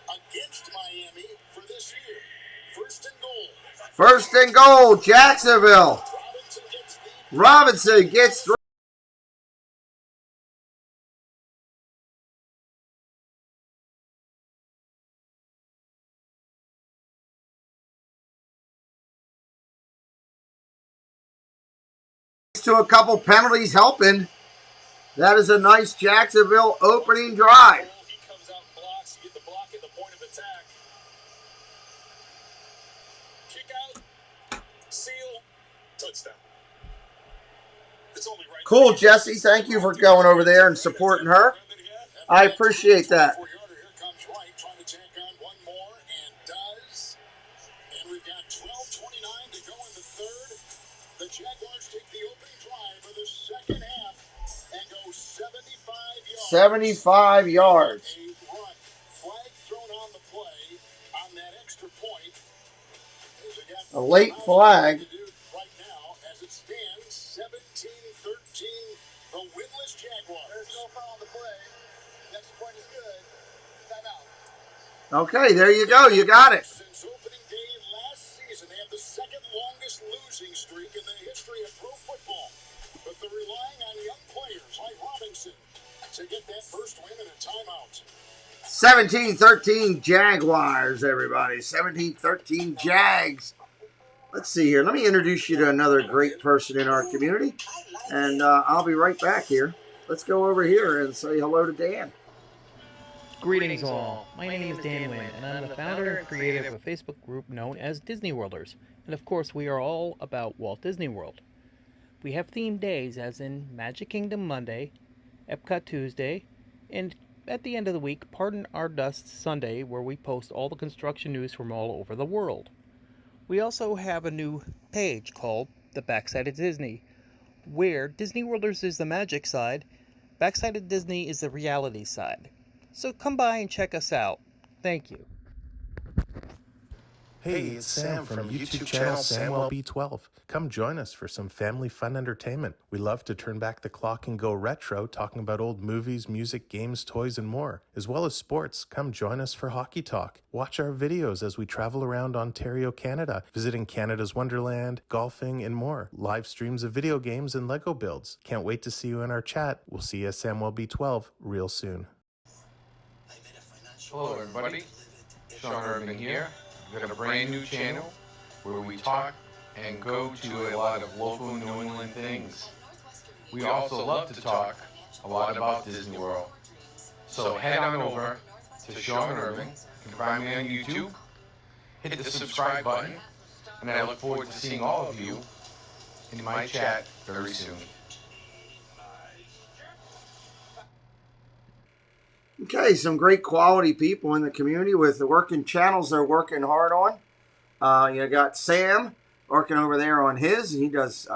against Miami for this year. First and goal. First and goal, Jacksonville. Robinson gets through. To a couple penalties helping. That is a nice Jacksonville opening drive. He comes out and blocks. You get the block at the point of attack. Kick out. Seal. Touchdown. It's only right. Cool, Jesse. Thank you for going over there and supporting her. I appreciate that. Here comes Wright trying to tack on one more and does. And we've got 12:29 to go in the third. The Jaguars take the opening drive of the second half and go 75 yards. 75 yards. A run. Flag thrown on the play on that extra point. A late flag. Right now, as it stands, 17-13, the winless Jaguars. There's no foul on the play. Next point is good. Timeout. Okay, there you go. You got it. Since opening day last season, they have the second longest losing streak in the history of pro football. But they're relying on young players like Robinson to get that first win in a timeout. 17-13 Jaguars, everybody. 17-13 Jags. Let's see here. Let me introduce you to another great person in our community. And I'll be right back here. Let's go over here and say hello to Dan. Greetings all. My name is Dan Wynn, and I'm the founder and creator of a Facebook group known as Disney Worlders. And of course, we are all about Walt Disney World. We have themed days, as in Magic Kingdom Monday, Epcot Tuesday, and at the end of the week, Pardon Our Dust Sunday, where we post all the construction news from all over the world. We also have a new page called The Backside of Disney, where Disney Worlders is the magic side, Backside of Disney is the reality side. So come by and check us out. Thank you. Hey, it's Sam from YouTube channel SamwellB12. Come join us for some family fun entertainment. We love to turn back the clock and go retro, talking about old movies, music, games, toys, and more. As well as sports, come join us for Hockey Talk. Watch our videos as we travel around Ontario, Canada, visiting Canada's Wonderland, golfing, and more. Live streams of video games and Lego builds. Can't wait to see you in our chat. We'll see you at SamwellB12 real soon. Hello everybody, Sean Irving here. We've got a brand new channel where we talk and go to a lot of local New England things. We also love to talk a lot about Disney World. So head on over to Sean Irving. You can find me on YouTube. Hit the subscribe button. And I look forward to seeing all of you in my chat very soon. Okay, some great quality people in the community with the working channels they're working hard on. You got Sam working over there on his. He does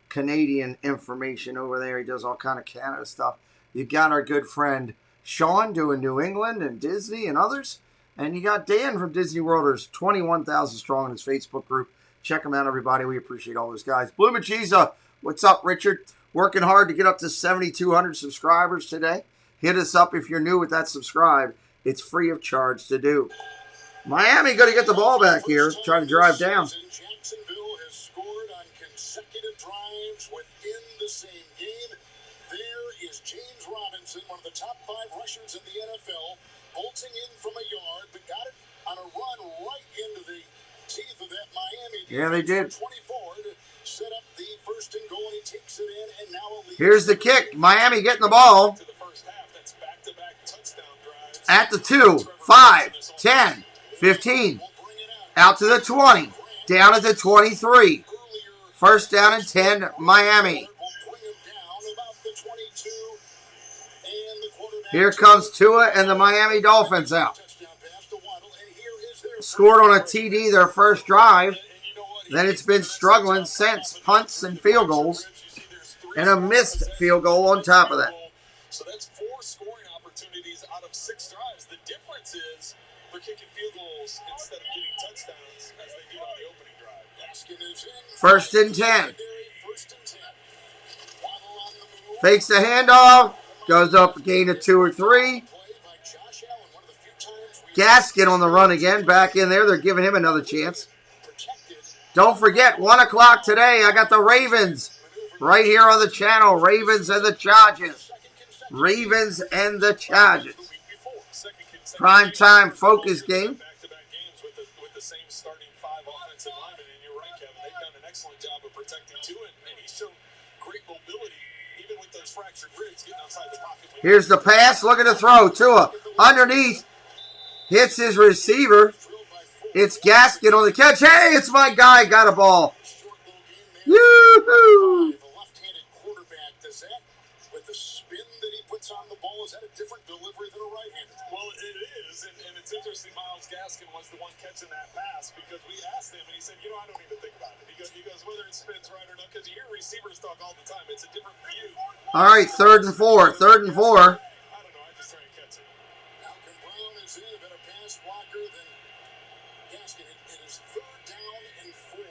Canadian information over there. He does all kind of Canada stuff. You got our good friend Sean doing New England and Disney and others. And you got Dan from Disney Worlders, 21,000 strong in his Facebook group. Check them out, everybody. We appreciate all those guys. Blue Machiza, what's up, Richard? Working hard to get up to 7,200 subscribers today. Hit us up if you're new with that subscribe. It's free of charge to do. Miami going to get the ball back here. Trying to drive down. Jacksonville has scored on consecutive drives within the same game. There is James Robinson, one of the top 5 rushers in the NFL, bolting in from a yard, but got it on a run right into the teeth of that Miami defense. Yeah, they did. 24 to set up the first and goal, and he takes it in, and now a lead. Here's the kick. Miami getting the ball. At the 2, 5, 10, 15. Out to the 20. Down at the 23. First down and 10, Miami. Here comes Tua and the Miami Dolphins out. Scored on a TD their first drive. Then it's been struggling since, punts and field goals. And a missed field goal on top of that. So that's 4 scoring opportunities out of 6 drives. The difference is they're kicking field goals instead of getting touchdowns as they did on the opening drive. First and 10. Fakes the handoff. Goes up a gain of 2 or 3. Gaskin on the run again. Back in there. They're giving him another chance. Don't forget, 1 o'clock today, I got the Ravens right here on the channel. Ravens and the Chargers. Ravens and the Chargers. Prime time focus game. Back-to-back games with the same starting 5 offensive linemen. And you're right, Kevin. They've done an excellent job of protecting Tua, and he's shown great mobility, even with those fractured ribs, getting outside the pocket. Here's the pass. Look at the throw. Tua underneath. Hits his receiver. It's Gaskin on the catch. Hey, it's my guy. Got a ball. Yoo-hoo! Left-handed quarterback, does that, with the spin that he puts on the ball, is that a different delivery than a right-hander? Well, it is, and it's interesting. Myles Gaskin was the one catching that pass because we asked him, and he said, I don't even think about it. He goes whether it spins right or not, because you hear receivers talk all the time. It's a different view. All right, 3rd and 4. 3rd and 4. I don't know. I just try to catch it. Malcolm Brown is in, a better pass blocker than Gaskin. It is 3rd down and 4.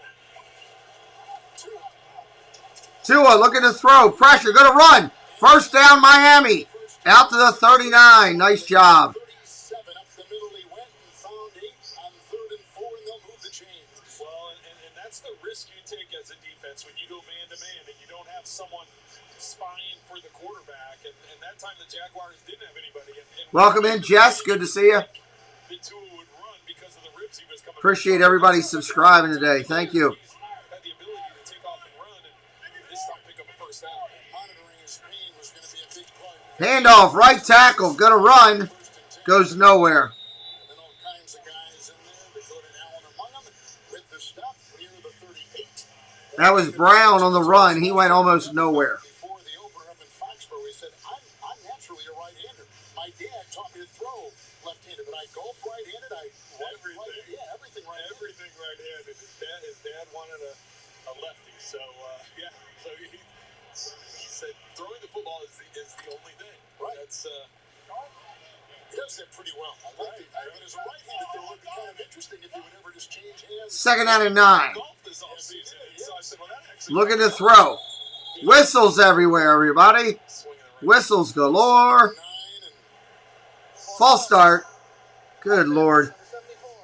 Tua looking to throw. Pressure. Going to run. First down, Miami. Out to the 39. Nice job. 37 up the middle he went and found 8 on 3rd and 4, and they'll move the chains. Well, and that's the risk you take as a defense when you go man-to-man and you don't have someone spying for the quarterback. And that time the Jaguars didn't have anybody. And Welcome in, Jess. Good to see you. the Tua would run because of the ribs he was coming. Appreciate everybody subscribing today. Thank you. Had the ability to take off and run, and this time pick up a first down. Monitoring his pain was going to be a big part. Handoff. Right tackle. Going to run. Goes nowhere. And then all kinds of guys in there. Dakota Allen among them with the stop near the 38. That was Brown on the run. He went almost nowhere. Before the opener up in Foxborough, he said, I'm naturally a right-hander. My dad taught me to throw left-handed, but I golf right-handed. Everything right-handed. Everything right-handed. His dad wanted a lefty, so so he said throwing the football is the only thing. Right. That's he does that pretty well. I like it. I mean, as a right-handed throw, it'd be kind of interesting if he would ever just change hands. 2nd down and 9. golf this offseason, and so I said, well, that actually Looking to throw. Whistles everywhere, everybody. Whistles galore. False start. Good Lord.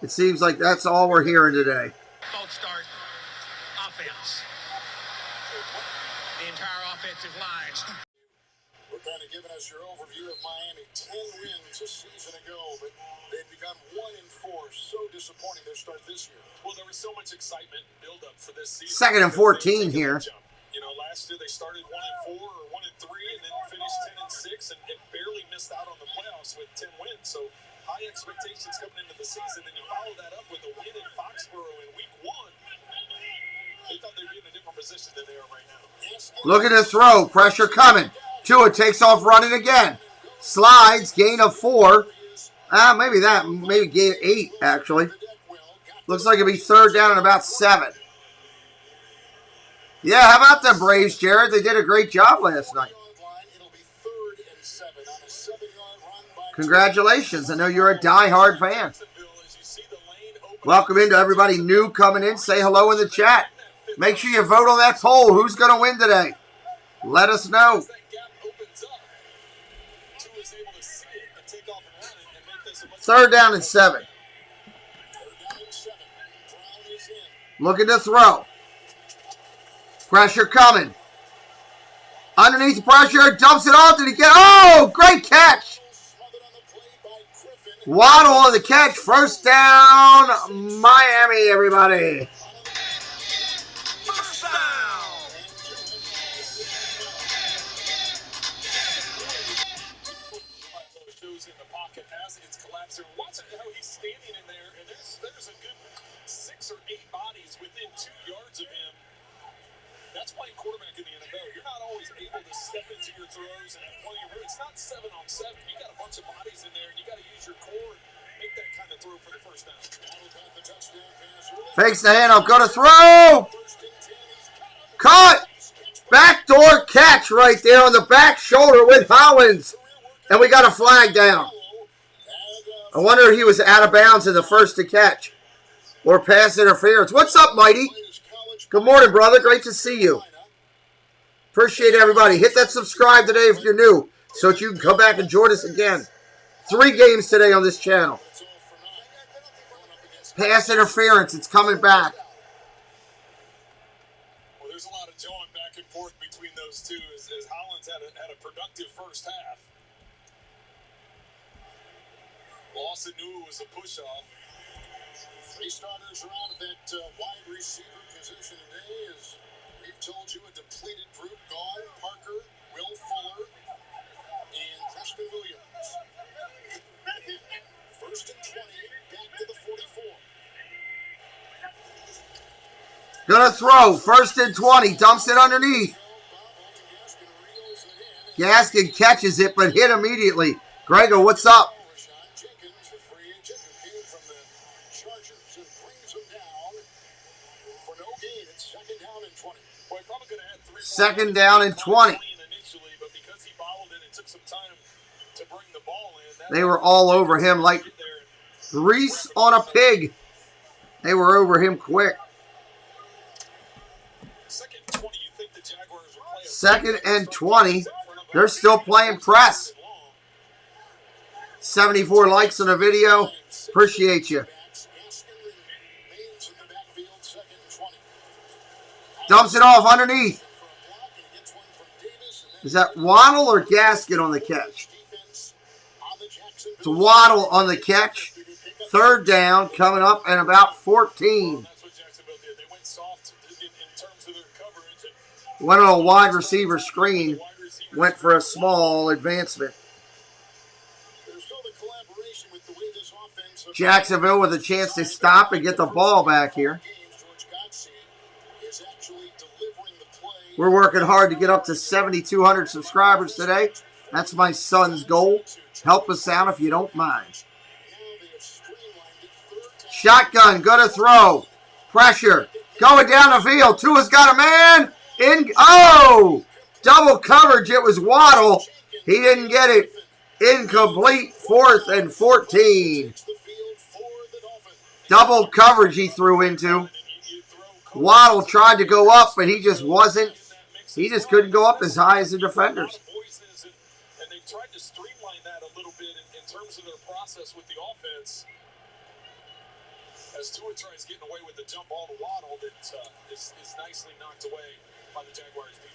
It seems like that's all we're hearing today. False start. Offense. The entire offensive line. We're kind of giving us your overview of Miami. 10 wins a season ago, but they've begun 1-4. So disappointing their start this year. Well, there was so much excitement and build-up for this season. 2nd and 14 here. Last year they started 1-4 or 1-3, and then finished 10-6, and barely missed out on the playoffs with 10 wins. So high expectations coming into the season, and you follow that up with a win in Foxborough in Week 1. They thought they'd be in a different position than they are right now. Looking to throw. Pressure coming. Tua takes off running again. Slides. Gain of 4. Maybe gain 8, actually. Looks like it'll be 3rd down and about 7. Yeah, how about the Braves, Jared? They did a great job last night. Congratulations. I know you're a die-hard fan. Welcome into everybody new coming in. Say hello in the chat. Make sure you vote on that poll. Who's going to win today? Let us know. 3rd down and 7. Looking to throw. Pressure coming. Underneath pressure, dumps it off. Did he get? Oh, great catch. Waddle on the catch. First down, Miami, everybody. First down. Shows in the pocket as it's collapsing. Watch how he's standing in there, and there's a good 6 or 8 bodies within 2 yards of him. That's playing quarterback in the NFL. You're not always able to step into to your throws and have plenty of room. It's not 7-on-7. You got a bunch of bodies in there, and you got to use your core and make that kind of throw for the first down. Fakes the handoff. Go to throw. Caught. Backdoor catch right there on the back shoulder with Hollins. And we got a flag down. I wonder if he was out of bounds in the first to catch. Or pass interference. What's up, Mighty? Good morning, brother. Great to see you. Appreciate everybody. Hit that subscribe today if you're new, so that you can come back and join us again. 3 games today on this channel. Pass interference. It's coming back. Well, there's a lot of jawing back and forth between those two as Hollins had a productive first half. Lawson knew it was a push-off. 3 starters are out of that wide receiver position today. As we've told you, a depleted group gone. Parker, Will Fuller, and Preston Williams. First and 20, back to the 44. Gonna throw. First and 20. Dumps it underneath. Gaskin catches it, but hit immediately. Grego, what's up? Second down and 20. They were all over him like grease on a pig. They were over him quick. Second and 20. They're still playing press. 74 likes on the video. Appreciate you. Dumps it off underneath. Is that Waddle or Gaskin on the catch? It's Waddle on the catch. Third down coming up and about 14. Went on a wide receiver screen. Went for a small advancement. Jacksonville with a chance to stop and get the ball back here. We're working hard to get up to 7,200 subscribers today. That's my son's goal. Help us out if you don't mind. Shotgun, gonna throw. Pressure. Going down the field. Tua's got a man. Oh! Double coverage. It was Waddle. He didn't get it. Incomplete. 4th and 14. Double coverage he threw into. Waddle tried to go up, but he just wasn't. He just couldn't go up as high as the defenders. And they tried to streamline that a little bit in terms of their process with the offense. As Tua tries getting away with the jump ball to Waddle that is nicely knocked away by the Jaguars defense.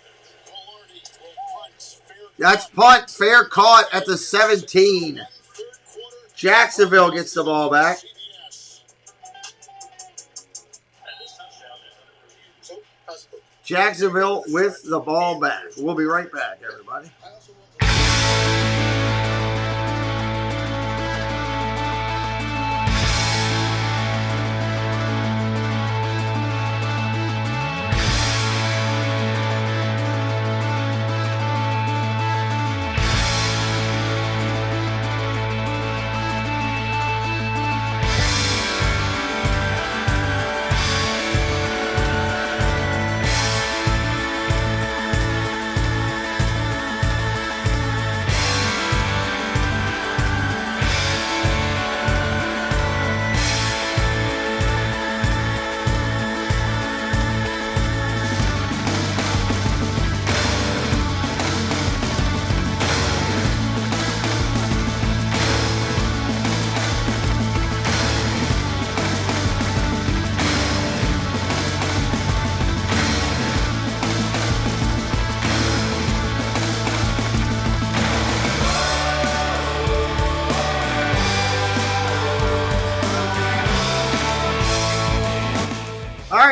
That's punt. Fair caught at the 17. Jacksonville gets the ball back. Jacksonville with the ball back. We'll be right back, everybody.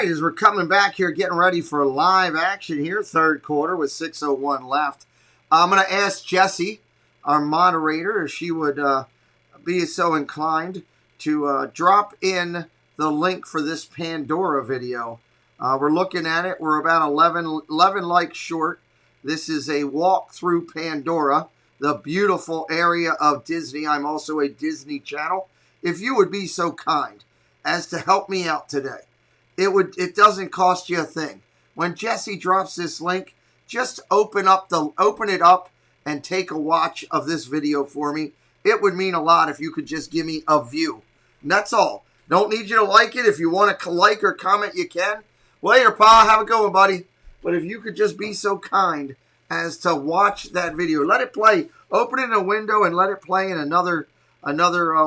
As we're coming back here, getting ready for live action here, third quarter with 6:01 left. I'm going to ask Jessie, our moderator, if she would be so inclined to drop in the link for this Pandora video. We're looking at it. We're about 11 likes short. This is a walk through Pandora, the beautiful area of Disney. I'm also a Disney channel. If you would be so kind as to help me out today, it doesn't cost you a thing. When Jesse drops this link, just open it up and take a watch of this video for me. It would mean a lot if you could just give me a view. And that's all. Don't need you to like it. If you want to like or comment, you can. Later, Pa. Have a good one, buddy. But if you could just be so kind as to watch that video. Let it play. Open it in a window and let it play in another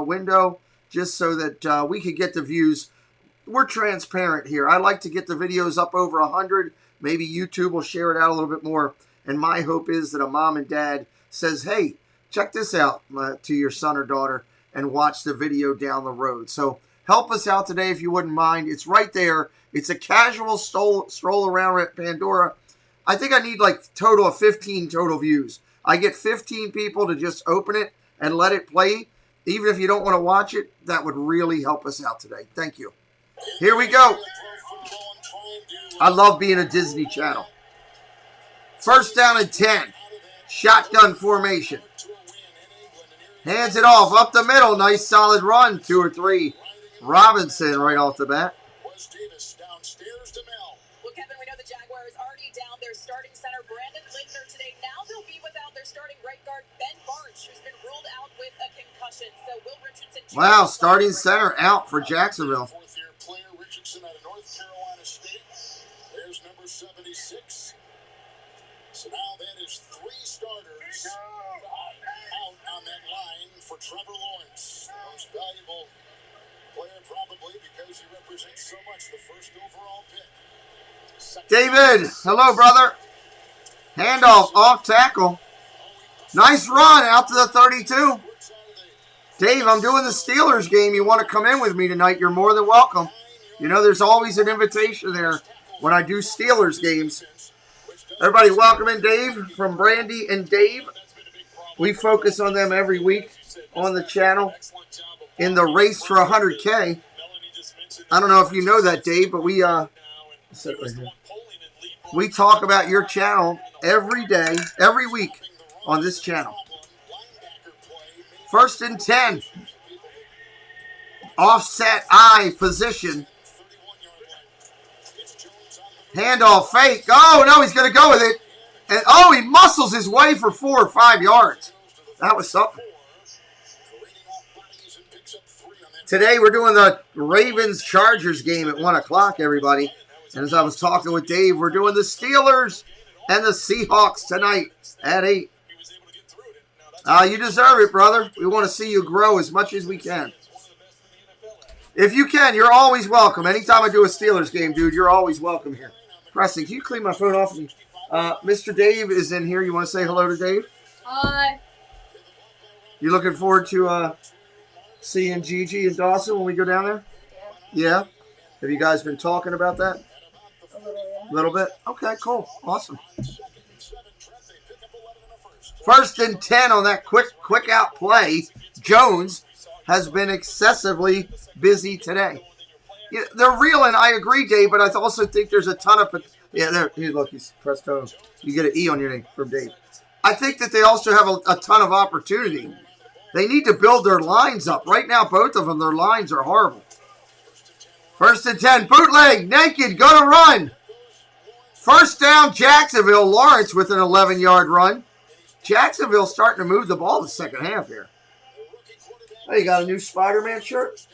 window just so that we could get the views. We're transparent here. I like to get the videos up over 100. Maybe YouTube will share it out a little bit more. And my hope is that a mom and dad says, hey, check this out to your son or daughter and watch the video down the road. So help us out today if you wouldn't mind. It's right there. It's a casual stroll around at Pandora. I think I need like total of 15 total views. I get 15 people to just open it and let it play. Even if you don't want to watch it, that would really help us out today. Thank you. Here we go. I love being a Disney channel. First down and 10. Shotgun formation. Hands it off up the middle. Nice solid run. 2 or 3. Robinson right off the bat. Well, Kevin, we know the Jaguars already down their starting center, Brandon Lindner, today. Now they'll be without their starting right guard, Ben Barch, who's been ruled out with a concussion. So Will Richardson... Wow, starting center out for Jacksonville. Fourth-year player Richardson out of North Carolina State. There's number 76. So now that is 3 starters out on that line for Trevor Lawrence. Most valuable player probably because he represents so much, the first overall pick. David, hello, brother. Handoff, off tackle. Nice run out to the 32. Dave, I'm doing the Steelers game. You want to come in with me tonight, you're more than welcome. You know, there's always an invitation there when I do Steelers games. Everybody welcome in Dave from Brandy and Dave. We focus on them every week on the channel in the race for 100K. I don't know if you know that, Dave, but we talk about your channel every day, every week on this channel. First and 10. Offset eye position. Handoff fake. Oh, no, he's going to go with it. And, oh, he muscles his way for 4 or 5 yards. That was something. Today we're doing the Ravens-Chargers game at 1 o'clock, everybody. And as I was talking with Dave, we're doing the Steelers and the Seahawks tonight at 8. You deserve it, brother. We want to see you grow as much as we can. If you can, you're always welcome. Anytime I do a Steelers game, dude, you're always welcome here. Preston, can you clean my phone off? Mr. Dave is in here. You want to say hello to Dave? Hi. You looking forward to seeing Gigi and Dawson when we go down there? Yeah? Have you guys been talking about that? A little bit? Okay, cool. Awesome. First and 10 on that quick out play. Jones has been excessively busy today. Yeah, they're real, and I agree, Dave, but I also think there's a ton of... Yeah, there. Here, look, he's pressed home. You get an E on your name from Dave. I think that they also have a ton of opportunity. They need to build their lines up. Right now, both of them, their lines are horrible. First and 10, bootleg, naked, gonna run. First down, Jacksonville. Lawrence with an 11-yard run. Jacksonville starting to move the ball the second half here. Oh, you got a new Spider-Man shirt?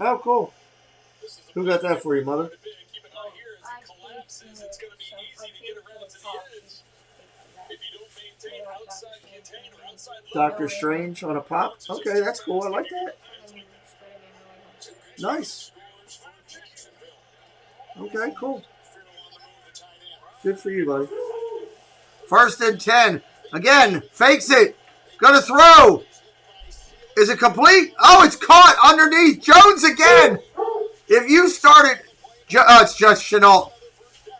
Oh, cool. Who got that for you, Mother? Doctor Strange on a pop? Okay, that's cool. I like that. Nice. Okay, cool. Good for you, buddy. First and 10. Again, fakes it. Gonna throw. Is it complete? Oh, it's caught underneath. Jones again. If you started, it's just Chenault.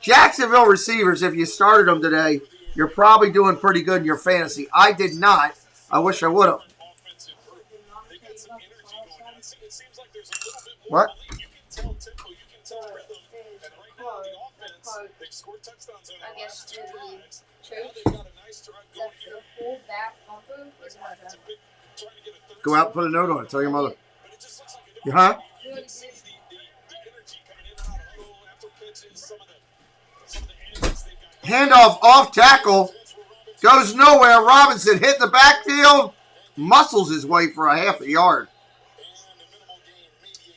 Jacksonville receivers, if you started them today, you're probably doing pretty good in your fantasy. I did not. I wish I would have. What? I guess to the church. The whole back bumper is my job. Go out and put a note on it. Tell your mother. Huh? Handoff off tackle. Goes nowhere. Robinson hit the backfield. Muscles his way for a half a yard.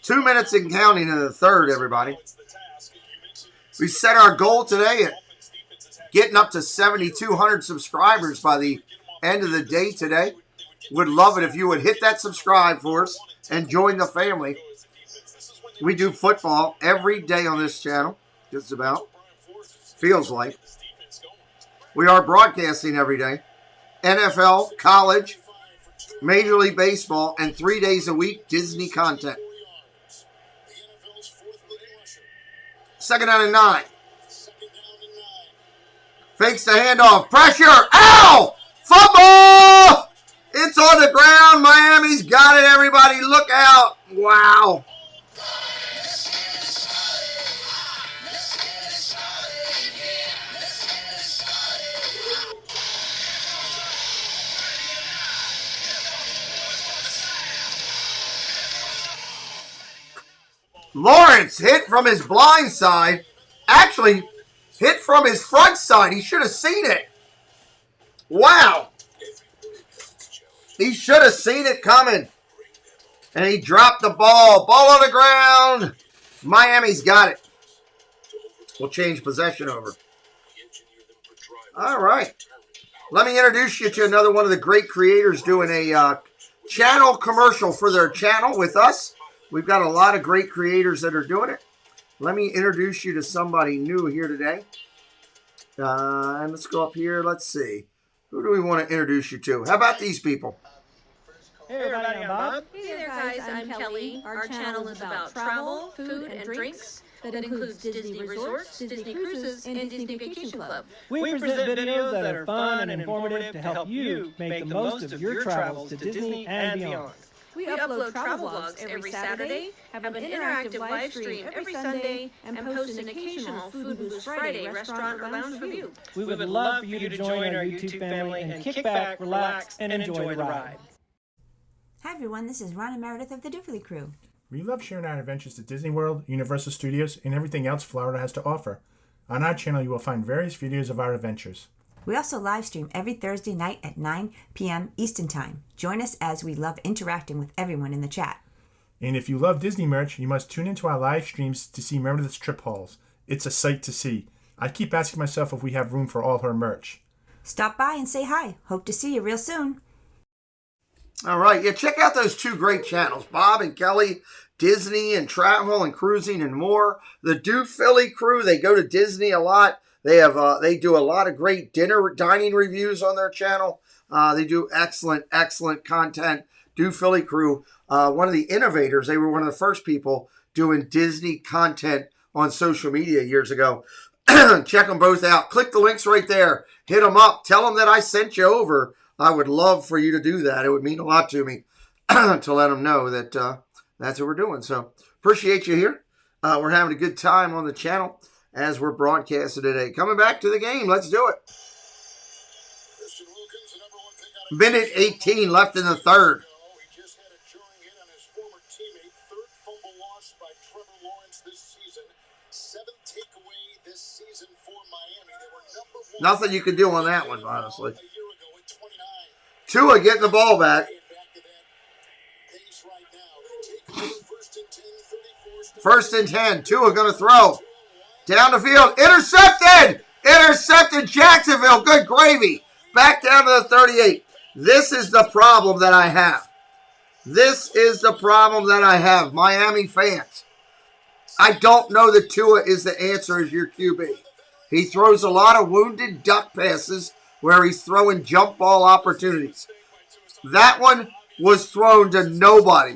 2 minutes and counting in the third, everybody. We set our goal today at getting up to 7,200 subscribers by the end of the day today. Would love it if you would hit that subscribe for us and join the family. We do football every day on this channel, just about. Feels like. We are broadcasting every day. NFL, college, Major League Baseball, and 3 days a week, Disney content. 2nd down and 9. Fakes the handoff. Pressure. Ow! Football! It's on the ground. Miami's got it, everybody. Look out. Wow. Lawrence hit from his blind side. Actually, hit from his front side. He should have seen it. Wow. He should have seen it coming. And he dropped the ball. Ball on the ground. Miami's got it. We'll change possession over. All right. Let me introduce you to another one of the great creators doing a channel commercial for their channel with us. We've got a lot of great creators that are doing it. Let me introduce you to somebody new here today. And let's go up here. Let's see. Who do we want to introduce you to? How about these people? Hey everybody, I'm Bob. Hey there guys, I'm Kelly. Our channel is about travel, food, and drinks. That includes Disney Resorts, Disney Cruises, and Disney Vacation Club. We present videos that are fun and informative to help you make the most of your travels to Disney and beyond. We upload travel vlogs every Saturday, have an interactive live stream every Sunday, and post an occasional Food Boost Friday restaurant or lounge review. We would love for you to join our YouTube family and kick back, relax, and enjoy the ride. Hi everyone, this is Ron and Meredith of the Differly Crew. We love sharing our adventures to Disney World, Universal Studios, and everything else Florida has to offer. On our channel, you will find various videos of our adventures. We also live stream every Thursday night at 9 p.m. Eastern Time. Join us as we love interacting with everyone in the chat. And if you love Disney merch, you must tune into our live streams to see Meredith's trip hauls. It's a sight to see. I keep asking myself if we have room for all her merch. Stop by and say hi. Hope to see you real soon. All right. Yeah, check out those two great channels, Bob and Kelly, Disney and travel and cruising and more. The Do Philly crew, they go to Disney a lot. They do a lot of great dining reviews on their channel. They do excellent content. Do Philly crew, one of the innovators. They were one of the first people doing Disney content on social media years ago. Check them both out. Click the links right there. Hit them up. Tell them that I sent you over. I would love for you to do that. It would mean a lot to me to let them know that that's what we're doing. So appreciate you here. We're having a good time on the channel as we're broadcasting today. Coming back to the game. Let's do it. Minute 18 left in the third. Nothing you can do on that one, honestly. Tua getting the ball back. First and 10. Tua going to throw. Down the field. Intercepted! Intercepted Jacksonville. Good gravy. Back down to the 38. This is the problem that I have. This is the problem that I have, Miami fans. I don't know that Tua is the answer as your QB. He throws a lot of wounded duck passes where he's throwing jump ball opportunities. That one was thrown to nobody.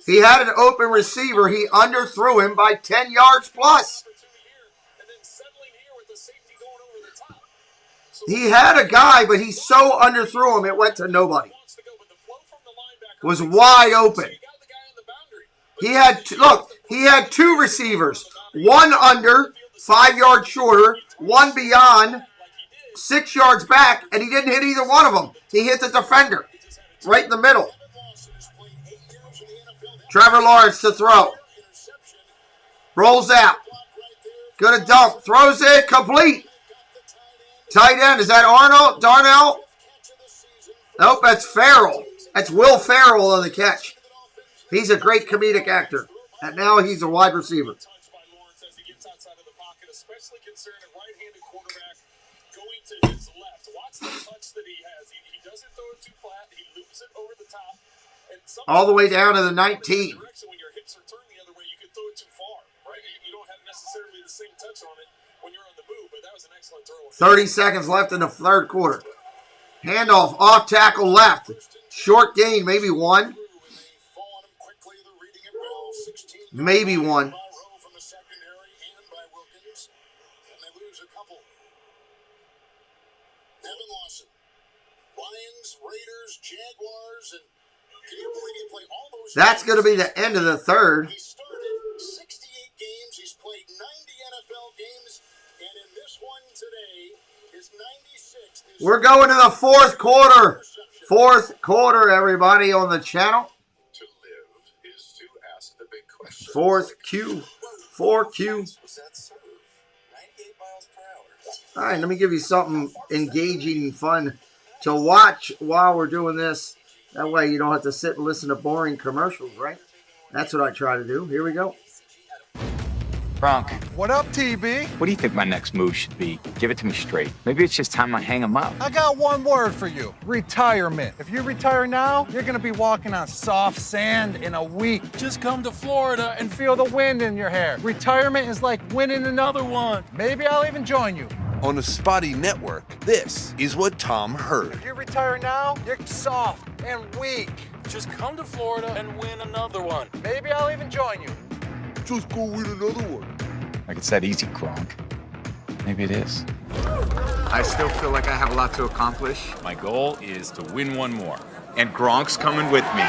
He had an open receiver. He underthrew him by 10 yards plus. He had a guy, but he so underthrew him, it went to nobody. It was wide open. He had, look, He had 2 receivers. One under, 5 yards shorter. One beyond, 6 yards back. And he didn't hit either one of them. He hit the defender right in the middle. Trevor Lawrence to throw. Rolls out. Gonna dump. Throws it. Complete. Tight end. Is that Arnold? Darnell? Nope, that's Farrell. That's Will Farrell on the catch. He's a great comedic actor. And now he's a wide receiver. Especially concerning a right-handed quarterback going to his left. Watch the touch that he has. He doesn't throw it too flat. He loops it over the top. And all the way down to the 19. When your hips are turned the other way, you can throw it too far, right? You don't have necessarily the same touch on it when you're on the move, but that was an excellent throw. 30 seconds left in the third quarter. Handoff off tackle left. Short gain, maybe one. Maybe one. Raiders, Jaguars, and can you believe he played all those? That's going to be the end of the third. He started 68 games. He's played 90 NFL games, and in this one today, his 96th. We're going to the fourth quarter. Fourth quarter, everybody on the channel. To live is to ask the big question. Fourth Q. 4Q. All right, let me give you something engaging and fun to watch while we're doing this. That way you don't have to sit and listen to boring commercials, right? That's what I try to do. Here we go. Bronk. What up, TB? What do you think my next move should be? Give it to me straight. Maybe it's just time I hang him up. I got one word for you. Retirement. If you retire now, you're going to be walking on soft sand in a week. Just come to Florida and feel the wind in your hair. Retirement is like winning another one. Maybe I'll even join you. On the Spotty Network, this is what Tom heard. If you retire now, you're soft and weak. Just come to Florida and win another one. Maybe I'll even join you. Just go win another one. Like it's that easy, Gronk. Maybe it is. I still feel like I have a lot to accomplish. My goal is to win one more. And Gronk's coming with me.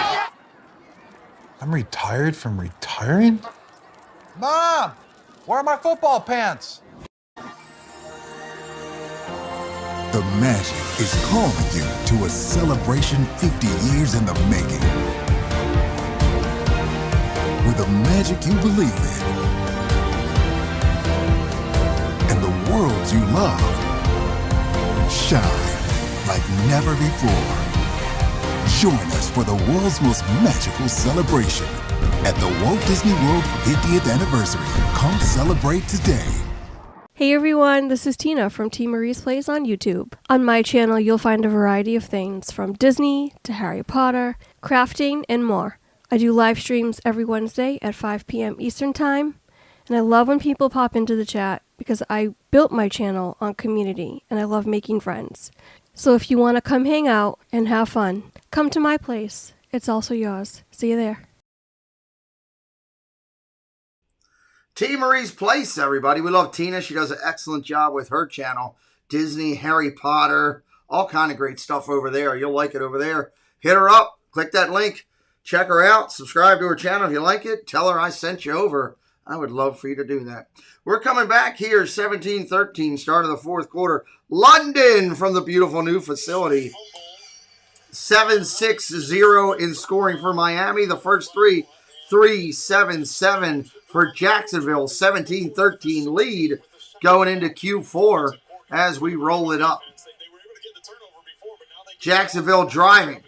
I'm retired from retiring? Mom, where are my football pants? The magic is calling you to a celebration 50 years in the making. With the magic you believe in and the world you love, shine like never before. Join us for the world's most magical celebration at the Walt Disney World 50th anniversary. Come celebrate today. Hey everyone, this is Tina from T. Marie's Plays on YouTube. On my channel, you'll find a variety of things from Disney to Harry Potter, crafting, and more. I do live streams every Wednesday at 5 p.m. Eastern Time, and I love when people pop into the chat because I built my channel on community, and I love making friends. So if you want to come hang out and have fun, come to my place. It's also yours. See you there. T. Marie's Place, everybody. We love Tina. She does an excellent job with her channel. Disney, Harry Potter, all kind of great stuff over there. You'll like it over there. Hit her up. Click that link. Check her out. Subscribe to her channel if you like it. Tell her I sent you over. I would love for you to do that. We're coming back here, 17-13, start of the fourth quarter. London from the beautiful new facility. 7-6-0 in scoring for Miami. The first three, 3-7-7 for Jacksonville. 17-13 lead going into Q4 as we roll it up. Jacksonville driving.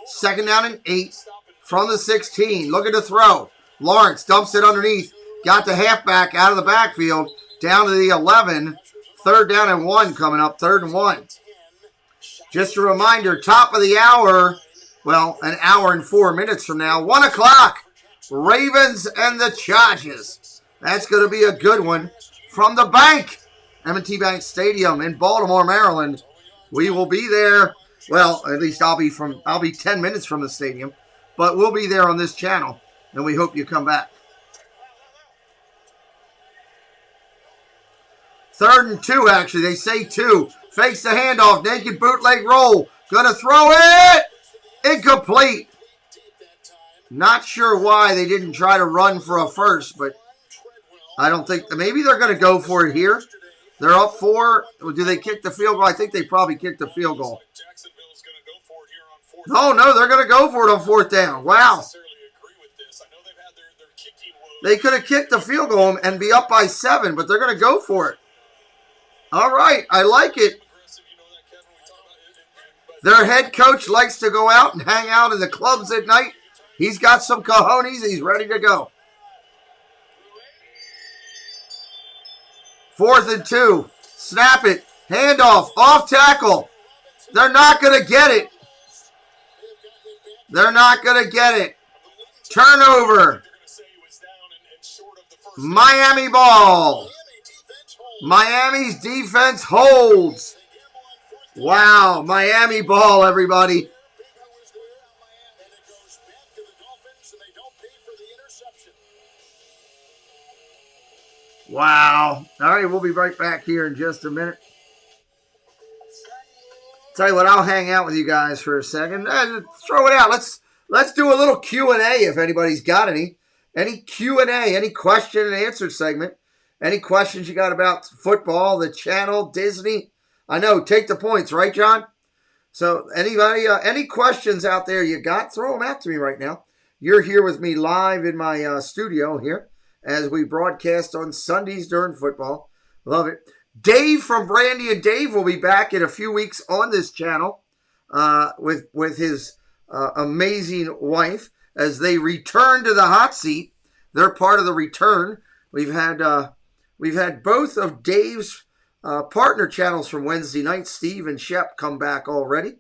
Second down and 8 from the 16. Looking to throw. Lawrence dumps it underneath. Got the halfback out of the backfield. Down to the 11. Third down and 1 coming up. 3rd and 1. Just a reminder, top of the hour. Well, an hour and 4 minutes from now. 1 o'clock. Ravens and the Chargers. That's going to be a good one. From the bank. M&T Bank Stadium in Baltimore, Maryland. We will be there. Well, at least I'll be 10 minutes from the stadium. But we'll be there on this channel. And we hope you come back. 3rd and 2, actually. They say 2. Fakes the handoff. Naked bootleg roll. Gonna throw it. Incomplete. Not sure why they didn't try to run for a first, but I don't think, maybe they're going to go for it here. They're up 4. Do they kick the field goal? I think they probably kicked the field goal. No, they're going to go for it on 4th down. Wow. They could have kicked the field goal and be up by 7, but they're going to go for it. All right, I like it. Their head coach likes to go out and hang out in the clubs at night. He's got some cojones. He's ready to go. 4th and 2. Snap it. Handoff. Off tackle. They're not going to get it. They're not going to get it. Turnover. Miami ball. Miami's defense holds. Wow. Miami ball, everybody. Wow. All right, we'll be right back here in just a minute. Tell you what, I'll hang out with you guys for a second. Throw it out. Let's do a little Q&A if anybody's got any. Any Q&A, any question and answer segment. Any questions you got about football, the channel, Disney? I know, take the points, right, John? So anybody, any questions out there you got, throw them out to me right now. You're here with me live in my studio here as we broadcast on Sundays during football. Love it. Dave from Brandy and Dave will be back in a few weeks on this channel with his amazing wife as they return to the hot seat. They're part of the return. We've had both of Dave's partner channels from Wednesday night, Steve and Shep, come back already.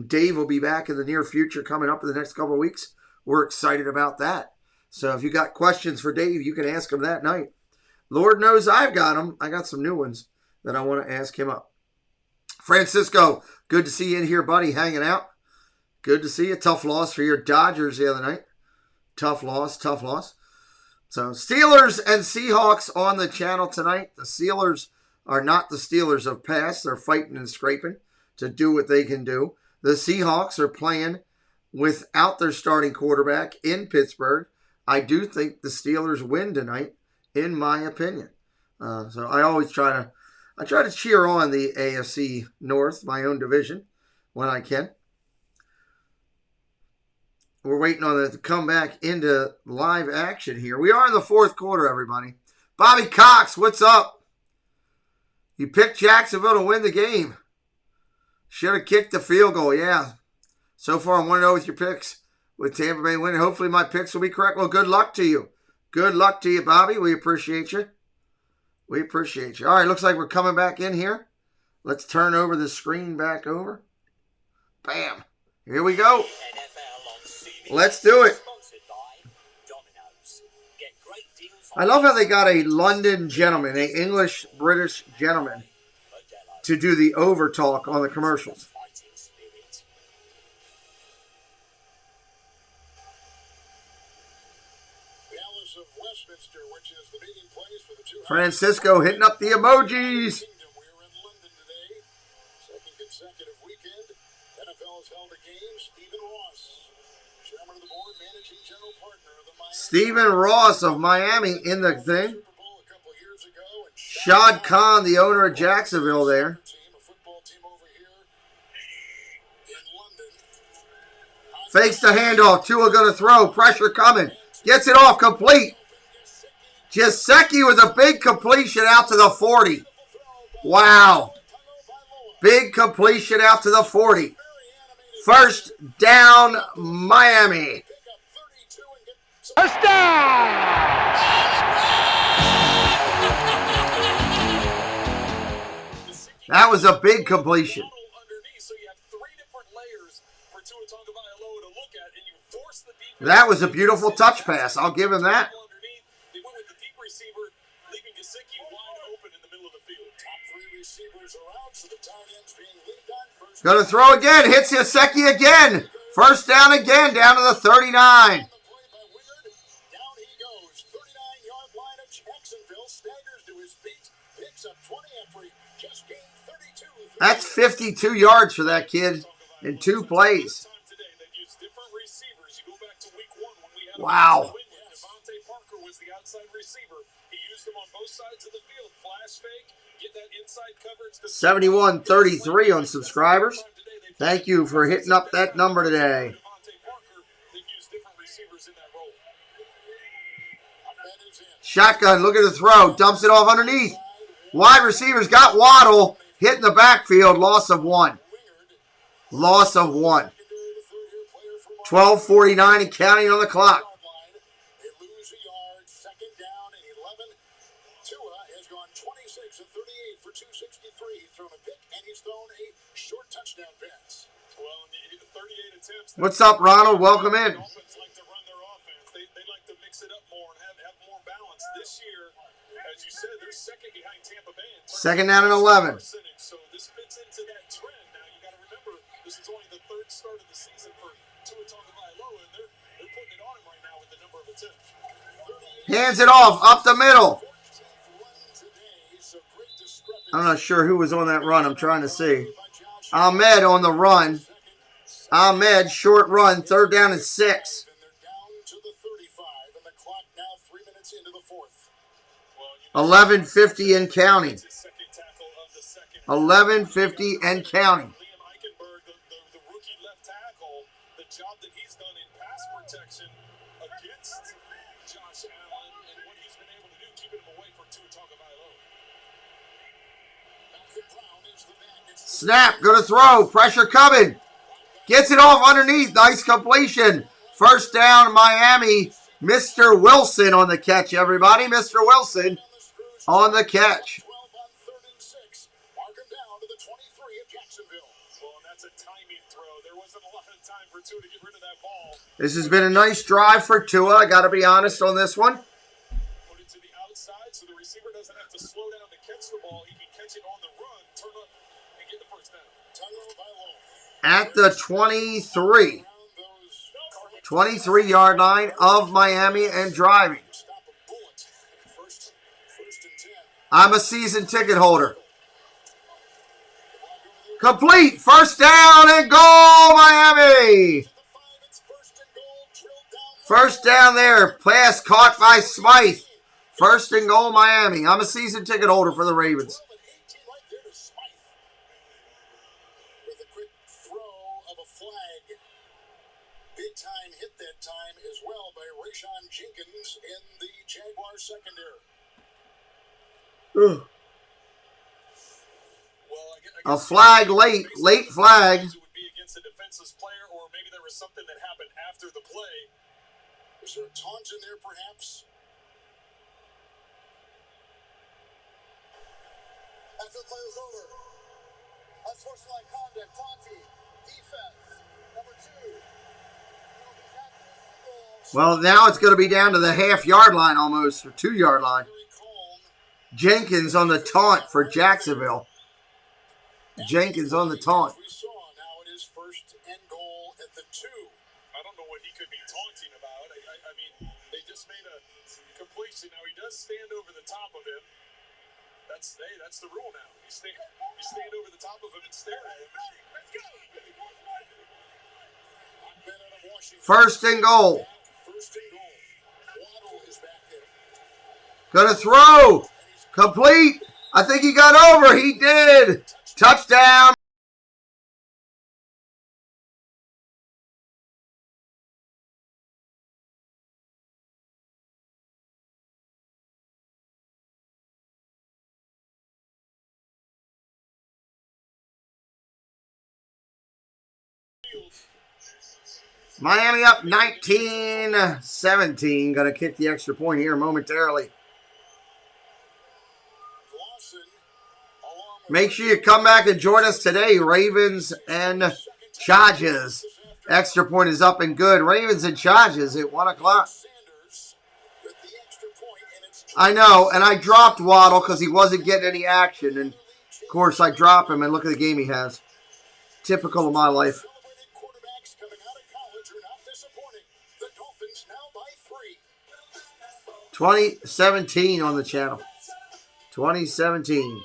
Dave will be back in the near future coming up in the next couple of weeks. We're excited about that. So if you got questions for Dave, you can ask him that night. Lord knows I've got them. I got some new ones that I want to ask him up. Francisco, good to see you in here, buddy, hanging out. Good to see you. Tough loss for your Dodgers the other night. Tough loss. So Steelers and Seahawks on the channel tonight. The Steelers are not the Steelers of past. They're fighting and scraping to do what they can do. The Seahawks are playing without their starting quarterback in Pittsburgh. I do think the Steelers win tonight, in my opinion. So I always try to cheer on the AFC North, my own division, when I can. We're waiting on it to come back into live action here. We are in the 4th quarter, everybody. Bobby Cox, what's up? You picked Jacksonville to win the game. Should have kicked the field goal, yeah. So far, I'm 1-0 with your picks with Tampa Bay winning. Hopefully my picks will be correct. Well, good luck to you. Good luck to you, Bobby. We appreciate you. We appreciate you. All right, looks like we're coming back in here. Let's turn over the screen back over. Bam. Here we go. Let's do it. I love how they got a London gentleman, an English-British gentleman, to do the over talk on the commercials. Francisco hitting up the emojis. Stephen Ross of Miami in the thing. Shad Khan, the owner of Jacksonville there. Fakes the handoff. Tua going to throw. Pressure coming. Gets it off complete. Gesicki with a big completion out to the 40. Wow. Big completion out to the 40. First down, Miami. First down! That was a big completion. That was a beautiful touch pass. I'll give him that. Going to throw again. Hits Gesicki again. First down again. Down to the 39. That's 52 yards for that kid in 2 plays. Wow. Devontae Parker was the outside receiver. He used them on both sides of the field. Flash fake, get that inside coverage. 7133 on subscribers. Thank you for hitting up that number today. Shotgun, look at the throw. Dumps it off underneath. Wide receivers got Waddle. Hit in the backfield. Loss of 1. Loss of 1. 12:49 and counting on the clock. They lose a yard. Second down and 11. Tua has gone 26 of 38 for 263. He's thrown a pick and he's thrown a short touchdown pass. Well, 38 attempts. What's up, Ronald? Welcome in. Dolphins like to run their offense. They like to mix it up more and have more balance. This year, as you said, they're second behind Tampa Bay. Second down and 11. So this fits into that trend. Now you got to remember, this is only the third start of the season for Tua Tagovailoa, and they're putting it on him right now with the number of attempts. Hands it off, up the middle. I'm not sure who was on that run. I'm trying to see. Ahmed on the run. Ahmed, short run, third down and 6. 11:50 and counting. 11:50 and counting. The rookie left tackle, the job that he's done in pass protection against Josh Allen and what he's been able to do, keeping him away from Tua Tagovailoa. Snap, go to throw, pressure coming. Gets it off underneath, nice completion. First down, Miami. Mr. Wilson on the catch, everybody. Mr. Wilson on the catch. 12 on 3rd and 6. Mark him down to the 23 of Jacksonville. Well, and that's a timing throw. There wasn't a lot of time for Tua to get rid of that ball. This has been a nice drive for Tua. I got to be honest on this one. Put it to the outside so the receiver doesn't have to slow down to catch the ball. He can catch it on the run, turn up, and get the first down. At the 23. 23-yard line of Miami and driving. I'm a season ticket holder. Complete. First down and goal, Miami. First down there. Pass caught by Smythe. First and goal, Miami. I'm a season ticket holder for the Ravens. With a quick throw of a flag. Big time hit that time as well by Rayshon Jenkins in the Jaguars secondary. A flag late flag. It would be against a defenseless player, or maybe there was something that happened after the play. Was there a taunt in there, perhaps? After the play was over, unsportsmanlike conduct, taunting, defense, number 2. Well, now it's going to be down to the half-yard line almost, or 2-yard line. Jenkins on the taunt for Jacksonville. Jenkins on the taunt. We saw now it is first and goal at the 2. I don't know what he could be taunting about. I mean, they just made a completion. Now, he does stand over the top of him. That's the rule now. You stand over the top of him and stare at him. Let's go! First and goal. First and goal. Waddle is back there. Gonna throw. Complete. I think he got over. He did. Touchdown. Miami up 19-17. Gonna kick the extra point here momentarily. Make sure you come back and join us today, Ravens and Chargers. Extra point is up and good. Ravens and Chargers at 1 o'clock. I know, and I dropped Waddle because he wasn't getting any action. And, of course, I drop him, and look at the game he has. Typical of my life. 2017 on the channel. 2017.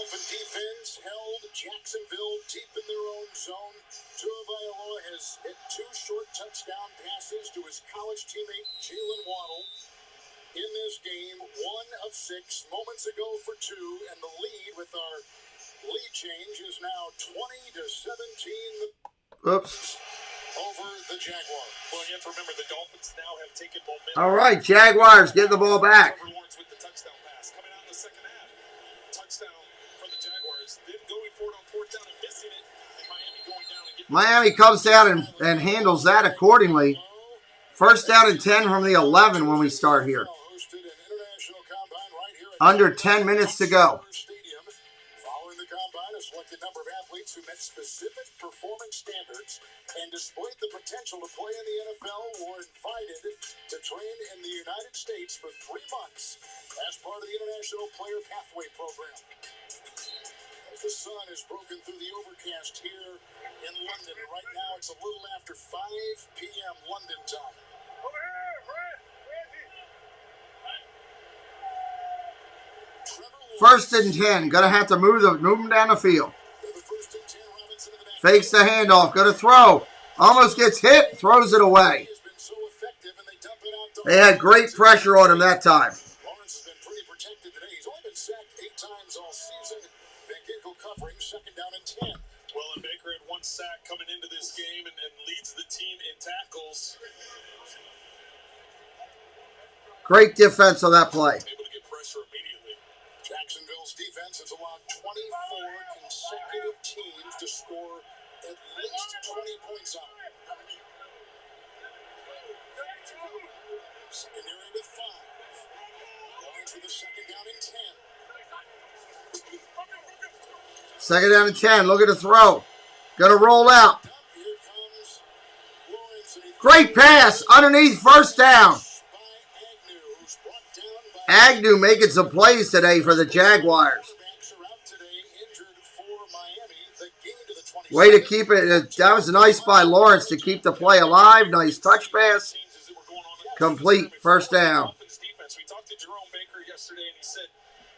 Dolphin defense held Jacksonville deep in their own zone. Vailoa has hit 2 short touchdown passes to his college teammate Jalen Waddle in this game. 1 of 6 moments ago for 2, and the lead with our lead change is now 20-17. Oops. Over the Jaguars. Well, you have to remember the Dolphins now have taken momentum. All right, Jaguars get the ball back. Trevor Lawrence with the touchdown pass coming out in the second half. Touchdown for the Jaguars. Then going for it on 4th down and missing it. And Miami going down and getting Miami comes down and handles that accordingly. 1st down and 10 from the 11 when we start here. Under 10 minutes to go. Following the combine, a selected number of athletes who met specific performance standards and displayed the potential to play in the NFL were invited to train in the United States for 3 months as part of the International Player Pathway Program. As the sun is broken through the overcast here in London, and right now it's a little after 5 p.m. London time. Over here, Brett. 1st and 10. Gonna have to move them down the field. Fakes the handoff. Gonna throw. Almost gets hit. Throws it away. They had great pressure on him that time. Lawrence has been pretty protected today. He's only been sacked 8 times all season. Van Ginkel covering 2nd down and 10. Well, and Baker had 1 sack coming into this game and leads the team in tackles. Great defense on that play. Able to get pressure immediately. Jacksonville's defense has allowed 24 consecutive teams to score at least 20 points on it. Secondary with 5. Lawrence with a 2nd down and 10. 2nd down and 10. Look at the throw. Gonna roll out. Great pass. Underneath, 1st down. Agnew making some plays today for the Jaguars. Way to keep it. That was nice by Lawrence to keep the play alive. Nice touch pass. Complete. 1st down. We talked to Jerome Baker yesterday, and he said,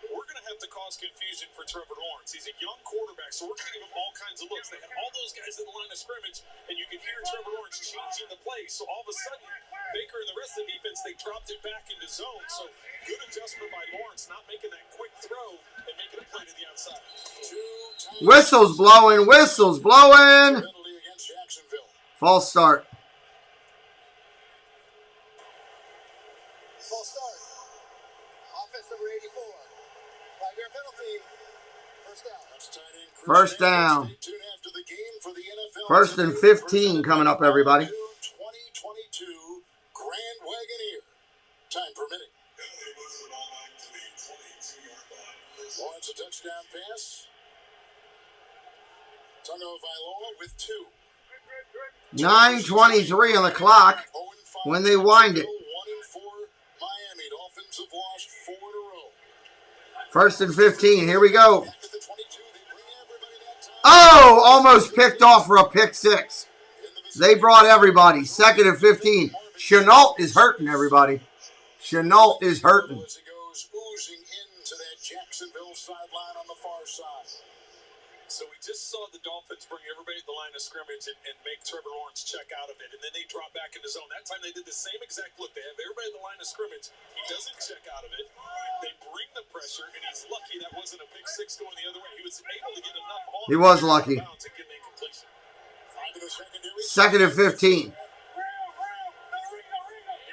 we're going to have to cause confusion for Trevor Lawrence. He's a young quarterback, so we're going to give him all kinds of looks. They had all those guys at the line of scrimmage, and you could hear Trevor Lawrence changing the play. So all of a sudden, Baker and the rest of the defense, they dropped it back into zone. So good adjustment by Lawrence, not making that quick throw and making a play to the outside. Whistles blowing. Whistles blowing. False start. False start. Offense number 84. 5-yard penalty. 1st down. 1st and 15 coming up, everybody. 2022 Grand Wagoneer. Time permitting. Lawrence a touchdown pass. Vailoa with 2. 9:23 on the clock when they wind it. 1-4 Miami Dolphins have lost 4 in a row. 1st and 15. Here we go. Oh, almost picked off for a pick 6. They brought everybody. 2nd and 15. Chenault is hurting everybody. Chenault is hurting. As it goes oozing into that Jacksonville sideline on the far side. So we just saw the Dolphins bring everybody at the line of scrimmage and make Trevor Lawrence check out of it. And then they drop back into zone. That time they did the same exact look. They have everybody at the line of scrimmage. He doesn't check out of it. They bring the pressure, and he's lucky that wasn't a pick 6 going the other way. He was able to get enough on He was lucky. to get an incompletion. 2nd and 15. Here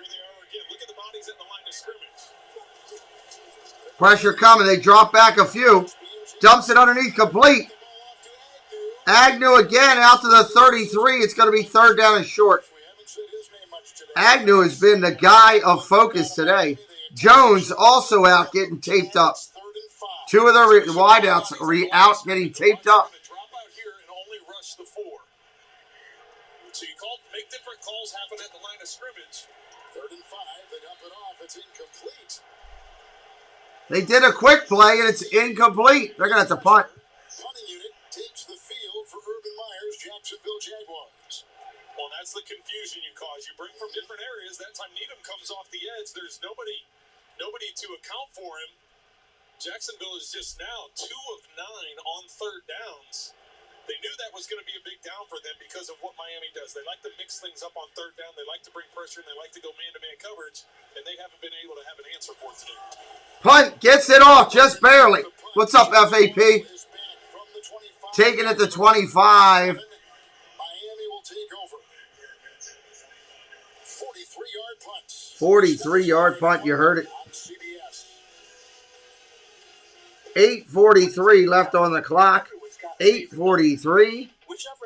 they are again. Look at the bodies at the line of scrimmage. Pressure coming. They drop back a few. Dumps it underneath, complete. Agnew again out to the 33. It's going to be 3rd down and short. Agnew has been the guy of focus today. Jones also out getting taped up. 2 of the wideouts are out getting taped up. Drop out here and only rush the 4. So you make different calls happen at the line of scrimmage. 3rd and 5. They dump it off. It's incomplete. They did a quick play and it's incomplete. They're going to have to punt. Punting unit takes the field for Urban Meyer's Jacksonville Jaguars. Well, that's the confusion you cause. You bring from different areas. That time Needham comes off the edge. There's nobody to account for him. Jacksonville is just now 2 of 9 on third downs. They knew that was going to be a big down for them because of what Miami does. They like to mix things up on third down. They like to bring pressure, and they like to go man-to-man coverage, and they haven't been able to have an answer for it today. Punt gets it off just barely. What's up, FAP? Taking it to 25. Miami will take over. 43-yard punt. 43-yard punt. You heard it. 8:43 left on the clock. 8:43.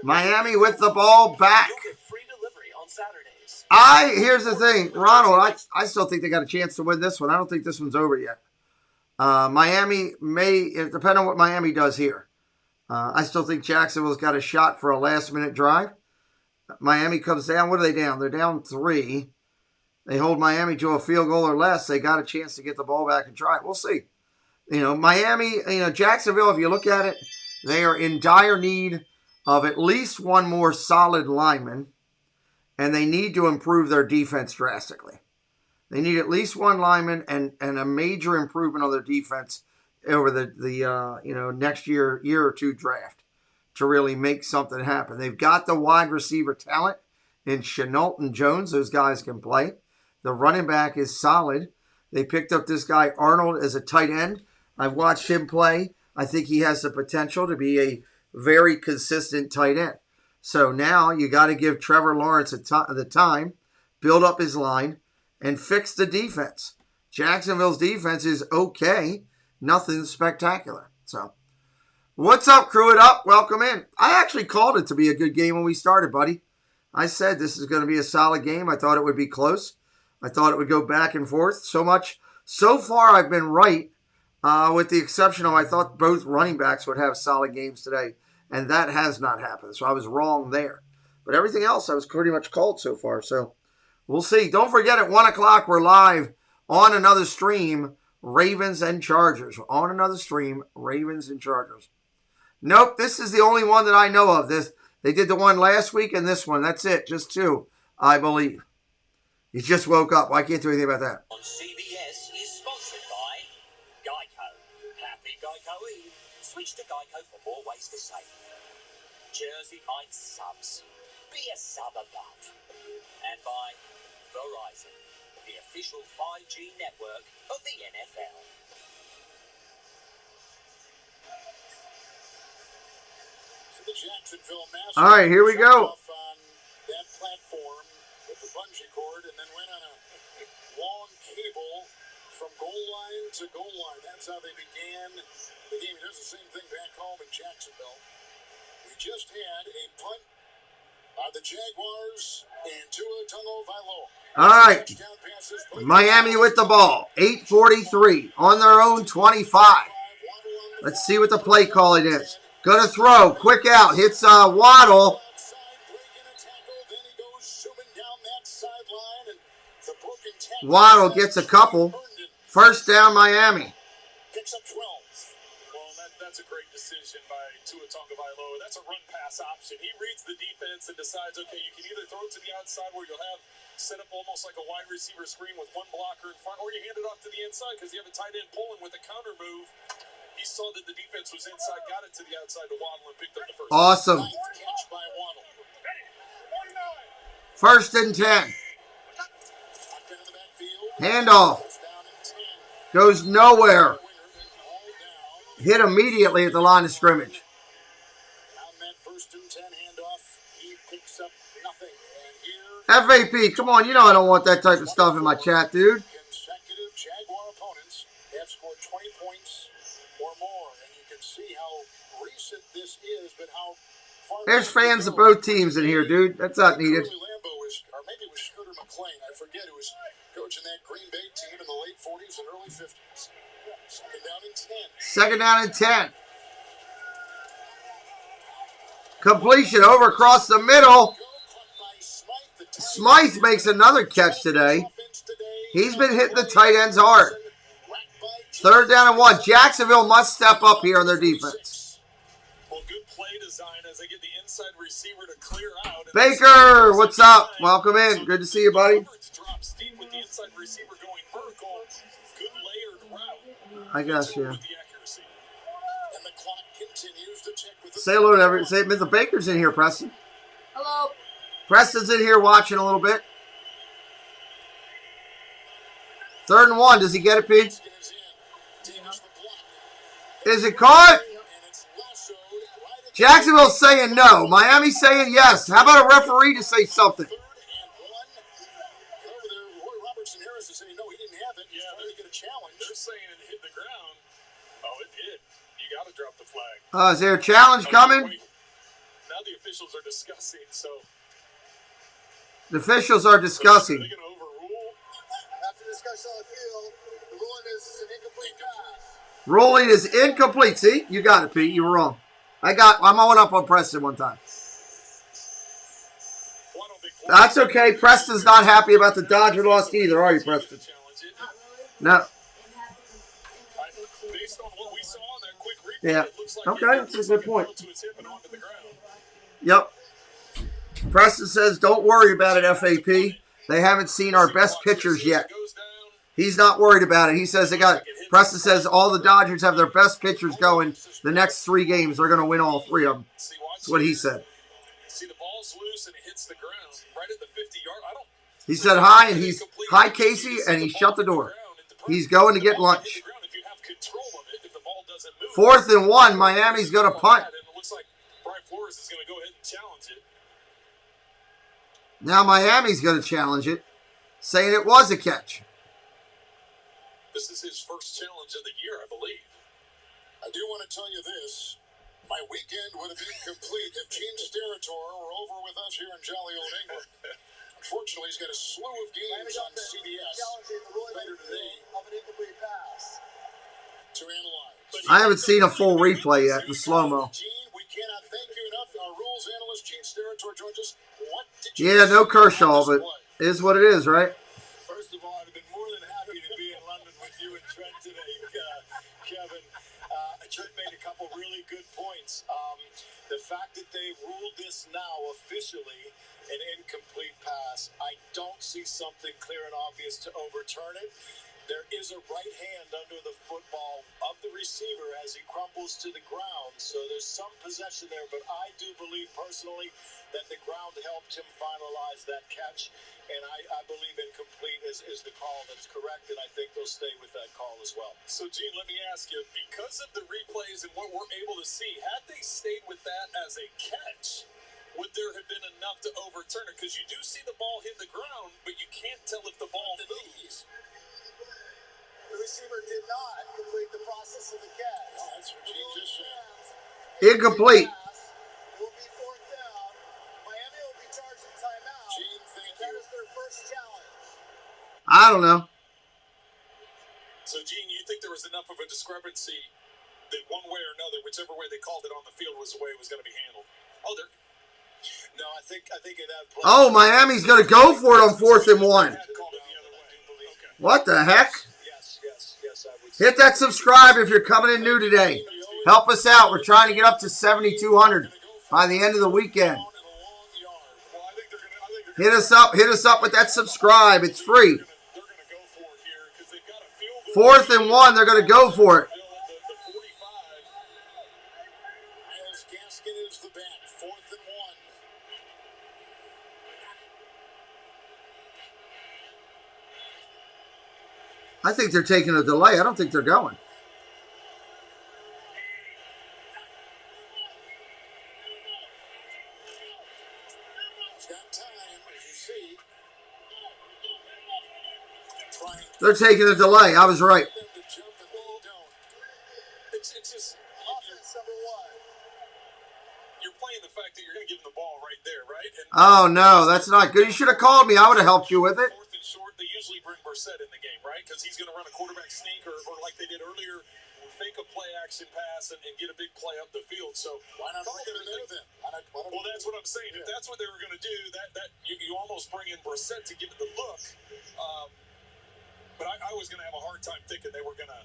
Miami with the ball back. Here's the thing, Ronald. I still think they got a chance to win this one. I don't think this one's over yet. Miami may, depending on what Miami does here. I still think Jacksonville's got a shot for a last-minute drive. Miami comes down. What are they down? They're down 3. They hold Miami to a field goal or less. They got a chance to get the ball back and try it. We'll see. Miami, Jacksonville, if you look at it, they are in dire need of at least one more solid lineman, and they need to improve their defense drastically. They need at least one lineman and a major improvement on their defense over the next year or two draft to really make something happen. They've got the wide receiver talent in Chenault and Jones. Those guys can play. The running back is solid. They picked up this guy Arnold as a tight end. I've watched him play. I think he has the potential to be a very consistent tight end. So now you got to give Trevor Lawrence the time, build up his line, and fix the defense. Jacksonville's defense is okay. Nothing spectacular. So, what's up, crew it up? Welcome in. I actually called it to be a good game when we started, buddy. I said this is going to be a solid game. I thought it would be close. I thought it would go back and forth so much. So far, I've been right. With the exception of I thought both running backs would have solid games today, and that has not happened. So I was wrong there. But everything else I was pretty much called so far. So we'll see. Don't forget at 1 o'clock we're live on another stream, Ravens and Chargers. On another stream, Ravens and Chargers. Nope, this is the only one that I know of. They did the one last week and this one. That's it. Just 2, I believe. You just woke up. Well, I can't do anything about that. On CBS is sponsored by Geico. Happy Geico-y. Switch to Geico for more ways to save. Jersey Mike's subs. Be a sub above. And by Verizon, the official 5G network of the NFL. So the Jacksonville Mass. All right, here we go. On that platform with the bungee cord and then went on a long cable from goal line to goal line. That's how they began the game. He does the same thing back home in Jacksonville. We just had a punt by the Jaguars and Tua Tagovailoa. All right. Miami with the ball. 8:43 on their own 25. Let's see what the play calling is. Gonna throw. Quick out. Hits Waddle. Waddle gets a couple. First down, Miami. Picks up 12. Well, that's a great decision by Tua Tagovailoa. That's a run-pass option. He reads the defense and decides, okay, you can either throw it to the outside where you'll have set up almost like a wide receiver screen with one blocker in front, or you hand it off to the inside because you have a tight end pulling with a counter move. He saw that the defense was inside, got it to the outside to Waddle, and picked up the first. Awesome. Catch by Waddle. First and 10. Handoff. Goes nowhere. Hit immediately at the line of scrimmage. On that first and 10 handoff, he picks up nothing. And here, FAP, come on. You know I don't want that type of stuff in my chat, dude. consecutive Jaguar opponents have scored 20 points or more. And you can see how recent this is, but how far There's fans of both teams in here, dude. That's not needed. Lambeau was, or maybe it was Scooter McLean, I forget, who was coaching that Green Bay team in the late 40s and early 50s. Second down and 10. Second down and 10. Completion over across the middle. Smythe makes another catch today. He's been hitting the tight ends hard. Third down and 1. Jacksonville must step up here on their defense. Well, good play design as they get the inside receiver to clear out. Baker, what's up? Welcome in. Good to see you, buddy. Drops deep with the inside receiver going vertical. Good layered route. I guess, yeah. With the accuracy. And the clock continues to check with the Say hello to everyone. Say Mr. Baker's in here, Preston. Hello. Preston's in here watching a little bit. 3rd and 1. Does he get it, Pete? Is it caught? Jacksonville's saying no. Miami's saying yes. How about a referee to say something? Roy Robertson Harris is saying no, he didn't have it. He's trying to get a challenge. They're saying it hit the ground. Oh, it did. You got to drop the flag. Is there a challenge coming? Now the officials are discussing, so. The officials are discussing. After discussion on the field, the ruling is an incomplete pass. Ruling is incomplete. See? You got it, Pete. You were wrong. I'm on up on Preston one time. That's okay. Preston's not happy about the Dodger loss either, are you, Preston? No. Yeah. Okay, that's a good point. Yep. Preston says, don't worry about it, FAP. They haven't seen our best pitchers yet. He's not worried about it. He says Preston says all the Dodgers have their best pitchers going the next 3 games. They're going to win all 3 of them. That's what he said. See, the ball's loose and it hits the ground right at the 50-yard. He said hi, and he's hi, Casey, and he shut the door. He's going to get lunch. 4th and 1. Miami's going to punt. It looks like Brian Flores is going to go ahead and challenge it. Now Miami's going to challenge it, saying it was a catch. This is his first challenge of the year, I believe. I do want to tell you this. My weekend would have been complete if Gene Steratore were over with us here in jolly old England. Unfortunately, he's got a slew of games on CBS later today of an incomplete pass to analyze. I haven't seen a full replay yet, the slow-mo. Gene, we cannot thank you enough. Our rules analyst, Gene Steratore, joins us. What did Yeah, no Kershaw, but it is what it is, right? First of all, I'd have been more than happy to be in London with you and Trent today, Kevin. Trent made a couple really good points. The fact that they ruled this now officially an incomplete pass, I don't see something clear and obvious to overturn it. There is a right hand under the football of the receiver as he crumbles to the ground. So there's some possession there, but I do believe personally that the ground helped him finalize that catch. And I believe incomplete is the call that's correct, and I think they'll stay with that call as well. So, Gene, let me ask you, because of the replays and what we're able to see, had they stayed with that as a catch, would there have been enough to overturn it? Because you do see the ball hit the ground, but you can't tell if the ball moves. The receiver did not complete the process of the catch. Oh, that's what Gene just said. Incomplete. It will be 4th down. Miami will be charged in timeout. Gene, thank you. That is their first challenge. I don't know. So, Gene, you think there was enough of a discrepancy that one way or another, whichever way they called it on the field was the way it was going to be handled? Oh, there. No, I think in that play. Oh, Miami's going to go for it on 4th and 1. What the heck? Hit that subscribe if you're coming in new today. Help us out. We're trying to get up to 7,200 by the end of the weekend. Hit us up with that subscribe. It's free. 4th and 1, they're going to go for it. Miles Gaskin is the back. 4th and 1. I think they're taking a delay. I don't think they're going. They're taking a delay. I was right. It's just you're playing the fact that you're going to give him the ball right there, right? And Oh, no. That's not good. You should have called me. I would have helped you with it. 4th and short, they usually bring Brissett in the game, right? Because he's going to run a quarterback sneak or like they did earlier, fake a play action pass and get a big play up the field. So why not hold it there then? Well, that's what I'm saying. If that's what they were going to do, that you almost bring in Brissett to give it the look. But I was going to have a hard time thinking they were going to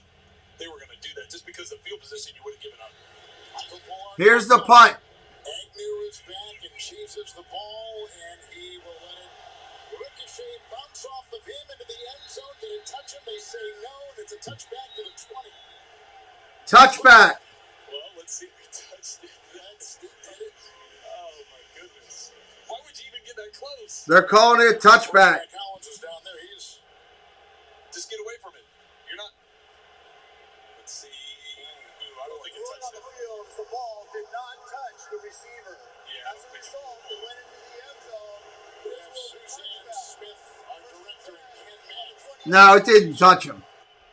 do that just because the field position you would have given up. Here's the punt. Agnew is back and chases the ball, and he will let it ricochet, bounce off of him into the end zone. Did it touch him? They say no, and it's a touchback to the 20. Touchback. Well, let's see if he touched it. Oh, my goodness. Why would you even get that close? They're calling it a touchback. Collins is down there. He's just get away from it. You're not. Let's see. Ooh, I don't think it touched it. The ball did not touch the receiver. Yeah. As a result, it went into the end zone. We have Suzanne Smith, our director, and Ken Mann. No, it didn't touch him.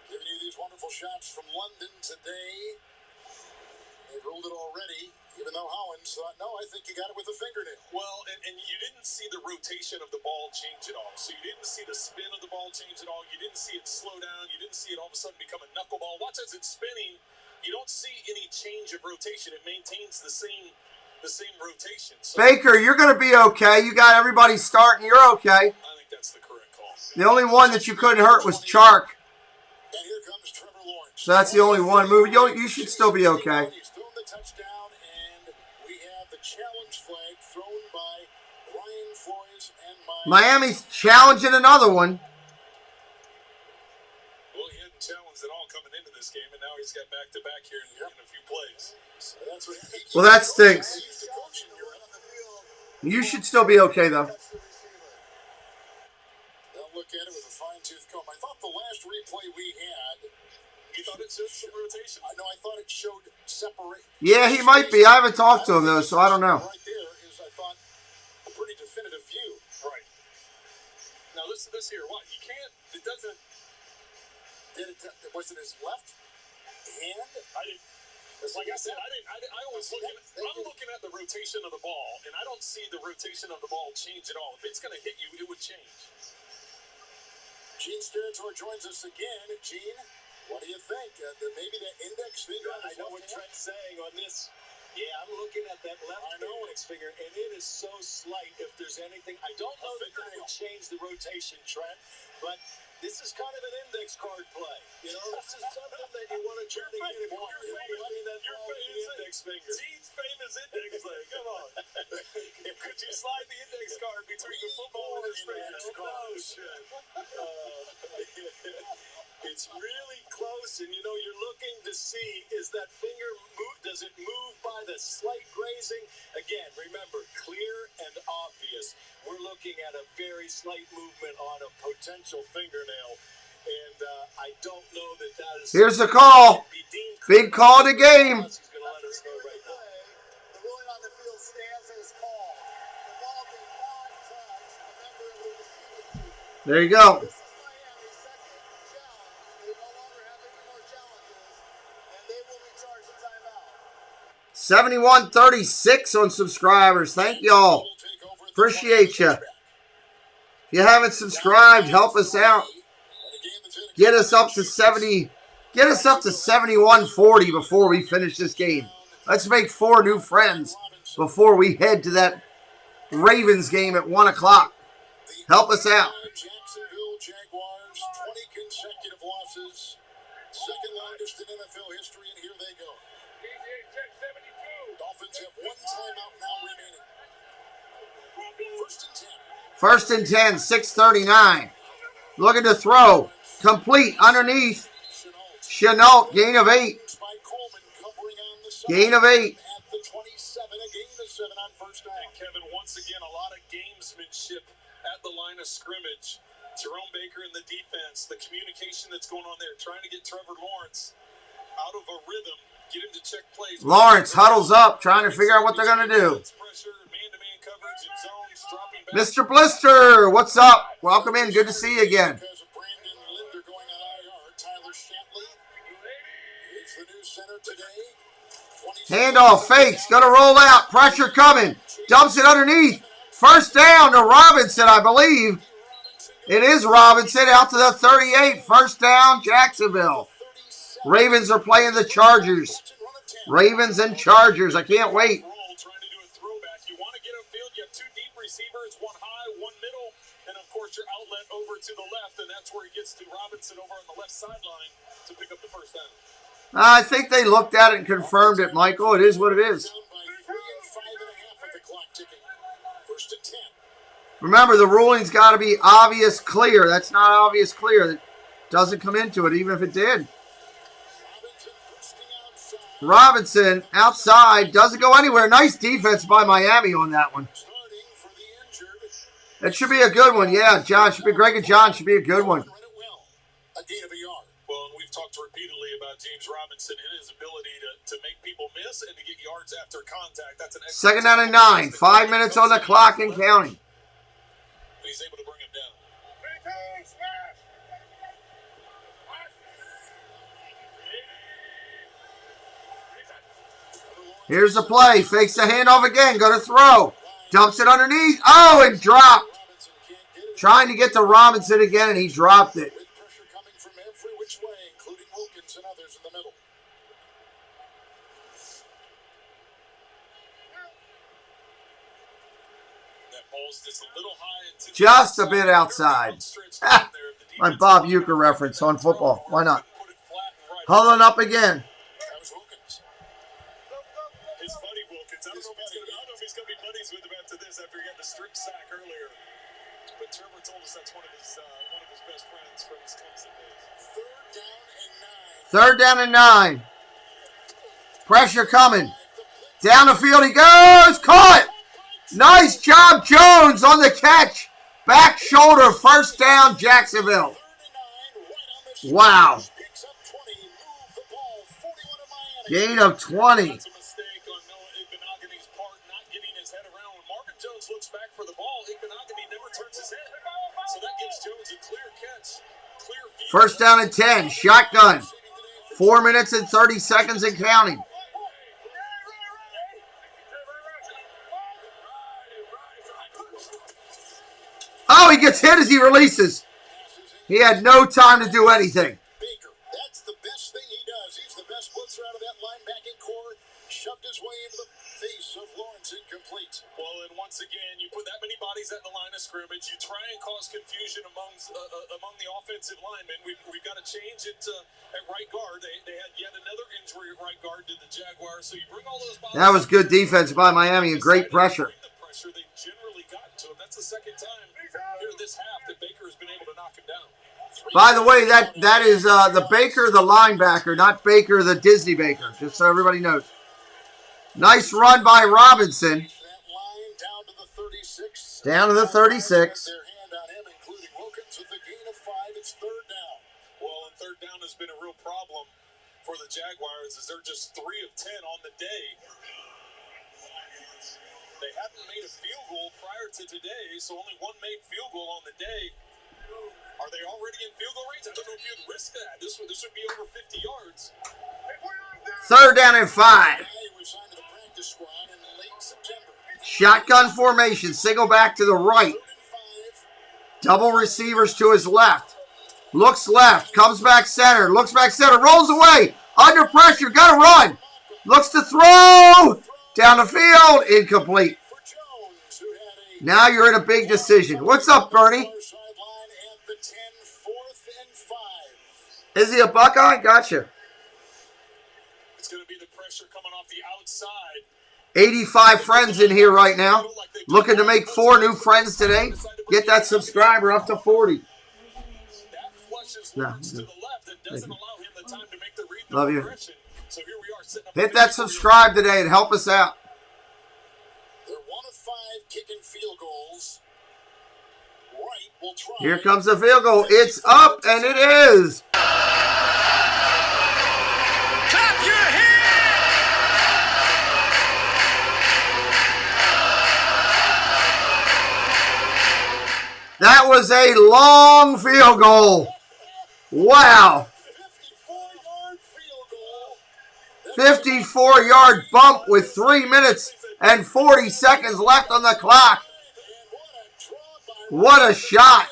Giving you these wonderful shots from London today. They've ruled it already, even though Howens thought, no, I think you got it with a fingernail. Well, and you didn't see the rotation of the ball change at all. So you didn't see the spin of the ball change at all. You didn't see it slow down. You didn't see it all of a sudden become a knuckleball. Watch as it's spinning. You don't see any change of rotation. It maintains the same rotation. So Baker, you're going to be okay. You got everybody starting. You're okay. I think that's the correct call. The only one that you couldn't hurt was Chark. And here comes Trevor Lawrence. So that's the only one move. You should still be okay. He's thrown the touchdown, and we have the challenge flag thrown by Brian Flores and Miami's challenging another one. Well, he hadn't challenged at all coming into this game, and now he's got back-to-back here in a few plays. So that's what Well, that stinks. You should still be okay, though. They'll look at it with a fine-tooth comb. I thought the last replay we had, you thought it showed some rotation? I know, I thought it showed separate. Yeah, he might be. I haven't talked to him, though, so I don't know. Right there is, I thought, a pretty definitive view. Right. Now, listen to this here. What? You can't, it doesn't. Was it his left hand? I didn't. Like I said, I always I'm looking at the rotation of the ball, and I don't see the rotation of the ball change at all. If it's going to hit you, it would change. Gene Steratore joins us again. Gene, what do you think? Maybe that index finger? I know what Trent's saying on this. Yeah, I'm looking at that left index finger, and it is so slight if there's anything. I don't know that that would change the rotation, Trent, but this is kind of an index card play. You know, this is something that you want to try to get it. Index finger. Gene's famous index leg. Come on. Could you slide the index card between the football and his finger? No, shit. It's really close, and you know, you're looking to see, is that finger move, does it move by the slight grazing? Again, remember, clear and obvious. We're looking at a very slight movement on a potential fingernail, and I don't know that that is... Here's the call. Big call of the game. He's going to let us know right now. The ruling on the field stands as called. The ball did not touch a member of the receiving team. There you go. 7136 on subscribers. Thank y'all. Appreciate you. If you haven't subscribed, help us out. Get us up to 70. Get us up to 7140 before we finish this game. Let's make 4 new friends before we head to that Ravens game at 1 o'clock. Help us out. Jacksonville Jaguars, 20 consecutive losses. Second longest in NFL history, and here they go. Dolphins have 1 timeout now remaining. First and 10, 6:39. Looking to throw. Complete underneath. Chenault, gain of 8. Gain of 8. At the 27, a gain of 7 on first down. And Kevin, once again, a lot of gamesmanship at the line of scrimmage. Jerome Baker in the defense, the communication that's going on there, trying to get Trevor Lawrence out of a rhythm, get him to check plays. Lawrence huddles up, trying to figure out what they're going to do. Mr. Blister, what's up? Welcome in. Good to see you again. Handoff fakes. Going to roll out. Pressure coming. Dumps it underneath. First down to Robinson, I believe. It is Robinson out to the 38. First down, Jacksonville. Ravens are playing the Chargers. Ravens and Chargers. I can't wait. You want to get upfield, you have 2 deep receivers, 1 high, 1 middle, and of course your outlet over to the left, and that's where he gets to Robinson over on the left sideline to pick up the first down. I think they looked at it and confirmed it, Michael. It is what it is. Remember, the ruling's got to be obvious clear. That's not obvious clear. It doesn't come into it, even if it did. Robinson outside, doesn't go anywhere. Nice defense by Miami on that one. That should be a good one. Yeah, John should be. Greg and John should be a good one. Well, and we've talked repeatedly about James Robinson and his ability to make people miss and to get yards after contact. That's an Second down and 9. 5 minutes on the clock and counting. He's able to bring him down. Here's the play. Fakes the handoff again. Going to throw. Dumps it underneath. Oh, and dropped. Trying to get to Robinson again, and he dropped it. Just a bit outside. My Bob Uecker reference on football. Why not? Huddling up again. His buddy Wilkins. I don't know if he's going to be buddies with him after this after he got the strip sack earlier. But Trevor told us that's one of his best friends from his Clemson days. Third down and 9. Pressure coming. Down the field he goes. Caught. Nice job, Jones, on the catch. Back shoulder, first down, Jacksonville. Wow. Gain of 20. First down and 10. Shotgun. 4 minutes and 30 seconds and counting. Oh, he gets hit as he releases. He had no time to do anything. That's the best thing he does. He's the best blitzer out of that linebacking core. Shoved his way into the face of Lawrence, incomplete. Well, and once again, you put that many bodies at the line of scrimmage. You try and cause confusion among the offensive linemen. We've got to change it at right guard. They had yet another injury at right guard to the Jaguars. So you bring all those bodies. That was good defense by Miami and great pressure. They generally gotten to him. That's the second time here this half that Baker has been able to knock him down. By the way, that is the Baker, the linebacker, not Baker, the Disney Baker, just so everybody knows. Nice run by Robinson. Down to the 36. Well, and third down has been a real problem for the Jaguars as they're just 3 of 10 on the day. They hadn't made a field goal prior to today, so only one made field goal on the day. Are they already in field goal range? I don't know if you'd risk that. This would be over 50 yards. Third down and 5. Shotgun formation. Single back to the right. Double receivers to his left. Looks left. Comes back center. Looks back center. Rolls away. Under pressure. Got to run. Looks to throw. Down the field. Incomplete. Now you're in a big decision. What's up, Bernie? Is he a Buckeye? Gotcha. It's going to be the pressure coming off the outside. 85 friends in here right now. Looking to make 4 new friends today. Get that subscriber up to 40. No. Love you. Hit that subscribe today and help us out. They're 1 of 5 kicking field goals. Wright will try. Here comes the field goal. It's up, and it is. Clap your hands! That was a long field goal. Wow. 54-yard bump with 3 minutes and 40 seconds left on the clock. What a shot.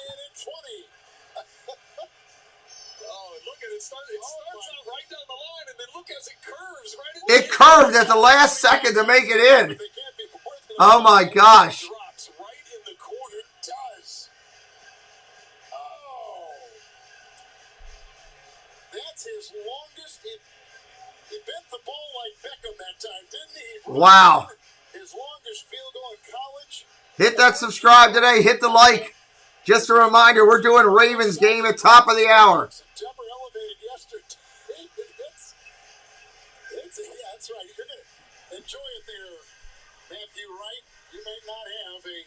It curved at the last second to make it in. Oh my gosh. That's his longest. He bent the ball like Beckham that time, didn't he? Wow. His longest field goal in college. Hit that subscribe today. Hit the like. Just a reminder, we're doing Ravens game at top of the hour. September elevated yesterday. Yeah, that's right. You're going to enjoy it there, Matthew Wright. You may not have a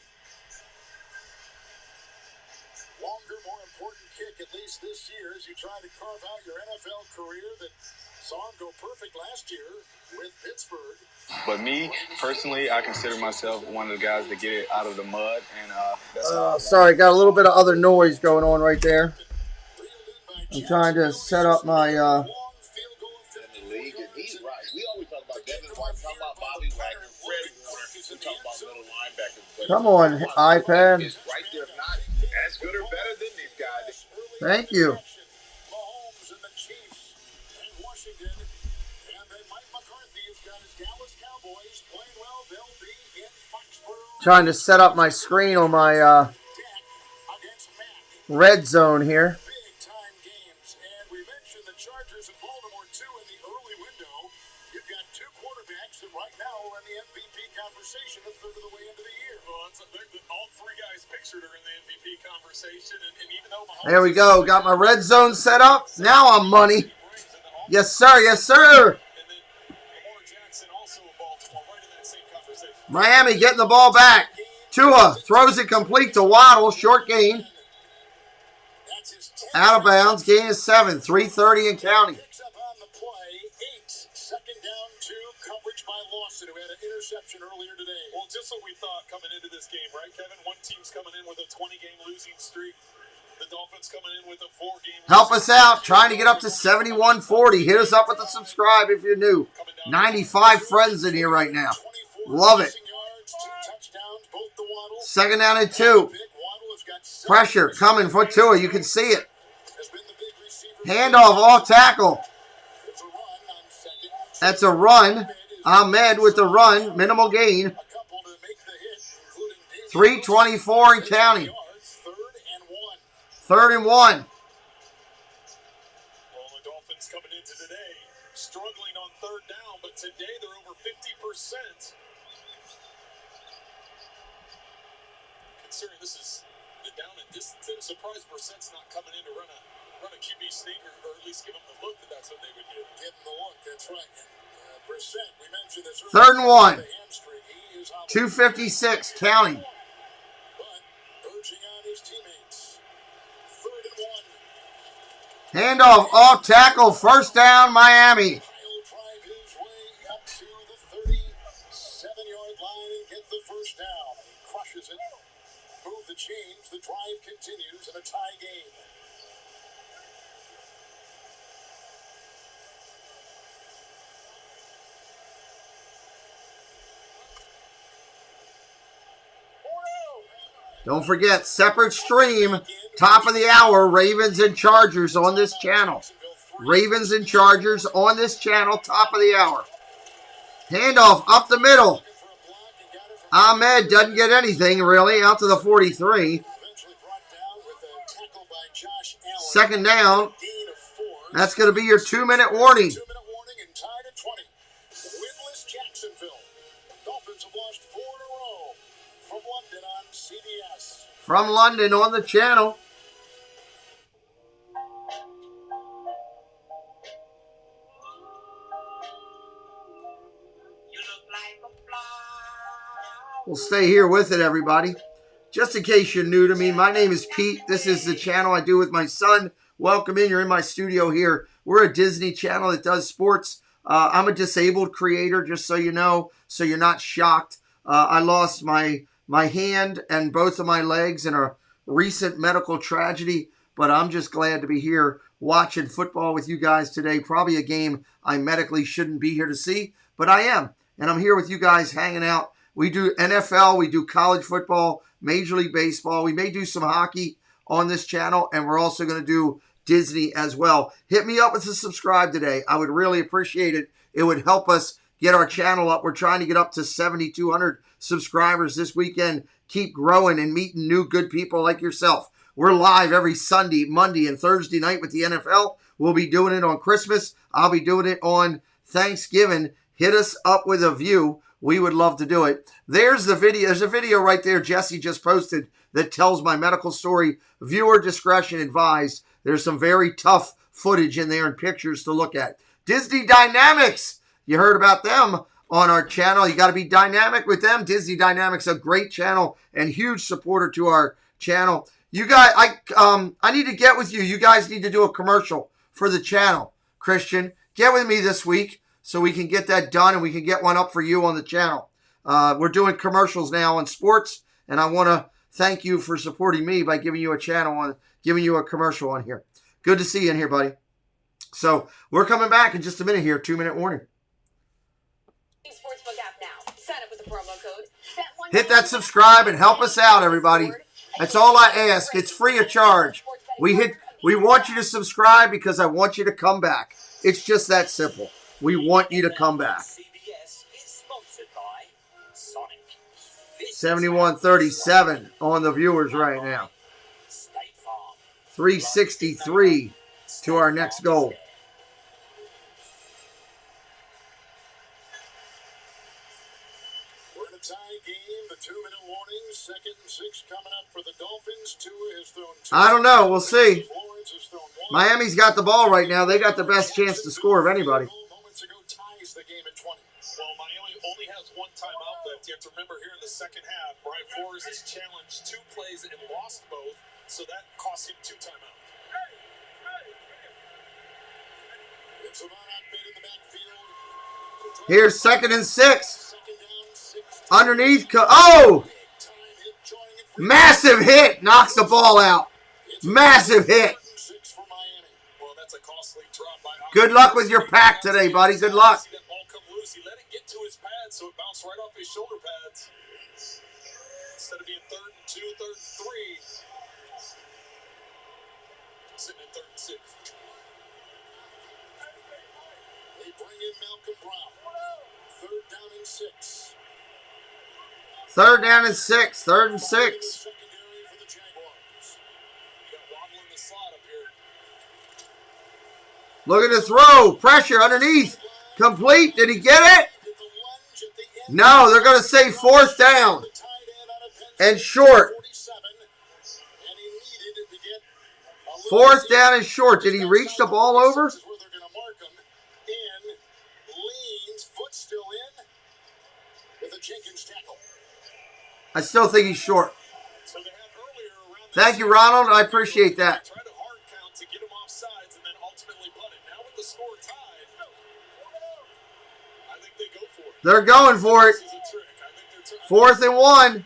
longer, more important kick, at least this year, as you try to carve out your NFL career that saw him go perfect last year with Pittsburgh. But me, personally, I consider myself one of the guys that get it out of the mud. And Sorry, got a little bit of other noise going on right there. I'm trying to set up my... in the league, and he's right. We always talk about Devin White, talk about Bobby Wagner, Fred Warner, we talk about middle linebackers. Come on, iPad. It's right there, not as good or better than these guys. Thank you. Mahomes and the Chiefs and Washington. And then Mike McCarthy has got his Dallas Cowboys playing well. They'll be in Foxborough. Trying to set up my screen on my red zone here. Big-time games. And we mentioned the Chargers and Baltimore, too, in the early window. You've got two quarterbacks that right now are in the MVP conversation a third of the way into the year. Well, all three guys pictured are in the MVP conversation, and even though Mahomes... There we go. Got my red zone set up. Now I'm money. Yes, sir. Yes, sir. Miami getting the ball back. Tua throws it complete to Waddle. Short gain. Out of bounds. Gain is 7. 3:30 and counting. Second down, 2, coverage by Lawson, who had an interception earlier today. Well, just what we thought coming into this game, right, Kevin? One team's coming in with a 20-game losing streak. The Dolphins coming in with a 4-game. Help us out. Trying to get up to 7140. Hit us up with the subscribe if you're new. 95 friends in here right now. Love it. Second down and 2. Pressure coming for Tua. You can see it. Handoff, off tackle. That's a run. Ahmed with the run. Minimal gain. 3:24 and counting. 3rd and 1. Well, the Dolphins coming into today struggling on 3rd down, but today they're over 50%. Considering this is the down and distance, I'm surprised Brissett's not coming in to run a QB sneak or at least give them the look that's what they would do. Give them the look, that's right. And Brissett, we mentioned this 3rd and 1. 2:56 counting. But urging on his teammates. 3rd and 1. Handoff, off tackle, 1st down, Miami. He'll drive his way up to the 37-yard line and get the 1st down. He crushes it. Move the chains. The drive continues in a tie game. Don't forget, separate stream, top of the hour, Ravens and Chargers on this channel. Ravens and Chargers on this channel, top of the hour. Handoff up the middle. Ahmed doesn't get anything, really, out to the 43. 2nd down. That's going to be your 2-minute warning. 2-minute warning and tied at 20. Winless Jacksonville. Dolphins have lost 4 in a row. From London on CBS. From London on the channel. We'll stay here with it, everybody. Just in case you're new to me, my name is Pete. This is the channel I do with my son. Welcome in. You're in my studio here. We're a Disney channel that does sports. I'm a disabled creator, just so you know, so you're not shocked. I lost my hand and both of my legs in a recent medical tragedy, but I'm just glad to be here watching football with you guys today. Probably a game I medically shouldn't be here to see, but I am. And I'm here with you guys hanging out. We do NFL, we do college football, Major League Baseball. We may do some hockey on this channel, and we're also going to do Disney as well. Hit me up with a subscribe today. I would really appreciate it. It would help us get our channel up. We're trying to get up to 7,200 subscribers this weekend. Keep growing and meeting new good people like yourself. We're live every Sunday, Monday, and Thursday night with the NFL. We'll be doing it on Christmas. I'll be doing it on Thanksgiving, hit us up with a view. We would love to do it. There's the video. There's a video right there Jesse just posted that tells my medical story. Viewer discretion advised. There's some very tough footage in there and pictures to look at. Disney Dynamics. You heard about them on our channel. You got to be dynamic with them. Disney Dynamics, a great channel and huge supporter to our channel. You guys, I need to get with you. You guys need to do a commercial for the channel. Christian, get with me this week so we can get that done and we can get one up for you on the channel. We're doing commercials now on sports, and I want to thank you for supporting me by giving you a channel on, giving you a commercial on here. Good to see you in here, buddy. So we're coming back in just a minute here. 2-minute warning. Sportsbook app now. Sign up with the promo code. Hit that subscribe and help us out, everybody. That's all I ask. It's free of charge. We want you to subscribe because I want you to come back. It's just that simple. We want you to come back. 7137 on the viewers right now. 363 to our next goal. We're in a tie game. The 2-minute warning. 2nd and 6 coming up for the Dolphins. Tua has thrown 2. I don't know. We'll see. Miami's got the ball right now. They got the best chance to score of anybody. Well, Miami only has one timeout left. You have to remember here in the second half, Brian Flores has challenged 2 plays and lost both, so that cost him 2 timeouts. Here's 2nd and 6. Underneath. Oh! Massive hit. Knocks the ball out. Massive hit. Good luck with your pack today, buddy. Good luck. He let it get to his pads, so it bounced right off his shoulder pads. Instead of being 3rd and 2, 3rd and 3. Sitting in 3rd and 6. They bring in Malcolm Brown. 3rd down and 6. 3rd down and 6. 3rd and 6. Look at the throw. Pressure underneath. Complete. Did he get it? No, they're going to say 4th down and short. 4th down and short. Did he reach the ball over? I still think he's short. Thank you, Ronald. I appreciate that. They're going for it. 4th and 1.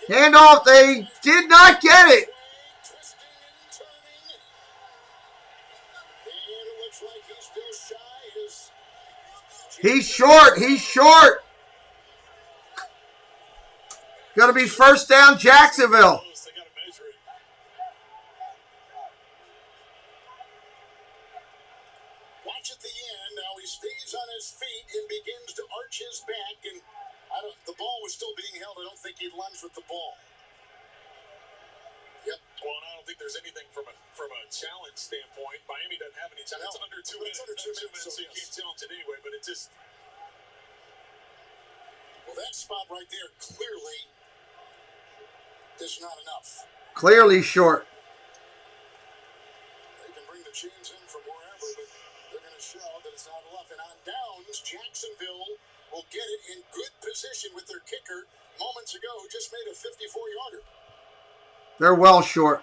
Handoff. They did not get it. He's short. He's short. Going to be 1st down, Jacksonville. At the end, now he stays on his feet and begins to arch his back, and the ball was still being held. I don't think he lunged with the ball. Yep. Well, and I don't think there's anything from a challenge standpoint. Miami doesn't have any challenge. It's under 2 minutes. It's under 2 minutes, so you can't challenge it anyway. But it just. Well, that spot right there clearly is not enough. Clearly short. They can bring the chains in from wherever, but they're going to show that it's not enough. And on downs, Jacksonville will get it in good position with their kicker moments ago, who just made a 54-yarder. They're well short.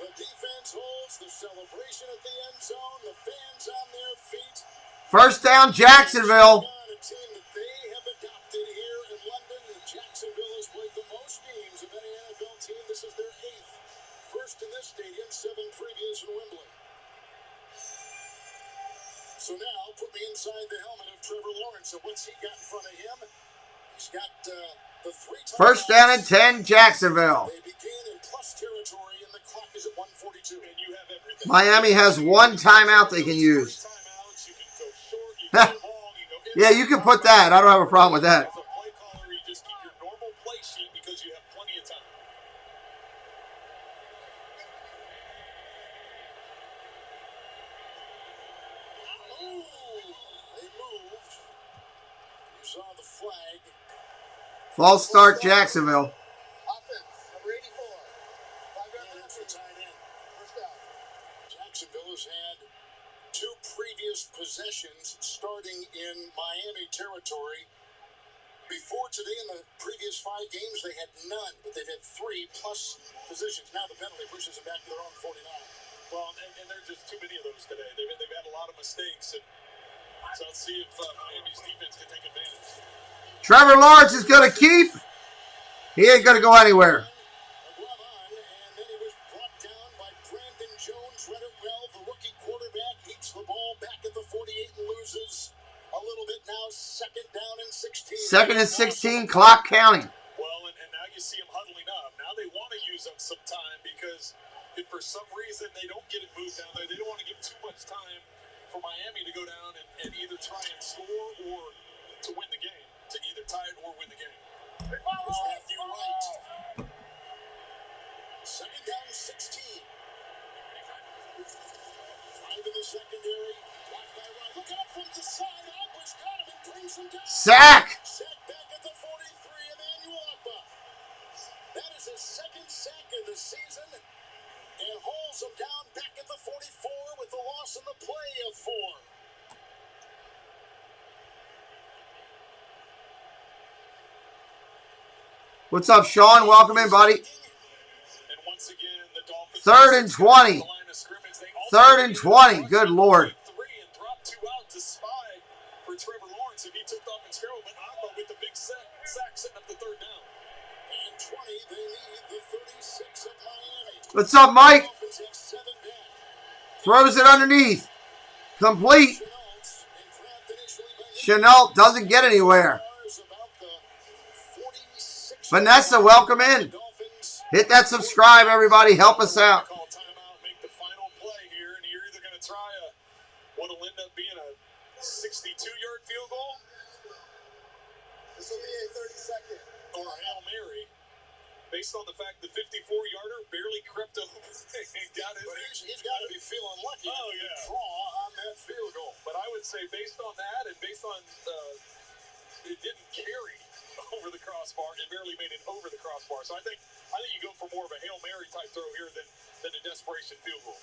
The defense holds the celebration at the end zone. The fans on their feet. 1st down, Jacksonville. A team that they have adopted here in London. And Jacksonville has played the most games of any NFL team. This is their 8th. First in this stadium, 7 previous in Wembley. So now, put me inside the helmet of Trevor Lawrence. So what's he got in front of him? He's got the 3 times. 1st down and 10, Jacksonville. They begin in plus territory, and the clock is at 1:42. And you have everything. Miami has 1 timeout they can use. Yeah, you can put that. I don't have a problem with that. False start, Jacksonville. Jacksonville has had 2 previous possessions starting in Miami territory. Before today, in the previous 5 games, they had none, but they've had 3 plus positions. Now the penalty pushes them back to their own 49. Well, and there are just too many of those today. They've had a lot of mistakes, and so let's see if Miami's defense can take advantage. Trevor Lawrence is going to keep. He ain't going to go anywhere. Second and 16, clock counting. Well, and now you see them huddling up. Now they want to use up some time because if for some reason they don't get it moved down there, they don't want to give too much time for Miami to go down and either try and score or to win the game, to either tie it or win the game. Matthew Wright. Second down, 16. 5 in the secondary. Blocked by Wright. Look out from the side. Always got him and brings him down. Sack. Sack back at the 43. Emmanuel. That is his second sack of the season. And hauls him down back at the 44 with the loss in the play of 4. What's up, Sean? Welcome in, buddy. Third and 20. Third and 20. Good Lord. For Trevor Lawrence if he took off and scrambled, but Agba with the big sack setting up the third down. And 20, they need the 36 of Miami. What's up, Mike? Throws it underneath. Complete. Chenault doesn't get anywhere. Vanessa, welcome in. Hit that subscribe, everybody. Help us out. Make the final play here, and you're either going to try what'll end up being a 62-yard field goal. This will be a 30-second. Or a Hail Mary, based on the fact the 54-yarder barely crept over and got in. But he's got to be feeling lucky to draw on that field goal. But I would say based on that and based on it didn't carry over the crossbar, it barely made it over the crossbar. So I think you go for more of a Hail Mary type throw here than a desperation field goal.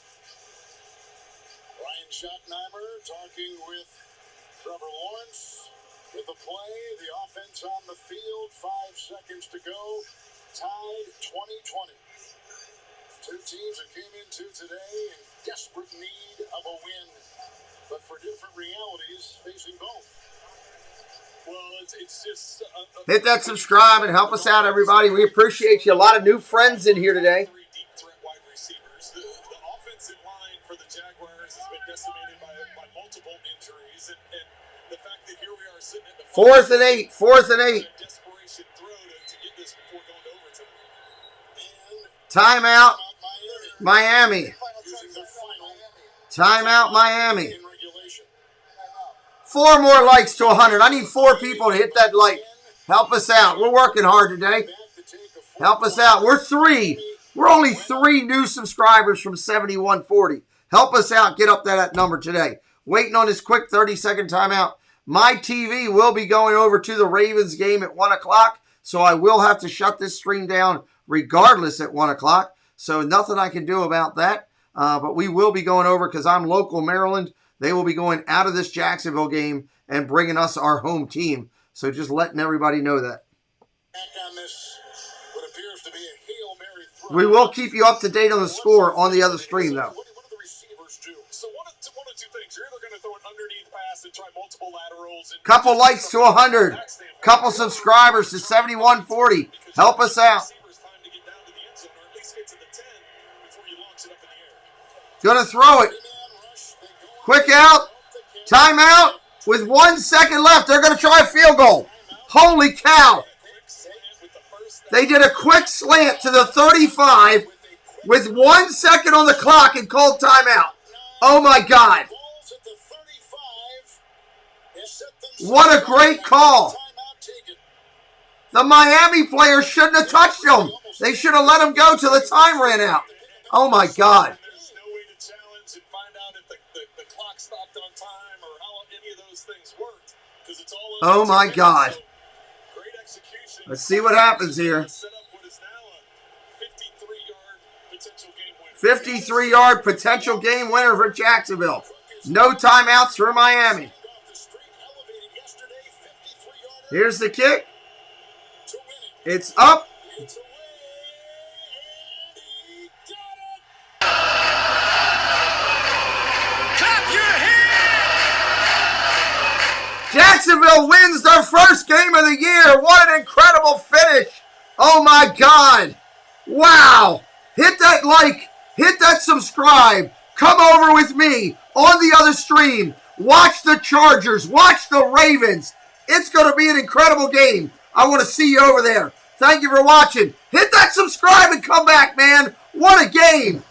Ryan Schottenheimer talking with Trevor Lawrence with the play, the offense on the field, 5 seconds to go, tied 20-20. 2 teams that came into today in desperate need of a win, but for different realities facing both. Well, it's just... Hit that subscribe and help us out, everybody. We appreciate you. A lot of new friends in here today. Deep threat wide receivers. The offensive line for the Jaguars has been decimated by multiple injuries, and the fact that here we are sitting at the 4th and 8. 4th and 8. Desperation throw to get this before going to overtime. Timeout, Miami. Timeout, Miami. 4 more likes to 100. I need 4 people to hit that like. Help us out. We're working hard today. Help us out. We're 3. We're only 3 new subscribers from 7140. Help us out. Get up that number today. Waiting on this quick 30-second timeout. My TV will be going over to the Ravens game at 1 o'clock, so I will have to shut this stream down regardless at 1 o'clock. So nothing I can do about that. But we will be going over because I'm local Maryland. They will be going out of this Jacksonville game and bringing us our home team. So just letting everybody know that. Back on this, what appears to be a Hail Mary throw. We will keep you up to date on the score on the other stream, though. What do the receivers do? So one of 2 things. You're either going to throw an underneath pass and try multiple laterals. And Couple likes to 100. Couple subscribers to 7140. Help us out. Gonna throw it. Quick out. Timeout. With 1 second left. They're gonna try a field goal. Holy cow. They did a quick slant to the 35 with 1 second on the clock and called timeout. Oh my God. What a great call. The Miami players shouldn't have touched him. They should have let him go till the time ran out. Oh my God. There's no way to challenge and find out if the clock stopped on time or how any of those things worked. Because it's all Oh my God. Great execution. Let's see what happens here. 53-yard potential game winner for Jacksonville. No timeouts for Miami. Here's the kick. It's up. Jacksonville wins their first game of the year. What an incredible finish. Oh my God. Wow. Hit that like. Hit that subscribe. Come over with me on the other stream. Watch the Chargers. Watch the Ravens. It's going to be an incredible game. I want to see you over there. Thank you for watching. Hit that subscribe and come back, man. What a game.